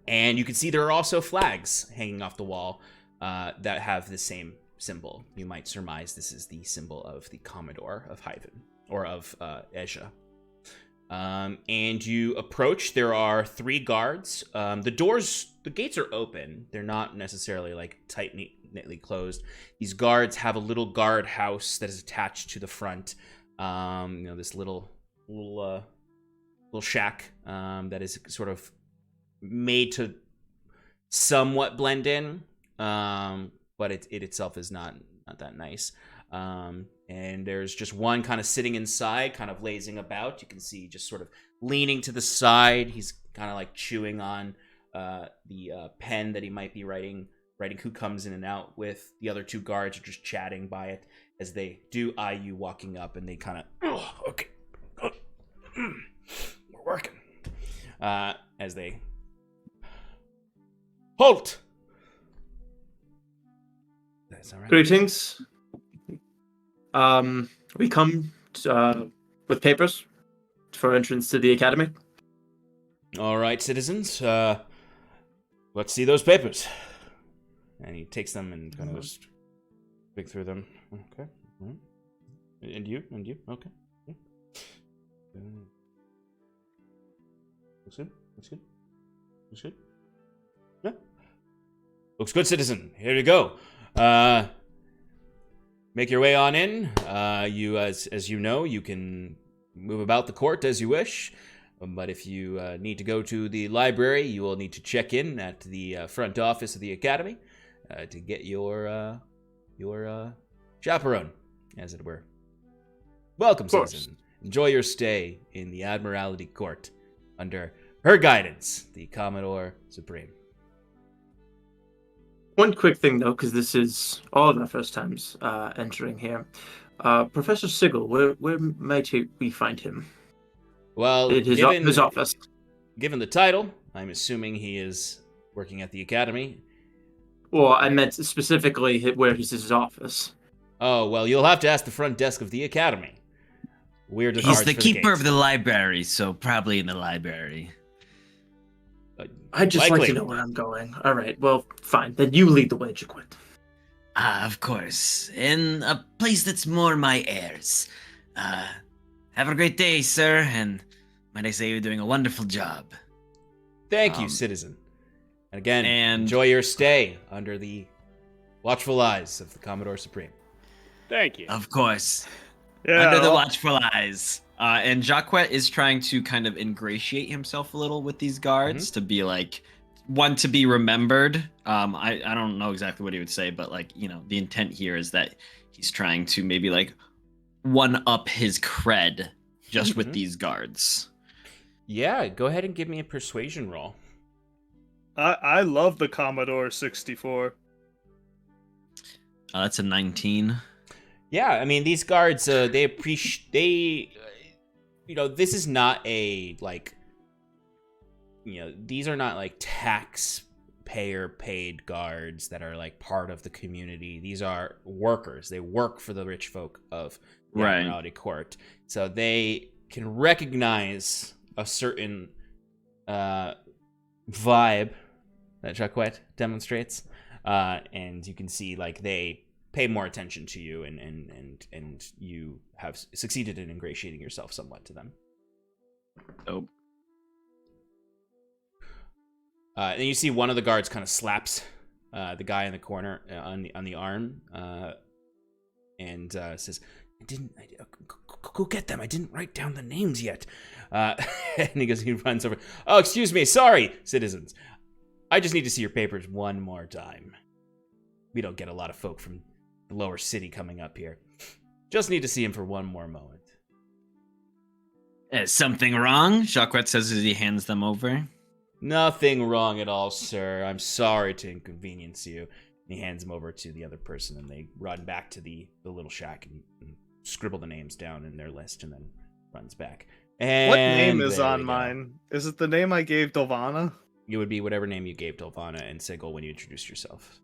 And you can see there are also flags hanging off the wall that have the same symbol. You might surmise this is the symbol of the Commodore of Hyvin, or of Asia. And you approach. There are 3 guards. The gates are open. They're not necessarily like tightly closed. These guards have a little guard house that is attached to the front. This little shack that is sort of made to somewhat blend in, but it itself is not that nice. And there's just one kind of sitting inside, kind of lazing about. You can see just sort of leaning to the side. He's kind of like chewing on the pen that he might be writing writing who comes in and out with. The other two guards are just chatting by it as they do eye you walking up, and they kind of, oh, okay, we're working. As they halt. That's all right. Greetings. We come with papers for entrance to the academy. All right, citizens. Let's see those papers. And he takes them and kind of just pick through them. Okay. All right. And you? Okay. Yeah. Looks good. Looks good. Yeah. Looks good, citizen. Here you go. Make your way on in. You, as you know, you can move about the court as you wish. But if you need to go to the library, you will need to check in at the front office of the academy to get your chaperone, as it were. Welcome, citizen. Enjoy your stay in the Admiralty Court under her guidance, the Commodore Supreme. One quick thing, though, because this is all of our first times entering here. Professor Sigil, where might we find him? Well, In his office. Given the title, I'm assuming he is working at the academy. Well, I meant specifically where is his office. Oh, well, you'll have to ask the front desk of the academy. He's the keeper of the library, so probably in the library. I'd just like to know where I'm going. All right, well, fine. Then you lead the way, Jaquit. Of course. In a place that's more my heirs. Have a great day, sir, and might I say you're doing a wonderful job. Thank you, citizen. And again, enjoy your stay under the watchful eyes of the Commodore Supreme. Thank you. Of course. Yeah, Under the watchful eyes. And Jacques is trying to kind of ingratiate himself a little with these guards to be like, one to be remembered. I don't know exactly what he would say, but like, you know, the intent here is that he's trying to maybe like one up his cred just with these guards. Yeah, go ahead and give me a persuasion roll. I love the Commodore 64. That's a 19. Yeah, I mean, these guards, they appreciate, you know, this is not a, like, you know, these are not, like, taxpayer-paid guards that are, like, part of the community. These are workers. They work for the rich folk of the Admiralty Court. So they can recognize a certain vibe that Jacquet demonstrates. And you can see, like, they pay more attention to you, and you have succeeded in ingratiating yourself somewhat to them. Oh. And you see one of the guards kind of slaps the guy in the corner on the arm, and says, "Go get them. I didn't write down the names yet." And he runs over. "Oh, excuse me. Sorry, citizens. I just need to see your papers one more time. We don't get a lot of folk from the lower city coming up here. Just need to see him for one more moment." Is something wrong? Jacques says as he hands them over. "Nothing wrong at all, sir. I'm sorry to inconvenience you." And he hands them over to the other person, and they run back to the little shack and scribble the names down in their list, and then runs back. And What name is there on we go. mine? Is it the name I gave Dolvana? It would be whatever name you gave Dolvana and Sigil when you introduced yourself.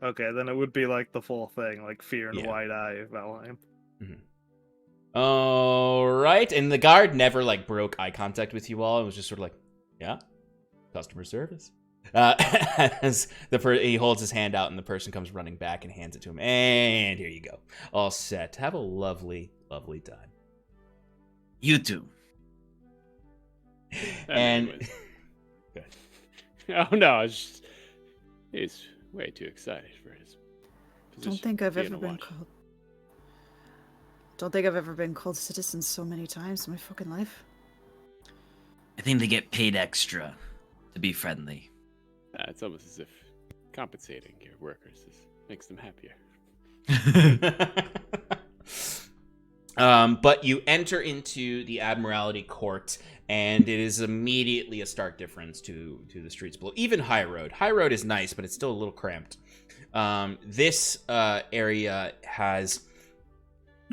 Okay, then it would be like the full thing, like Fear and Yeah. Wide Eye Valheim. All right, and the guard never like broke eye contact with you all. It was just sort of like, yeah, customer service. As he holds his hand out, and the person comes running back and hands it to him. And here you go, all set. Have a lovely, lovely time. You too. And oh no, he's way too excited for his position. Don't think I've being ever a been watch. called. Don't think I've ever been called citizen so many times in my fucking life. I think they get paid extra to be friendly. It's almost as if compensating your workers makes them happier. But you enter into the Admiralty Court, and it is immediately a stark difference to the streets below. Even High Road. High Road is nice, but it's still a little cramped. This area has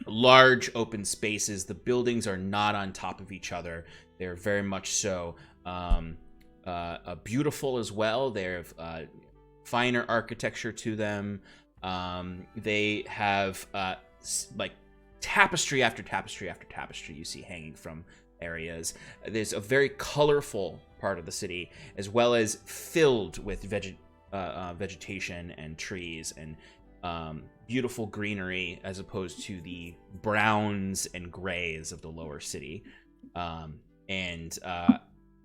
large open spaces. The buildings are not on top of each other. They're very much so beautiful as well. They have finer architecture to them. They have like tapestry after tapestry after tapestry you see hanging from areas. There's a very colorful part of the city, as well as filled with vegetation and trees and beautiful greenery, as opposed to the browns and grays of the lower city.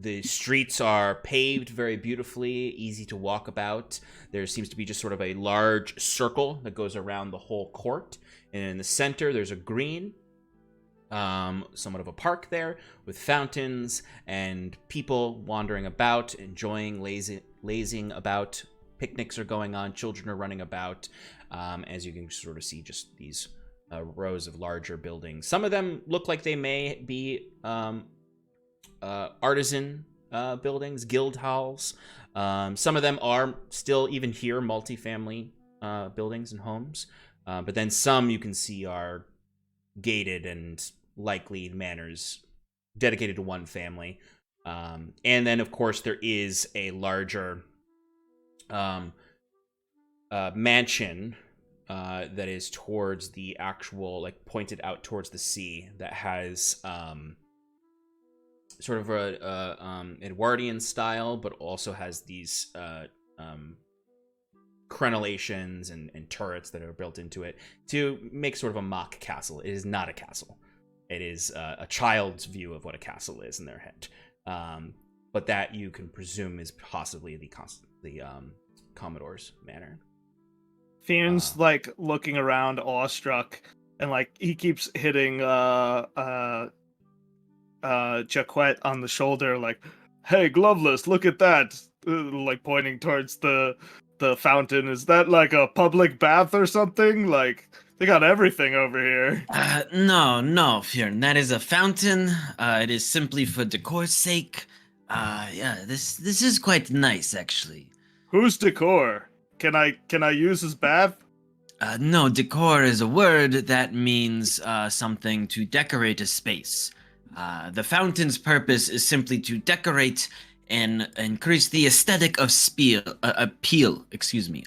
The streets are paved very beautifully, easy to walk about. There seems to be just sort of a large circle that goes around the whole court. And in the center, there's a green, somewhat of a park there, with fountains and people wandering about, enjoying, lazing about. Picnics are going on, children are running about, as you can sort of see just these rows of larger buildings. Some of them look like they may be artisan buildings, guild halls. Some of them are still, even here, multifamily buildings and homes. But then some you can see are gated and likely manors dedicated to one family. And then, of course, there is a larger mansion that is towards the actual, like, pointed out towards the sea, that has sort of a Edwardian style, but also has these crenellations and turrets that are built into it to make sort of a mock castle. It is not a castle. It is a child's view of what a castle is in their head. But that you can presume is possibly the Commodore's manor. Fionn's like looking around awestruck, and like he keeps hitting Jaquette on the shoulder, like, "Hey, Gloveless, look at that!" Like pointing towards the fountain. Is that like a public bath or something? Like they got everything over here. No, Fionn. That is a fountain. It is simply for decor's sake. Yeah, this is quite nice, actually. Who's decor? Can I use his bath? No, decor is a word that means something to decorate a space. The fountain's purpose is simply to decorate and increase the aesthetic of appeal,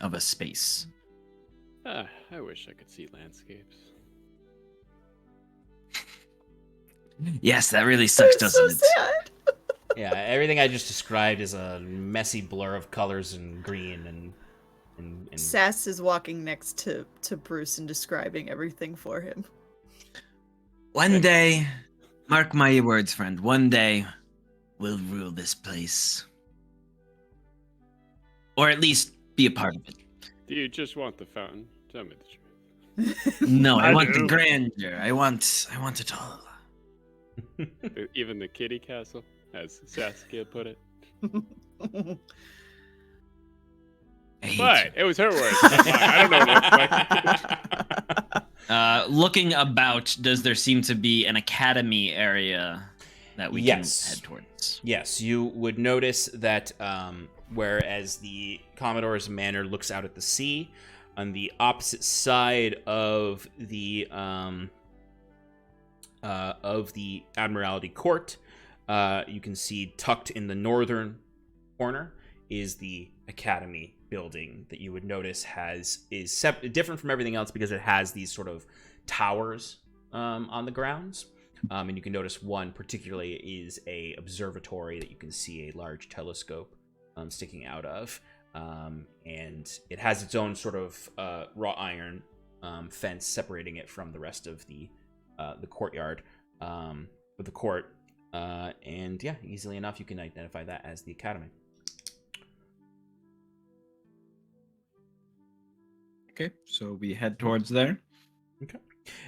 of a space. I wish I could see landscapes. Yes, that really sucks, doesn't it? Sad. Yeah, everything I just described is a messy blur of colors and green and Sass is walking next to Bruce and describing everything for him. One day, mark my words, friend, one day we'll rule this place. Or at least be a part of it. Do you just want the fountain? Tell me the truth. No, I want do. the grandeur. I want it all. Even the kitty castle, as Saskia put it. I hate But it was her words. I don't know what. looking about, does there seem to be an academy area that we Yes. can head towards? Yes, you would notice that whereas the Commodore's manor looks out at the sea, on the opposite side of the Admiralty Court, you can see tucked in the northern corner is the Academy building that you would notice is different from everything else because it has these sort of towers on the grounds. And you can notice one particularly is a observatory that you can see a large telescope sticking out of. And it has its own sort of wrought iron fence separating it from the rest of the courtyard of the court. And yeah, easily enough, you can identify that as the Academy. Okay, so we head towards there. Okay.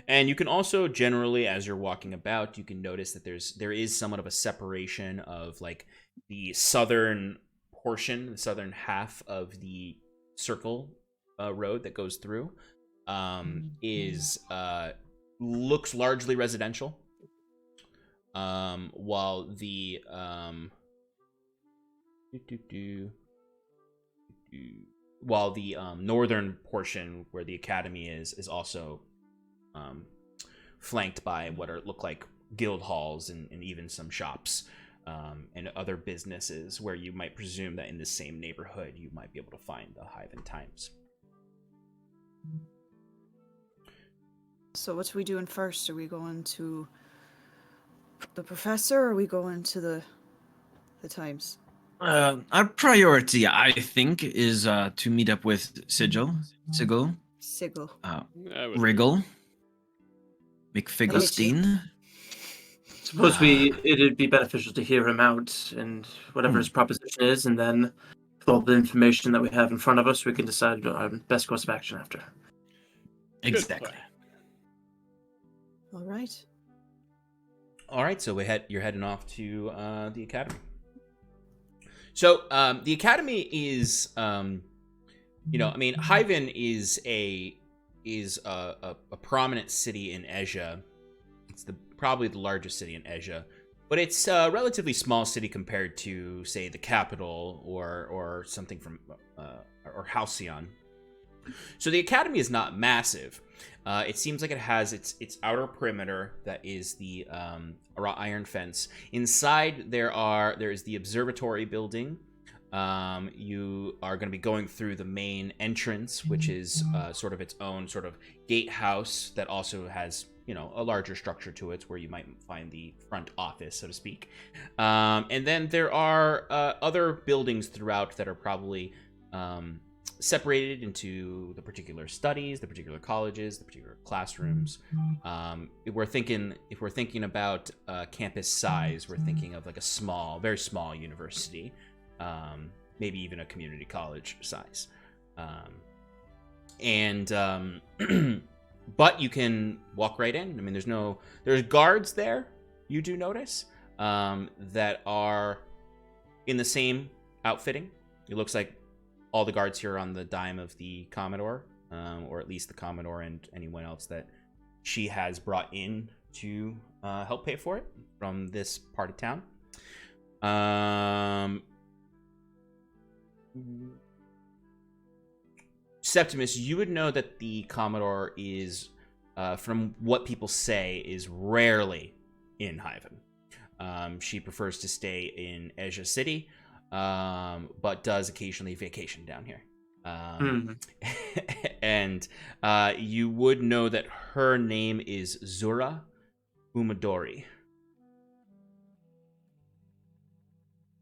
And you can also generally, as you're walking about, you can notice that there is somewhat of a separation of like the southern portion, the southern half of the circle road that goes through is looks largely residential. While the northern portion where the academy is also flanked by what look like guild halls and even some shops and other businesses where you might presume that in the same neighborhood you might be able to find the Hyvin Times. So what are we doing first? Are we going to the professor, or are we going to the Times? Our priority, I think, is to meet up with Sigil, Sigil. Wriggle, McFigglestein. Suppose it'd be beneficial to hear him out and whatever his proposition is, and then with all the information that we have in front of us, we can decide our best course of action after. Exactly. All right. All right, so you're heading off to the academy. So the academy is, Hyvin is a prominent city in Asia. It's probably the largest city in Asia, but it's a relatively small city compared to, say, the capital or something from or Halcyon. So the academy is not massive. It seems like it has its outer perimeter that is the wrought iron fence. Inside there is the observatory building. You are going to be going through the main entrance, which is sort of its own sort of gatehouse that also has a larger structure to it, where you might find the front office, so to speak. And then there are other buildings throughout that are probably separated into the particular studies, the particular colleges, the particular classrooms. If we're thinking about campus size, we're thinking of like a very small university, maybe even a community college size. But you can walk right in. I mean, there's guards there, you do notice, that are in the same outfitting. It looks like all the guards here are on the dime of the Commodore, or at least the Commodore and anyone else that she has brought in to help pay for it from this part of town. Septimus, you would know that the Commodore is, from what people say, is rarely in Hyvin. She prefers to stay in Asia City, but does occasionally vacation down here. And you would know that her name is Zura Umadori.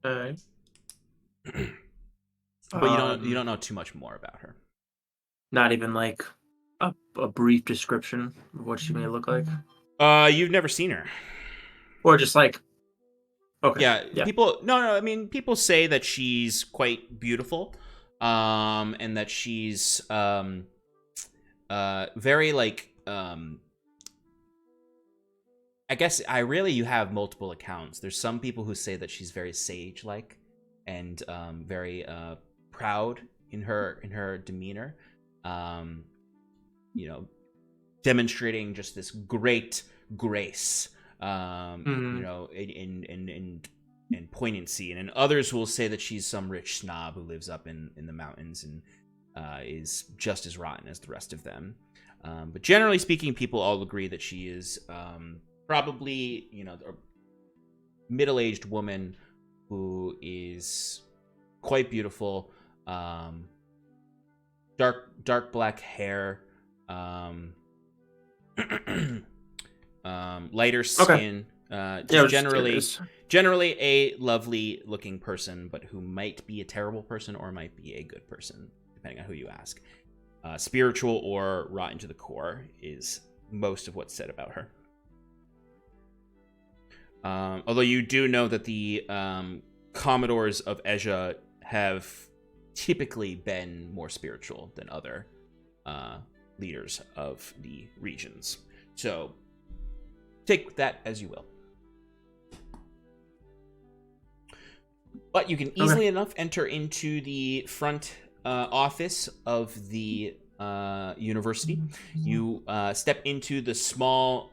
Okay. But you don't know too much more about her. Not even like a brief description of what she may look like. You've never seen her. Or just like, okay. Yeah. People say that she's quite beautiful, and that she's very like I guess you have multiple accounts. There's some people who say that she's very sage-like and very proud in her demeanor. Demonstrating just this great grace, and poignancy. And then others will say that she's some rich snob who lives up in the mountains and is just as rotten as the rest of them. But generally speaking, people all agree that she is probably, a middle-aged woman who is quite beautiful. Dark black hair, lighter skin. Generally a lovely looking person, but who might be a terrible person or might be a good person, depending on who you ask. Spiritual or rotten to the core is most of what's said about her. Although you do know that the Commodores of Asia have typically been more spiritual than other leaders of the regions. So take that as you will. But you can easily enough enter into the front office of the university. You step into the small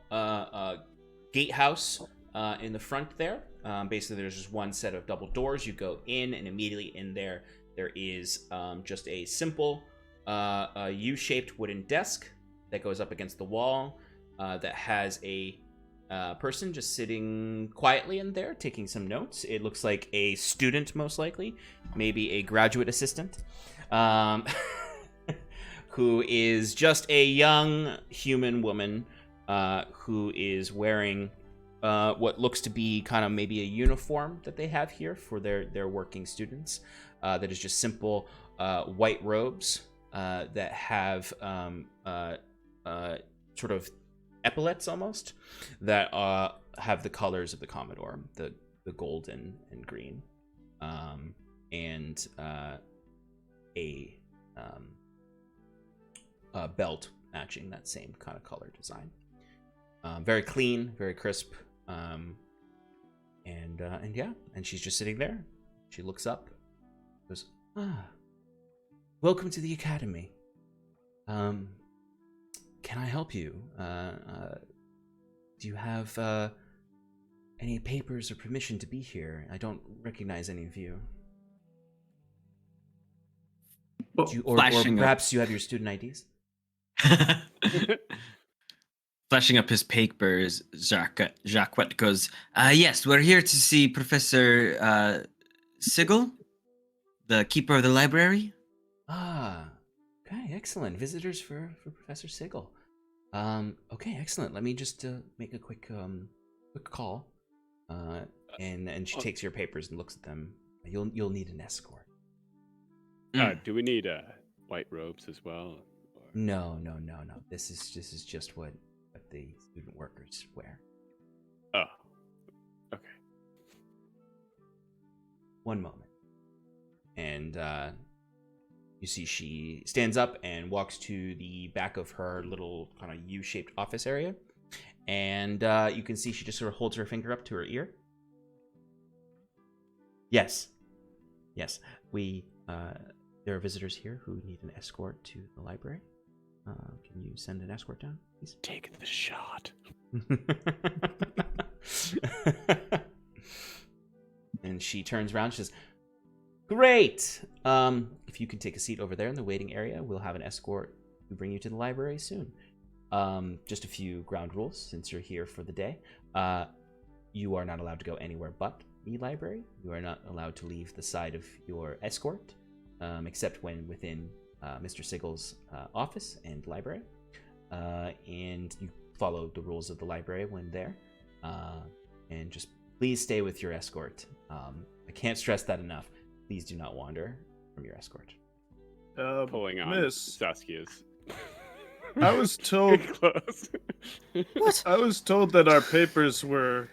gatehouse in the front there. Basically, there's just one set of double doors. You go in, and immediately in there is just a simple U-shaped wooden desk that goes up against the wall that has a person just sitting quietly in there taking some notes. It looks like a student, most likely, maybe a graduate assistant, who is just a young human woman who is wearing what looks to be kind of maybe a uniform that they have here for their working students. That is just simple white robes that have sort of epaulets almost that have the colors of the Commodore, the golden and green, and a belt matching that same kind of color design. Very clean, very crisp, and yeah, and she's just sitting there. She looks up, goes, welcome to the academy. Can I help you? Do you have any papers or permission to be here? I don't recognize any of you. Or perhaps you have your student IDs? Flashing up his papers, Jacques goes, yes, we're here to see Professor Sigil, the keeper of the library. Okay, excellent. Visitors for Professor Sigil. Okay, excellent. Let me just make a quick call. And she takes your papers and looks at them. You'll need an escort. Do we need white robes as well? Or... No. This is just what the student workers wear. Oh, okay. One moment. And you see she stands up and walks to the back of her little kind of U-shaped office area. And you can see she just sort of holds her finger up to her ear. Yes. There are visitors here who need an escort to the library. Can you send an escort down, please? Take the shot. And she turns around and says, great! If you can take a seat over there in the waiting area, we'll have an escort to bring you to the library soon. Just a few ground rules since you're here for the day. You are not allowed to go anywhere but the library. You are not allowed to leave the side of your escort, except when within Mr. Sigil's office and library. And you follow the rules of the library when there. And just please stay with your escort. I can't stress that enough. Please do not wander from your escort. Pulling on Miss, Saskia's. I was told. Close. What? I was told that our papers were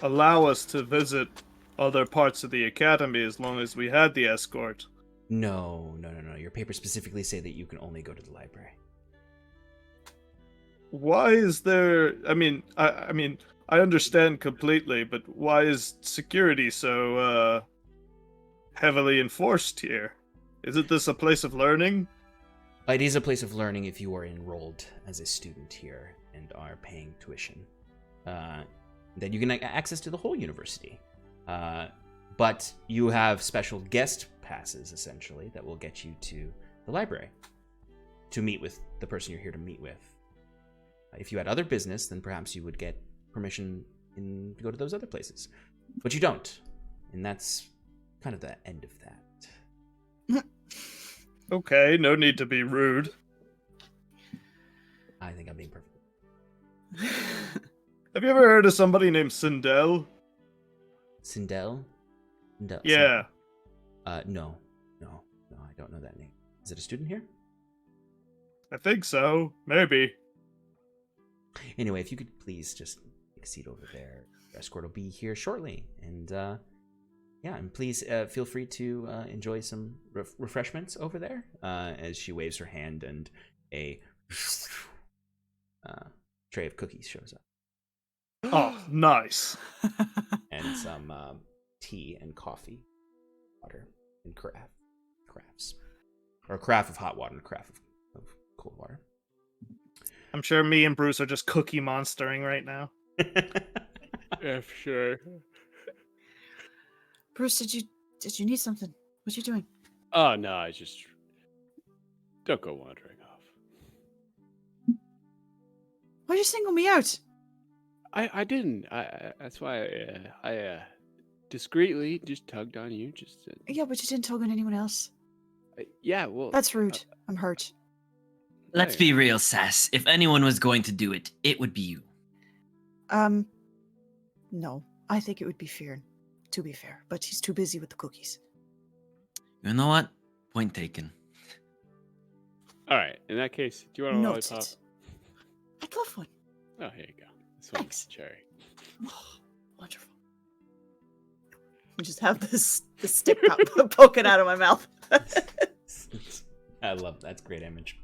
allow us to visit other parts of the academy as long as we had the escort. No. Your papers specifically say that you can only go to the library. Why is there? I mean, I understand completely, but why is security so heavily enforced here? Isn't this a place of learning? It is a place of learning if you are enrolled as a student here and are paying tuition. Then you can get access to the whole university. But you have special guest passes, essentially, that will get you to the library to meet with the person you're here to meet with. If you had other business, then perhaps you would get permission to go to those other places. But you don't. And that's kind of the end of that. Okay, no need to be rude. I think I'm being perfect. Have you ever heard of somebody named Sindel? Sindel? Yeah. No, I don't know that name. Is it a student here? I think so. Maybe. Anyway, if you could please just take a seat over there. Your escort will be here shortly. And and please feel free to enjoy some refreshments over there as she waves her hand and a tray of cookies shows up. Oh, nice. And some tea and coffee, water, and crafts. or a carafe of hot water and a carafe of cold water. I'm sure me and Bruce are just cookie monstering right now. Yeah, for sure. Bruce, did you need something? What you doing? Oh no, I just don't go wandering off. Why'd you single me out? I didn't. That's why I discreetly just tugged on you. Just Yeah, but you didn't tug on anyone else. yeah. Well, That's rude. I'm hurt. Let's be real, Sass. If anyone was going to do it, it would be you. No. I think it would be Fearn, to be fair. But he's too busy with the cookies. You know what? Point taken. All right. In that case, do you want a lollipop? Noted. I'd love one. Oh, here you go. This one's Thanks. cherry. Oh, wonderful. I just have this stick poking out of my mouth. I love that's a great image.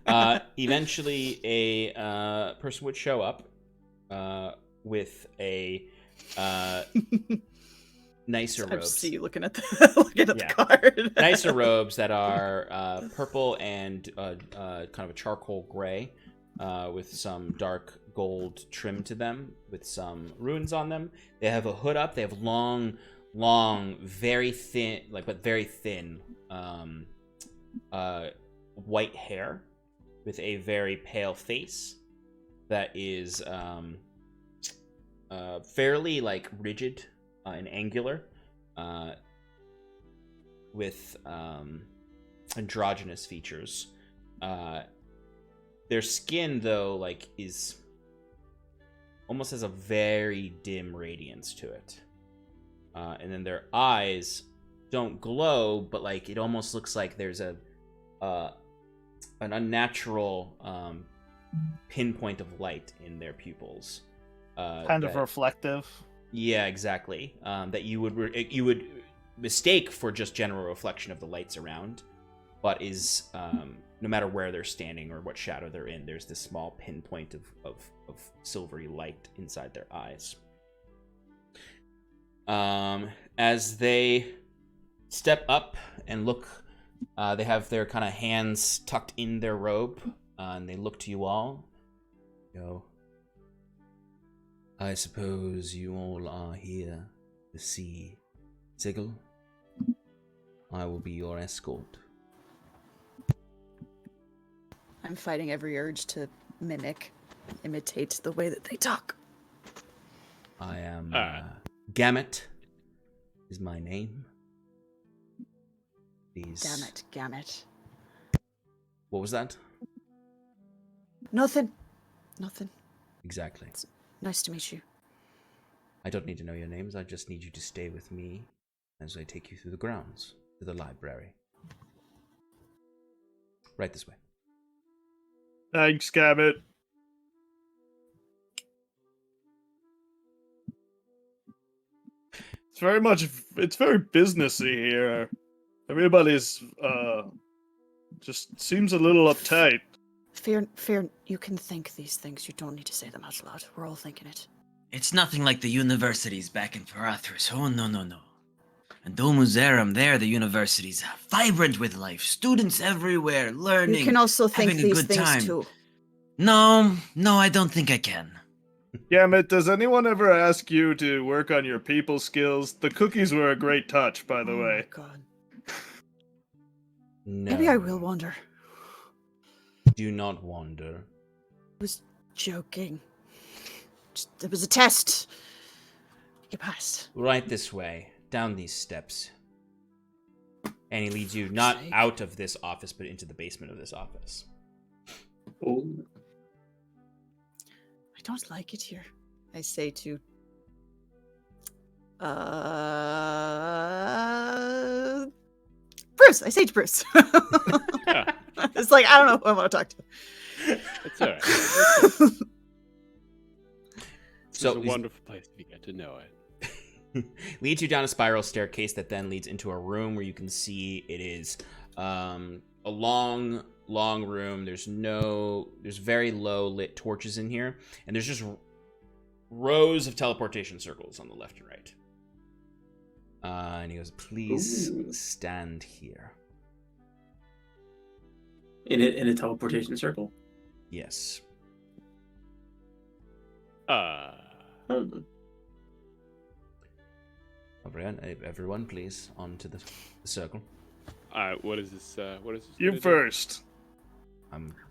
Eventually, a person would show up with a nicer I robes. just see you looking at the card. Nicer robes that are purple and kind of a charcoal gray, with some dark gold trim to them, with some runes on them. They have a hood up. They have long, very thin, but very thin, white hair, with a very pale face that is fairly rigid and angular, with androgynous features. Their skin, though, is almost has a very dim radiance to it, and then their eyes don't glow, but it almost looks like there's an unnatural pinpoint of light in their pupils. Kind of reflective. Yeah, exactly. That you would mistake for just general reflection of the lights around, but is no matter where they're standing or what shadow they're in, there's this small pinpoint of silvery light inside their eyes. As they step up and look, they have their kind of hands tucked in their robe, and they look to you all. Go. I suppose you all are here to see Sigil. I will be your escort. I'm fighting every urge to imitate the way that they talk. I am Gamut is my name. Please. Gamut. What was that? Nothing. Exactly. Nice to meet you. I don't need to know your names. I just need you to stay with me as I take you through the grounds to the library. Right this way. Thanks, Gamut. It's very businessy here. Everybody's just seems a little uptight. Fear, you can think these things. You don't need to say them out loud. We're all thinking it. It's nothing like the universities back in Parathris. Oh, no. And Domuzerum there, the universities, vibrant with life. Students everywhere, learning, You can also think having a these good things time. too. No, I don't think I can. Gamut, does anyone ever ask you to work on your people skills? The cookies were a great touch, by the way. Oh my god. No. Maybe I will wander. Do not wander. I was joking. It was a test. You passed. Right this way, down these steps. And he leads you not sake. out of this office, but into the basement of this office. Oh. I don't like it here. I say to Bruce. I say to Bruce. Yeah. It's I don't know who I want to talk to. It's all right. So It's a wonderful place to get to know it. leads you down a spiral staircase that then leads into a room where you can see it is a long room. There's very low lit torches in here, and there's just rows of teleportation circles on the left and right. And he goes, please stand here. In a teleportation circle. Yes. Everyone, please, onto the circle. What is this? What is this? You first.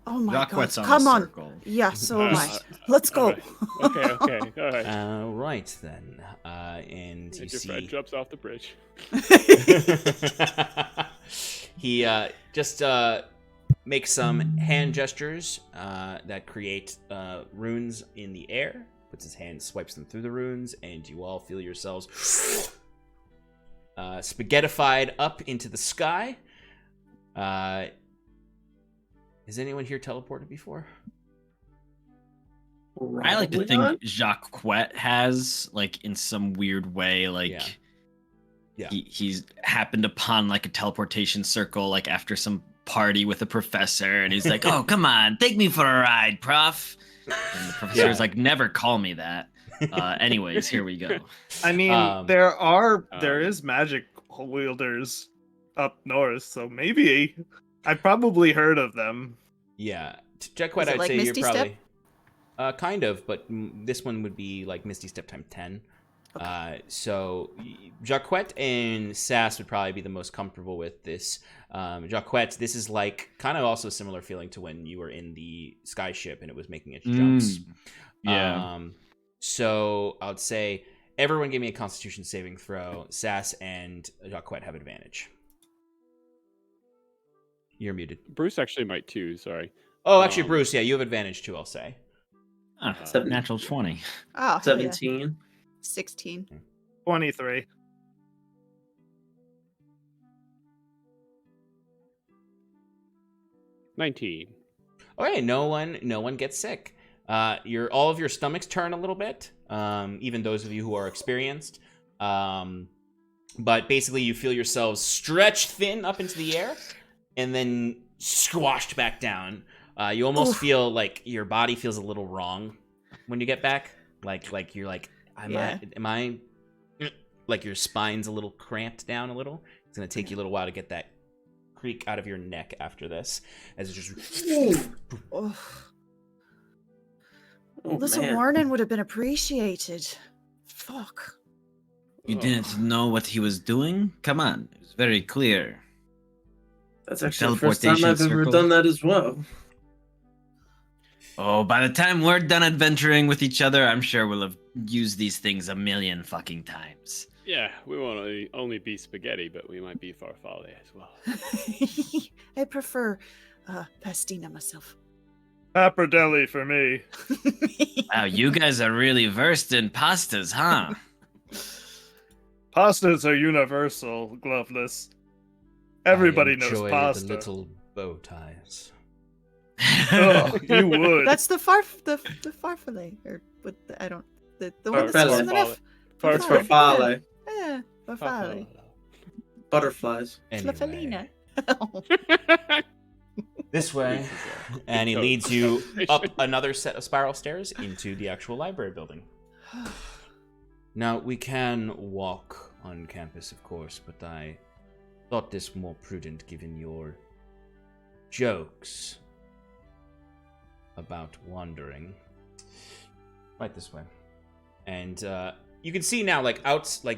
Oh my god! Jacquette's on Come the on. circle. Yeah, so am I. Let's go. All right. Okay. All right. Right then. And you Your see friend jumps off the bridge. he just makes some hand gestures that create runes in the air. Puts his hand, swipes them through the runes, and you all feel yourselves spaghettified up into the sky. Has anyone here teleported before? I like to think Jacquet has, like, in some weird way, like, Yeah. he's happened upon, like, a teleportation circle, like, after some party with a professor, and he's like, oh, come on, take me for a ride, prof. And the professor's like, never call me that. Anyways, here we go. I mean, there is magic wielders up north, so maybe I probably heard of them. Yeah. Jacquet, Is it I'd like say Misty you're Step? probably... kind of, but this one would be like Misty Step times 10. Okay. So Jacquet and Sass would probably be the most comfortable with this. Jacquet, this is like kind of also a similar feeling to when you were in the sky ship and it was making its jumps. Yeah. So I would say everyone give me a Constitution saving throw. Sass and Jacquet have advantage. You're muted. Bruce actually might too. Sorry. Oh, actually, Bruce, yeah, you have advantage too, I'll say. Natural 20. Oh, hell yeah. 17. 16. 23. 19. Okay, no one gets sick. All of your stomachs turn a little bit, even those of you who are experienced. But basically, you feel yourselves stretched thin up into the air, and then squashed back down. You almost feel like your body feels a little wrong when you get back. Like you're like, am I? Like your spine's a little cramped down a little. It's gonna take you a little while to get that creak out of your neck after this, as it just. Well, Oh, this man. warning would have been appreciated. Fuck. You didn't know what he was doing? Come on, it was very clear. That's actually the first time Teleportation I've ever circle. done that as well. Oh, by the time we're done adventuring with each other, I'm sure we'll have used these things a million fucking times. Yeah, we won't only be spaghetti, but we might be farfalle as well. I prefer pastina myself. Pappardelle for me. Wow, you guys are really versed in pastas, huh? Pastas are universal, Gloveless. Everybody knows enjoy pasta. the little bow ties. Oh, you would. That's the farfalle, or what? I don't. The one that starts with an F. It's farfalle. Yeah, farfalle. Butterflies. Flafalina. This way, and he leads you up another set of spiral stairs into the actual library building. Now, we can walk on campus, of course, but I thought this more prudent given your jokes about wandering. Right this way. And you can see now, like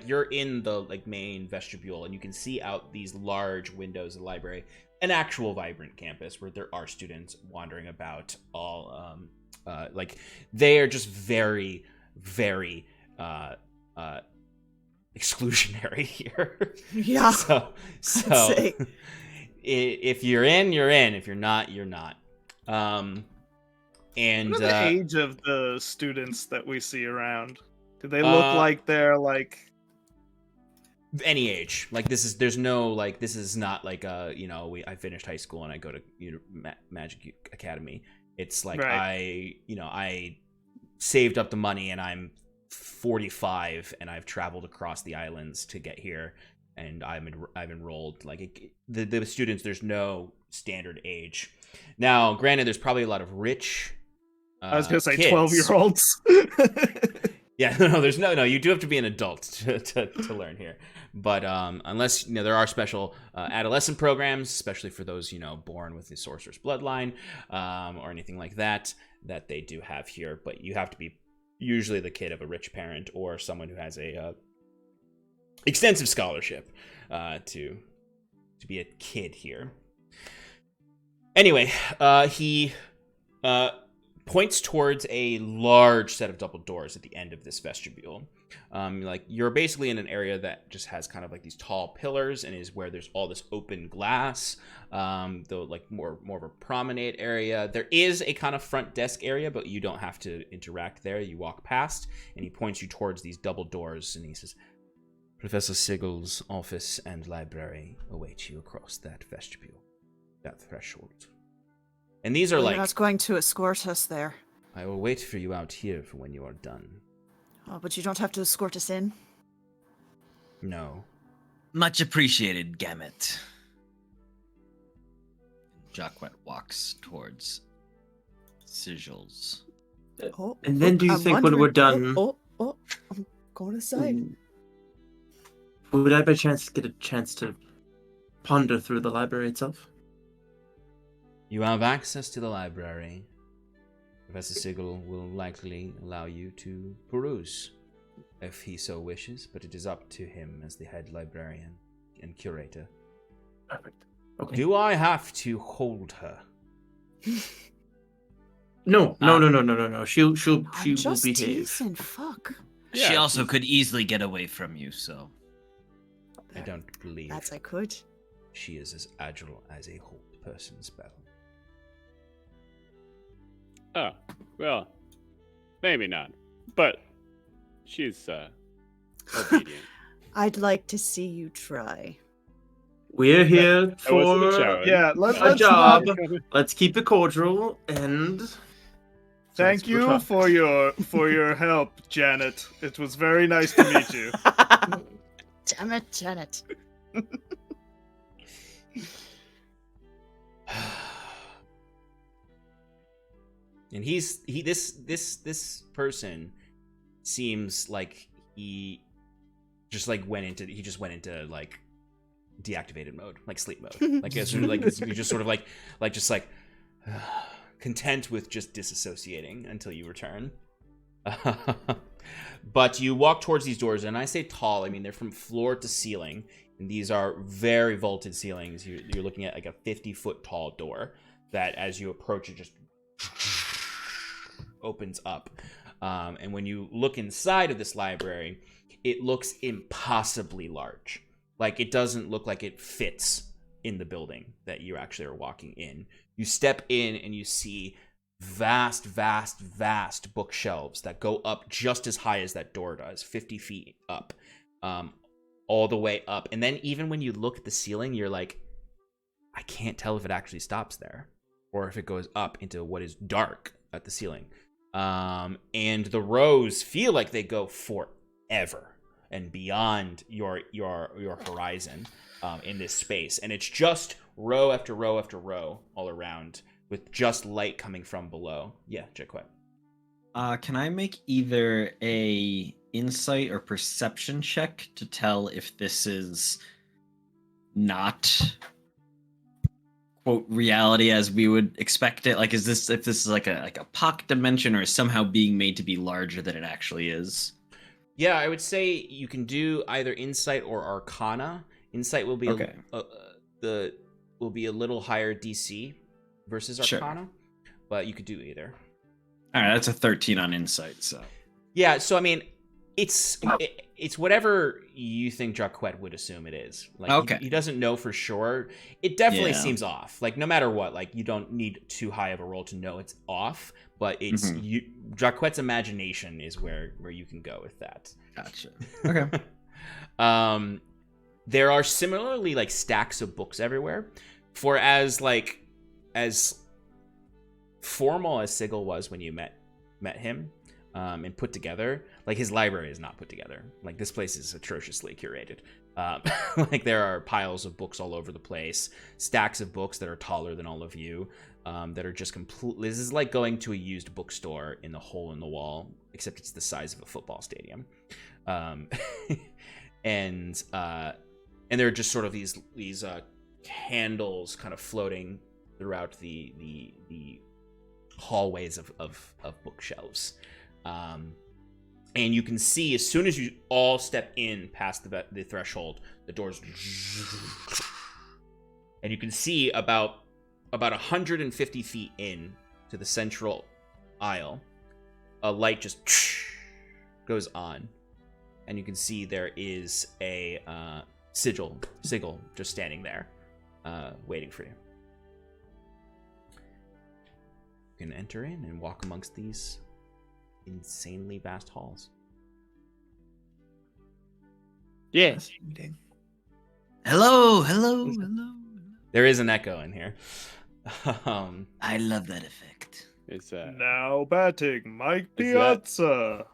you're in the main vestibule, and you can see out these large windows of the library, an actual vibrant campus where there are students wandering about. All they are just very, very exclusionary here. Yeah. So if you're in, you're in. If you're not, you're not. And What are the age of the students that we see around? Do they look like they're like any age? Like this is not like I finished high school and I go to Magic Academy. It's like Right. I saved up the money and I'm 45 and I've traveled across the islands to get here, and I've enrolled. Like the students, there's no standard age. Now, granted, there's probably a lot of rich. I was gonna say kids. 12-year-olds. Yeah, no, there's no. You do have to be an adult to learn here. But unless there are special adolescent programs, especially for those born with the sorcerer's bloodline or anything like that they do have here. But you have to be usually the kid of a rich parent or someone who has a extensive scholarship to be a kid here. Anyway, he points towards a large set of double doors at the end of this vestibule. You're basically in an area that just has kind of like these tall pillars and is where there's all this open glass, though like more of a promenade area. There is a kind of front desk area, but you don't have to interact there. You walk past, and he points you towards these double doors, and he says, Professor Sigel's office and library await you across that vestibule, that threshold. And these are You're not going to escort us there. I will wait for you out here for when you are done. Oh, but you don't have to escort us in? No. Much appreciated, Gamut. Jacquet walks towards Sigils. Oh, And then do you I'm think when we're wondering- done... I'm going aside. Would I by chance get a chance to ponder through the library itself? You have access to the library. Professor Sigil will likely allow you to peruse, if he so wishes, but it is up to him as the head librarian and curator. Perfect. Okay. Do I have to hold her? No. She will I'm just behave. teasing, fuck. She also could easily get away from you, so... I don't believe That's I could. she is as agile as a hold person spell. Oh, well, maybe not. But she's obedient. I'd like to see you try. We're here That wasn't a for challenge. Yeah, a let's job. not- Let's keep it cordial and... Thank you Let's for your help, Janet. It was very nice to meet you. Damn it, Janet. And this person seems like he just went into like deactivated mode, like sleep mode. Like as soon as you just sort of like content with just disassociating until you return. But you walk towards these doors, and I say tall, I mean they're from floor to ceiling, and these are very vaulted ceilings. You're looking at like a 50-foot tall door that, as you approach it, just opens up. And when you look inside of this library, it looks impossibly large. Like, it doesn't look like it fits in the building that you actually are walking in. You step in and you see vast bookshelves that go up just as high as that door does, 50 feet up, all the way up. And then even when you look at the ceiling, you're like, I can't tell if it actually stops there or if it goes up into what is dark at the ceiling. And the rows feel like they go forever and beyond your horizon in this space. And it's just row after row after row all around, with just light coming from below. Yeah, Jaquette. Can I make either a insight or perception check to tell if this is not quote reality as we would expect it? Like, if this is like a pocket dimension, or is somehow being made to be larger than it actually is? Yeah, I would say you can do either insight or arcana. Insight will be will be a little higher DC versus arcana, Sure. But you could do either. All right, that's a 13 on insight. So Yeah, so I mean, it's whatever you think Jaquette would assume it is. Like, Okay. he doesn't know for sure. It definitely Yeah. seems off. Like, no matter what, like, you don't need too high of a roll to know it's off. But it's Jaquette's imagination is where you can go with that. gotcha. Okay. There are similarly like stacks of books everywhere. For as formal as Sigil was when you met him and put together, like, his library is not put together. Like, this place is atrociously curated. Like, there are piles of books all over the place, stacks of books that are taller than all of you. that are just completely. This is like going to a used bookstore in the hole in the wall, except it's the size of a football stadium. And there are just sort of these candles kind of floating throughout the hallways of bookshelves. And you can see as soon as you all step in past the threshold, the doors, and you can see about 150 feet in to the central aisle, a light just goes on, and you can see there is a sigil just standing there, waiting for you. You can enter in and walk amongst these insanely vast halls. Yes. Hello. There is an echo in here. I love that effect. It's Now batting, Mike Is that- Piazza.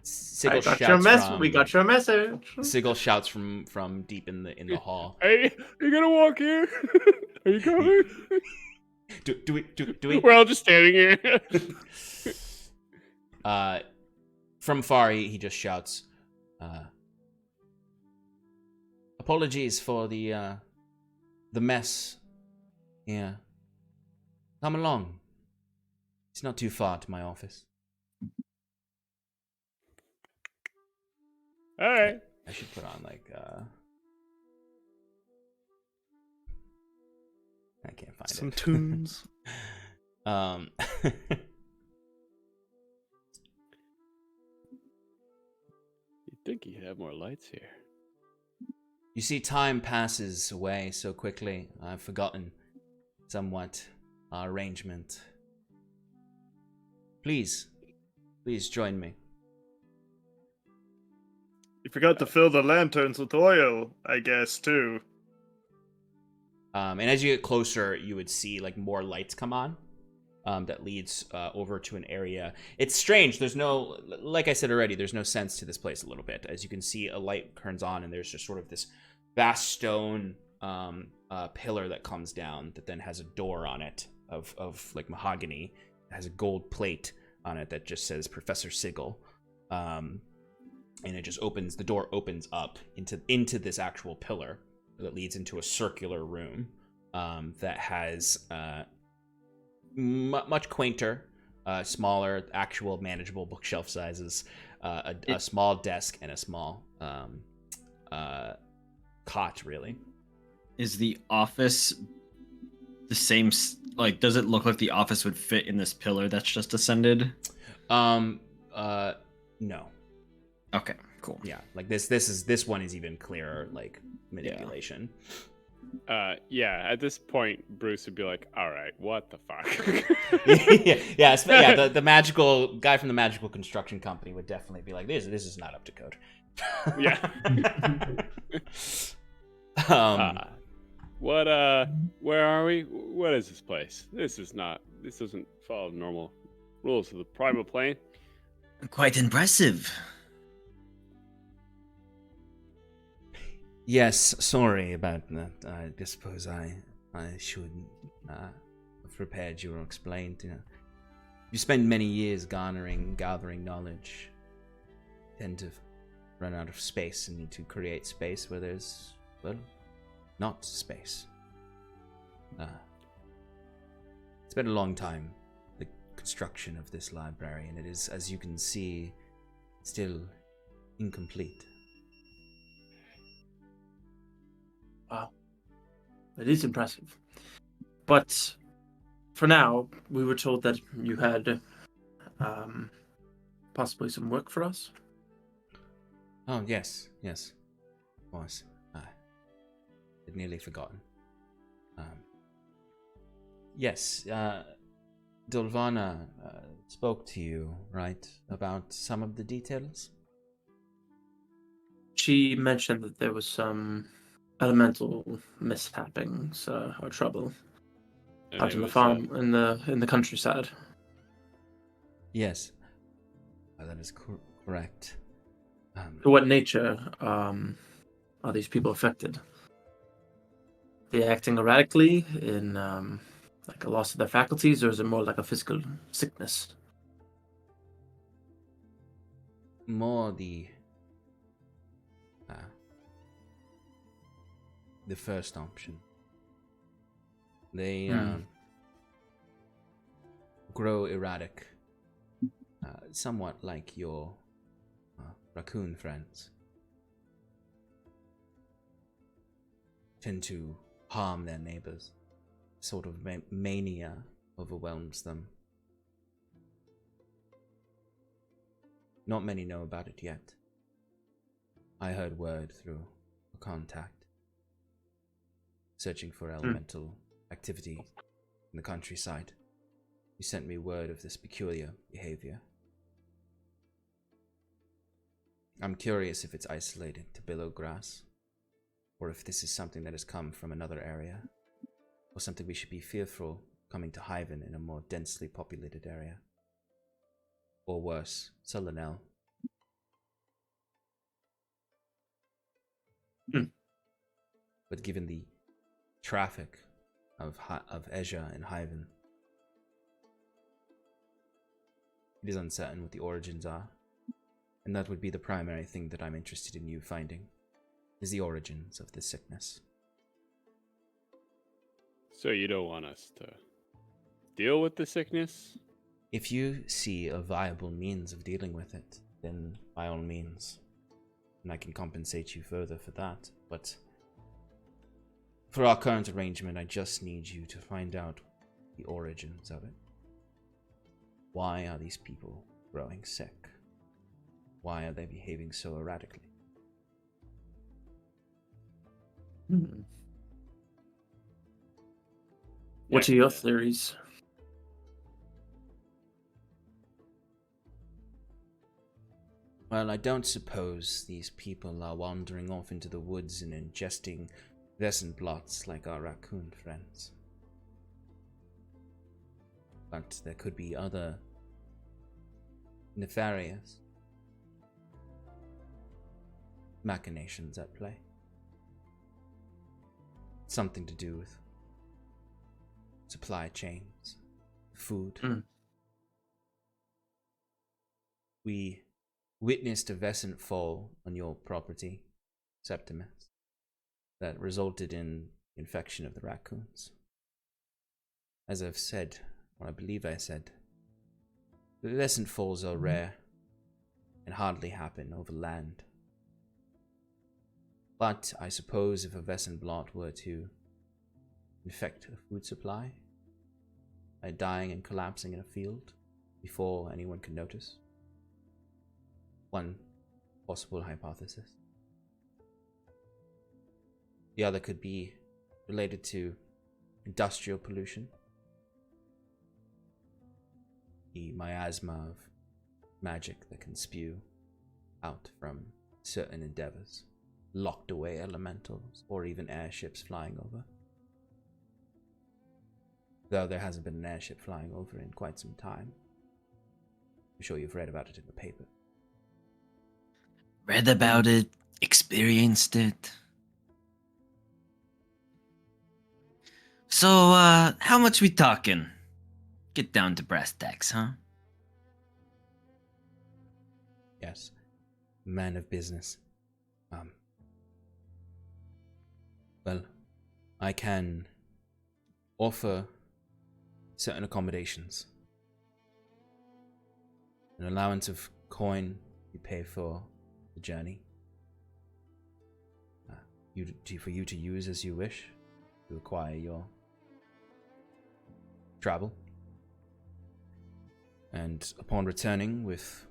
Sigil We shouts got your message. Sigil shouts from deep in the hall. Hey, are you gonna walk here? Are you coming? Do we? We're all just standing here. From far, he just shouts, apologies for the mess. Yeah. Come along. It's not too far to my office. All right. I should put on like I can't find Some it. tunes. You'd think you'd have more lights here. You see, time passes away so quickly. I've forgotten somewhat our arrangement. Please join me. You forgot to fill the lanterns with oil, I guess, too. And as you get closer, you would see like more lights come on. That leads over to an area. It's strange. There's no, like I said already, there's no sense to this place a little bit. As you can see, a light turns on, and there's just sort of this vast stone pillar that comes down that then has a door on it of like mahogany. It has a gold plate on it that just says Professor Sigil. And it just opens, the door opens up into this actual pillar that leads into a circular room that has much quainter, smaller, actual manageable bookshelf sizes, a small desk, and a small cot, really. Is the office the same? Like, does it look like the office would fit in this pillar that's just ascended? No. Okay, cool. Yeah, like this one is even clearer, like manipulation. Yeah, at this point, Bruce would be like, all right, what the fuck? yeah. The magical guy from the magical construction company would definitely be like, this is not up to code. Yeah. Where are we? What is this place? This doesn't follow normal rules of the primal plane. Quite impressive. Yes, sorry about that. I suppose I should have prepared you or explained. You know, you spend many years gathering knowledge, tend to run out of space and need to create space where there's, well, not space. It's been a long time, the construction of this library, and it is, as you can see, still incomplete. Wow. It is impressive. But for now, we were told that you had possibly some work for us. Oh, yes, of course. I'd nearly forgotten. Yes, Dulvana spoke to you, right, about some of the details? She mentioned that there was some elemental mishappings or trouble And out it in the was, farm, in the countryside. Yes, that is correct. To what nature are these people affected? they acting erratically in like a loss of their faculties, or is it more like a physical sickness? More the first option. They grow erratic, somewhat like your raccoon friends. Tend to harm their neighbors. Sort of mania overwhelms them. Not many know about it yet. I heard word through a contact, searching for elemental activity in the countryside. He sent me word of this peculiar behavior. I'm curious if it's isolated to billow grass, or if this is something that has come from another area, or something we should be fearful coming to Hyvin in a more densely populated area. Or worse, Sulanel. But given the traffic of Ezra and Hyvin, it is uncertain what the origins are, and that would be the primary thing that I'm interested in you finding, is the origins of this sickness. So you don't want us to deal with the sickness? If you see a viable means of dealing with it, then by all means, and I can compensate you further for that, but for our current arrangement, I just need you to find out the origins of it. Why are these people growing sick? Why are they behaving so erratically? What are your theories? Well, I don't suppose these people are wandering off into the woods and ingesting Vescent blots like our raccoon friends. But there could be other nefarious machinations at play. Something to do with supply chains, food. We witnessed a Vescent fall on your property, Septimus, that resulted in infection of the raccoons. As I've said, or I believe I said, the Vescent falls are rare and hardly happen over land. But I suppose if a Vescent blot were to infect a food supply by dying and collapsing in a field before anyone could notice, one possible hypothesis. The other could be related to industrial pollution, the miasma of magic that can spew out from certain endeavors, locked away elementals, or even airships flying over. Though there hasn't been an airship flying over in quite some time. I'm sure you've read about it in the paper. Read about it, experienced it. So, how much we talking? Get down to brass tacks, huh? Yes, man of business. Well, I can offer certain accommodations. An allowance of coin you pay for the journey. For you to use as you wish to acquire your travel. And upon returning with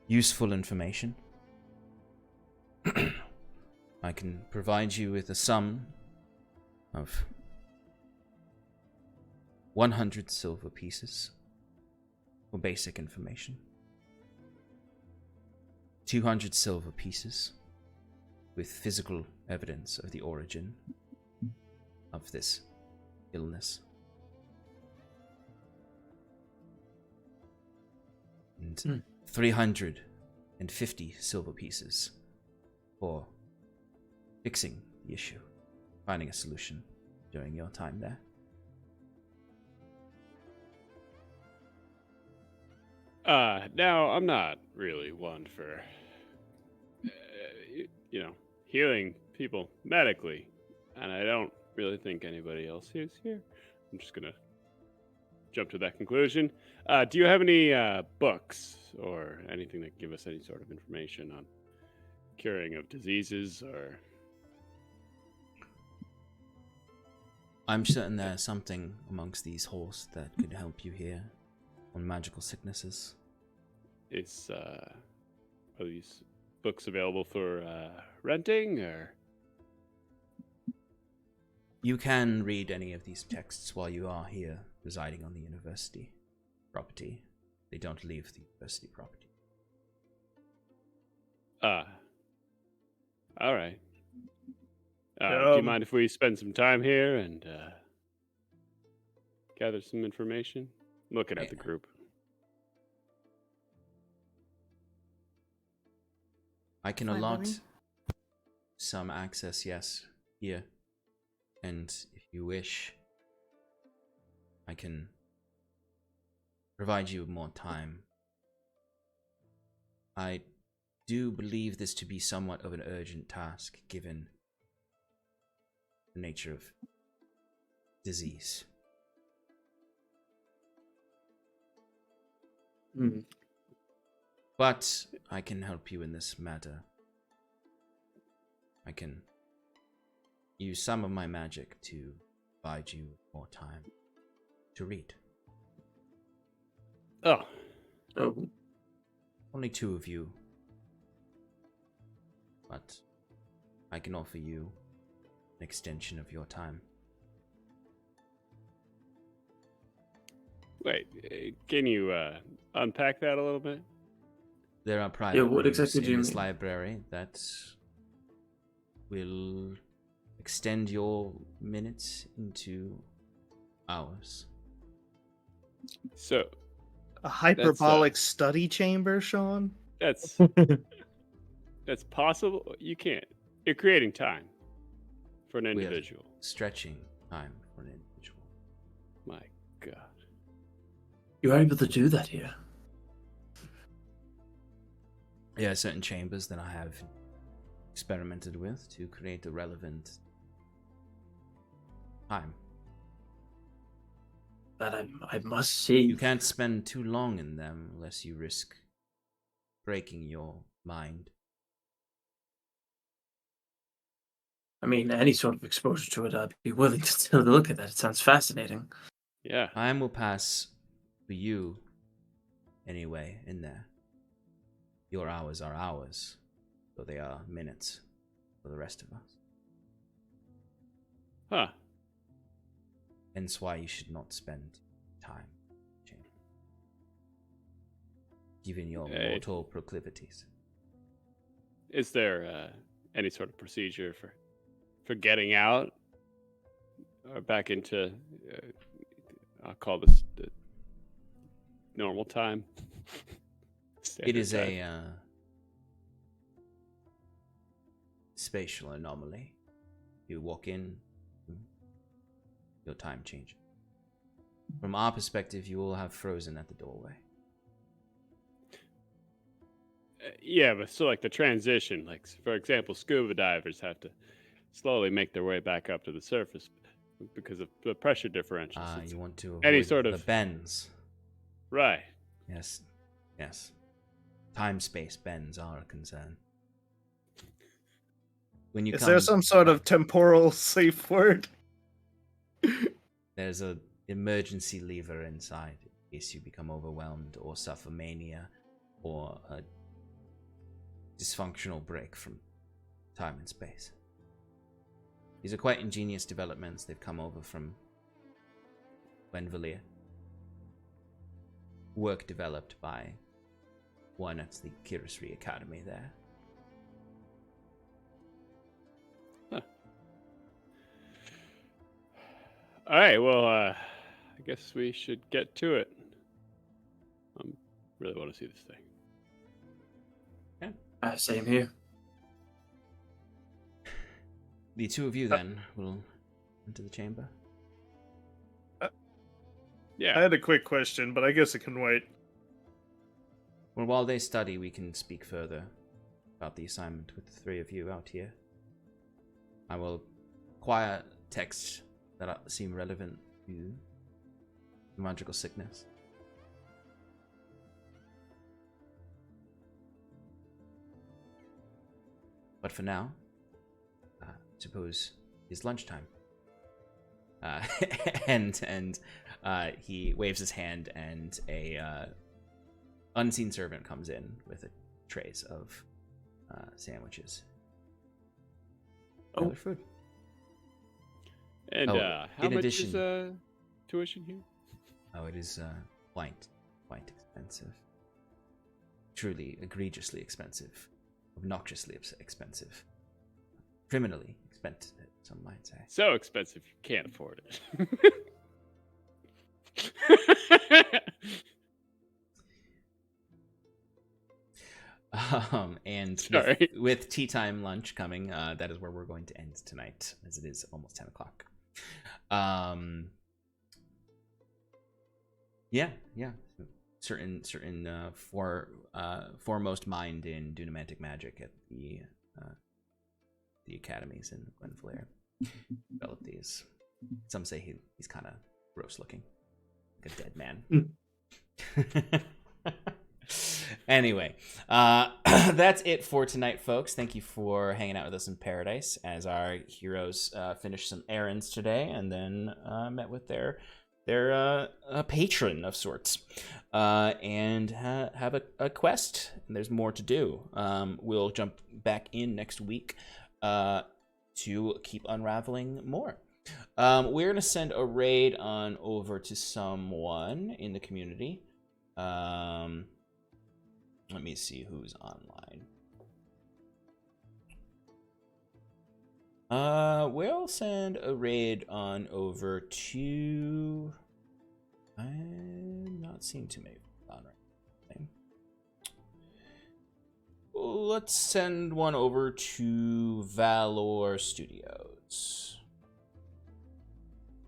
useful information, I can provide you with a sum of 100 silver pieces for basic information, 200 silver pieces with physical evidence of the origin of this illness, and 350 silver pieces for fixing the issue. finding a solution during your time there. Now I'm not really one for, healing people medically, and I don't really think anybody else is here. I'm just gonna jump to that conclusion. Do you have any books or anything that give us any sort of information on curing of diseases or? I'm certain there's something amongst these halls that could help you here on magical sicknesses. Are these books available for renting or? You can read any of these texts while you are here residing on the university property. They don't leave the university property. All right. Do you mind if we spend some time here and gather some information? Looking at the group. I can Fine by allot me. some access, yes, here. And if you wish, I can provide you with more time. I do believe this to be somewhat of an urgent task, given the nature of disease. But I can help you in this matter. I can use some of my magic to provide you more time to read. Oh. Only 2 of you. But I can offer you an extension of your time. Wait, can you unpack that a little bit? There are private what rooms exactly do in you this mean? library that will extend your minutes into hours. So A hyperbolic study chamber, Sean? that's possible. You can't. You're creating time for an We are individual. stretching time for an individual. My God. You are able to do that here. There are certain chambers that I have experimented with to create a relevant time. That I must see. You can't spend too long in them unless you risk breaking your mind. I mean, any sort of exposure to it, I'd be willing to still look at that. It sounds fascinating. Yeah. Time will pass for you anyway in there. Your hours are hours, so they are minutes for the rest of us. Huh. Hence why you should not spend time changing, given your mortal proclivities. Is there any sort of procedure for getting out or back into? I'll call this the normal time. It is Standard time. a spatial anomaly. You walk in, your time changes. From our perspective, you will have frozen at the doorway. Yeah, but so like the transition, like for example, scuba divers have to slowly make their way back up to the surface because of the pressure differentials. It's You want to any avoid sort the of- bends. right. Yes, yes. Time-space bends are a concern. When you Is come, there some sort of temporal safe word? there's a emergency lever inside in case you become overwhelmed or suffer mania or a dysfunctional break from time and space. These are quite ingenious developments. They've come over from Glenvalier. Work developed by one at the Kirasri Academy there. All right. Well, I guess we should get to it. Really want to see this thing. Same here. The two of you then will enter the chamber. Yeah. I had a quick question, but I guess it can wait. Well, while they study, we can speak further about the assignment with the three of you out here. I will acquire texts that seem relevant to magical sickness. But for now, suppose it's lunchtime. And he waves his hand, and a unseen servant comes in with trays of sandwiches. Other food. And how in much addition- is tuition here? Oh, it is quite expensive. Truly egregiously expensive. Obnoxiously expensive. Criminally expensive, some might say. So expensive you can't afford it. And Sorry. with tea time lunch coming, that is where we're going to end tonight, as it is almost 10 o'clock. Yeah. Certain foremost mind in Dunamantic magic at the academies in Glenflair developed these. Some say he's kind of gross looking, like a dead man. Anyway, that's it for tonight, folks. Thank you for hanging out with us in Paradise as our heroes finished some errands today and then met with their patron of sorts and have a quest. And there's more to do. We'll jump back in next week to keep unraveling more. We're gonna send a raid on over to someone in the community. Let me see who's online. We'll send a raid on over to... I'm not seeing too many on right now. Let's send one over to Valor Studios.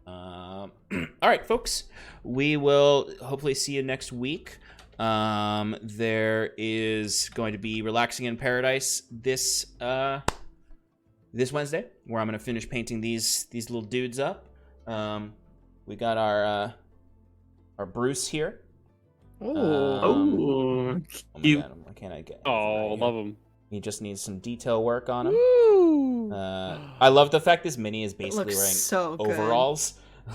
All right, folks. We will hopefully see you next week. There is going to be Relaxing in Paradise this Wednesday, where I'm going to finish painting these little dudes up. We got our Bruce here. Oh, my cute. God, why can't I get? Oh, love him. He just needs some detail work on him. I love the fact this mini is basically looks wearing so good. overalls.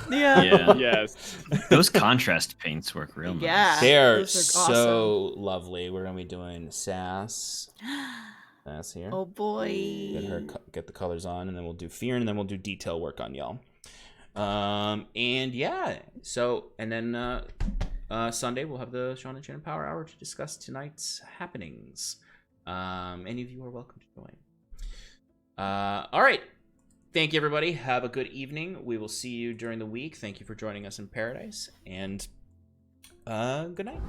Yeah. Yeah. Yes. Those contrast paints work real nice. Yeah. They are Those are so lovely. We're gonna be doing Sass here. Oh boy. Get the colors on, and then we'll do Fear, and then we'll do detail work on y'all. And yeah, so and then Sunday we'll have the Sean and Shannon Power Hour to discuss tonight's happenings. Any of you are welcome to join. All right. Thank you, everybody. Have a good evening. We will see you during the week. Thank you for joining us in Paradise, and good night.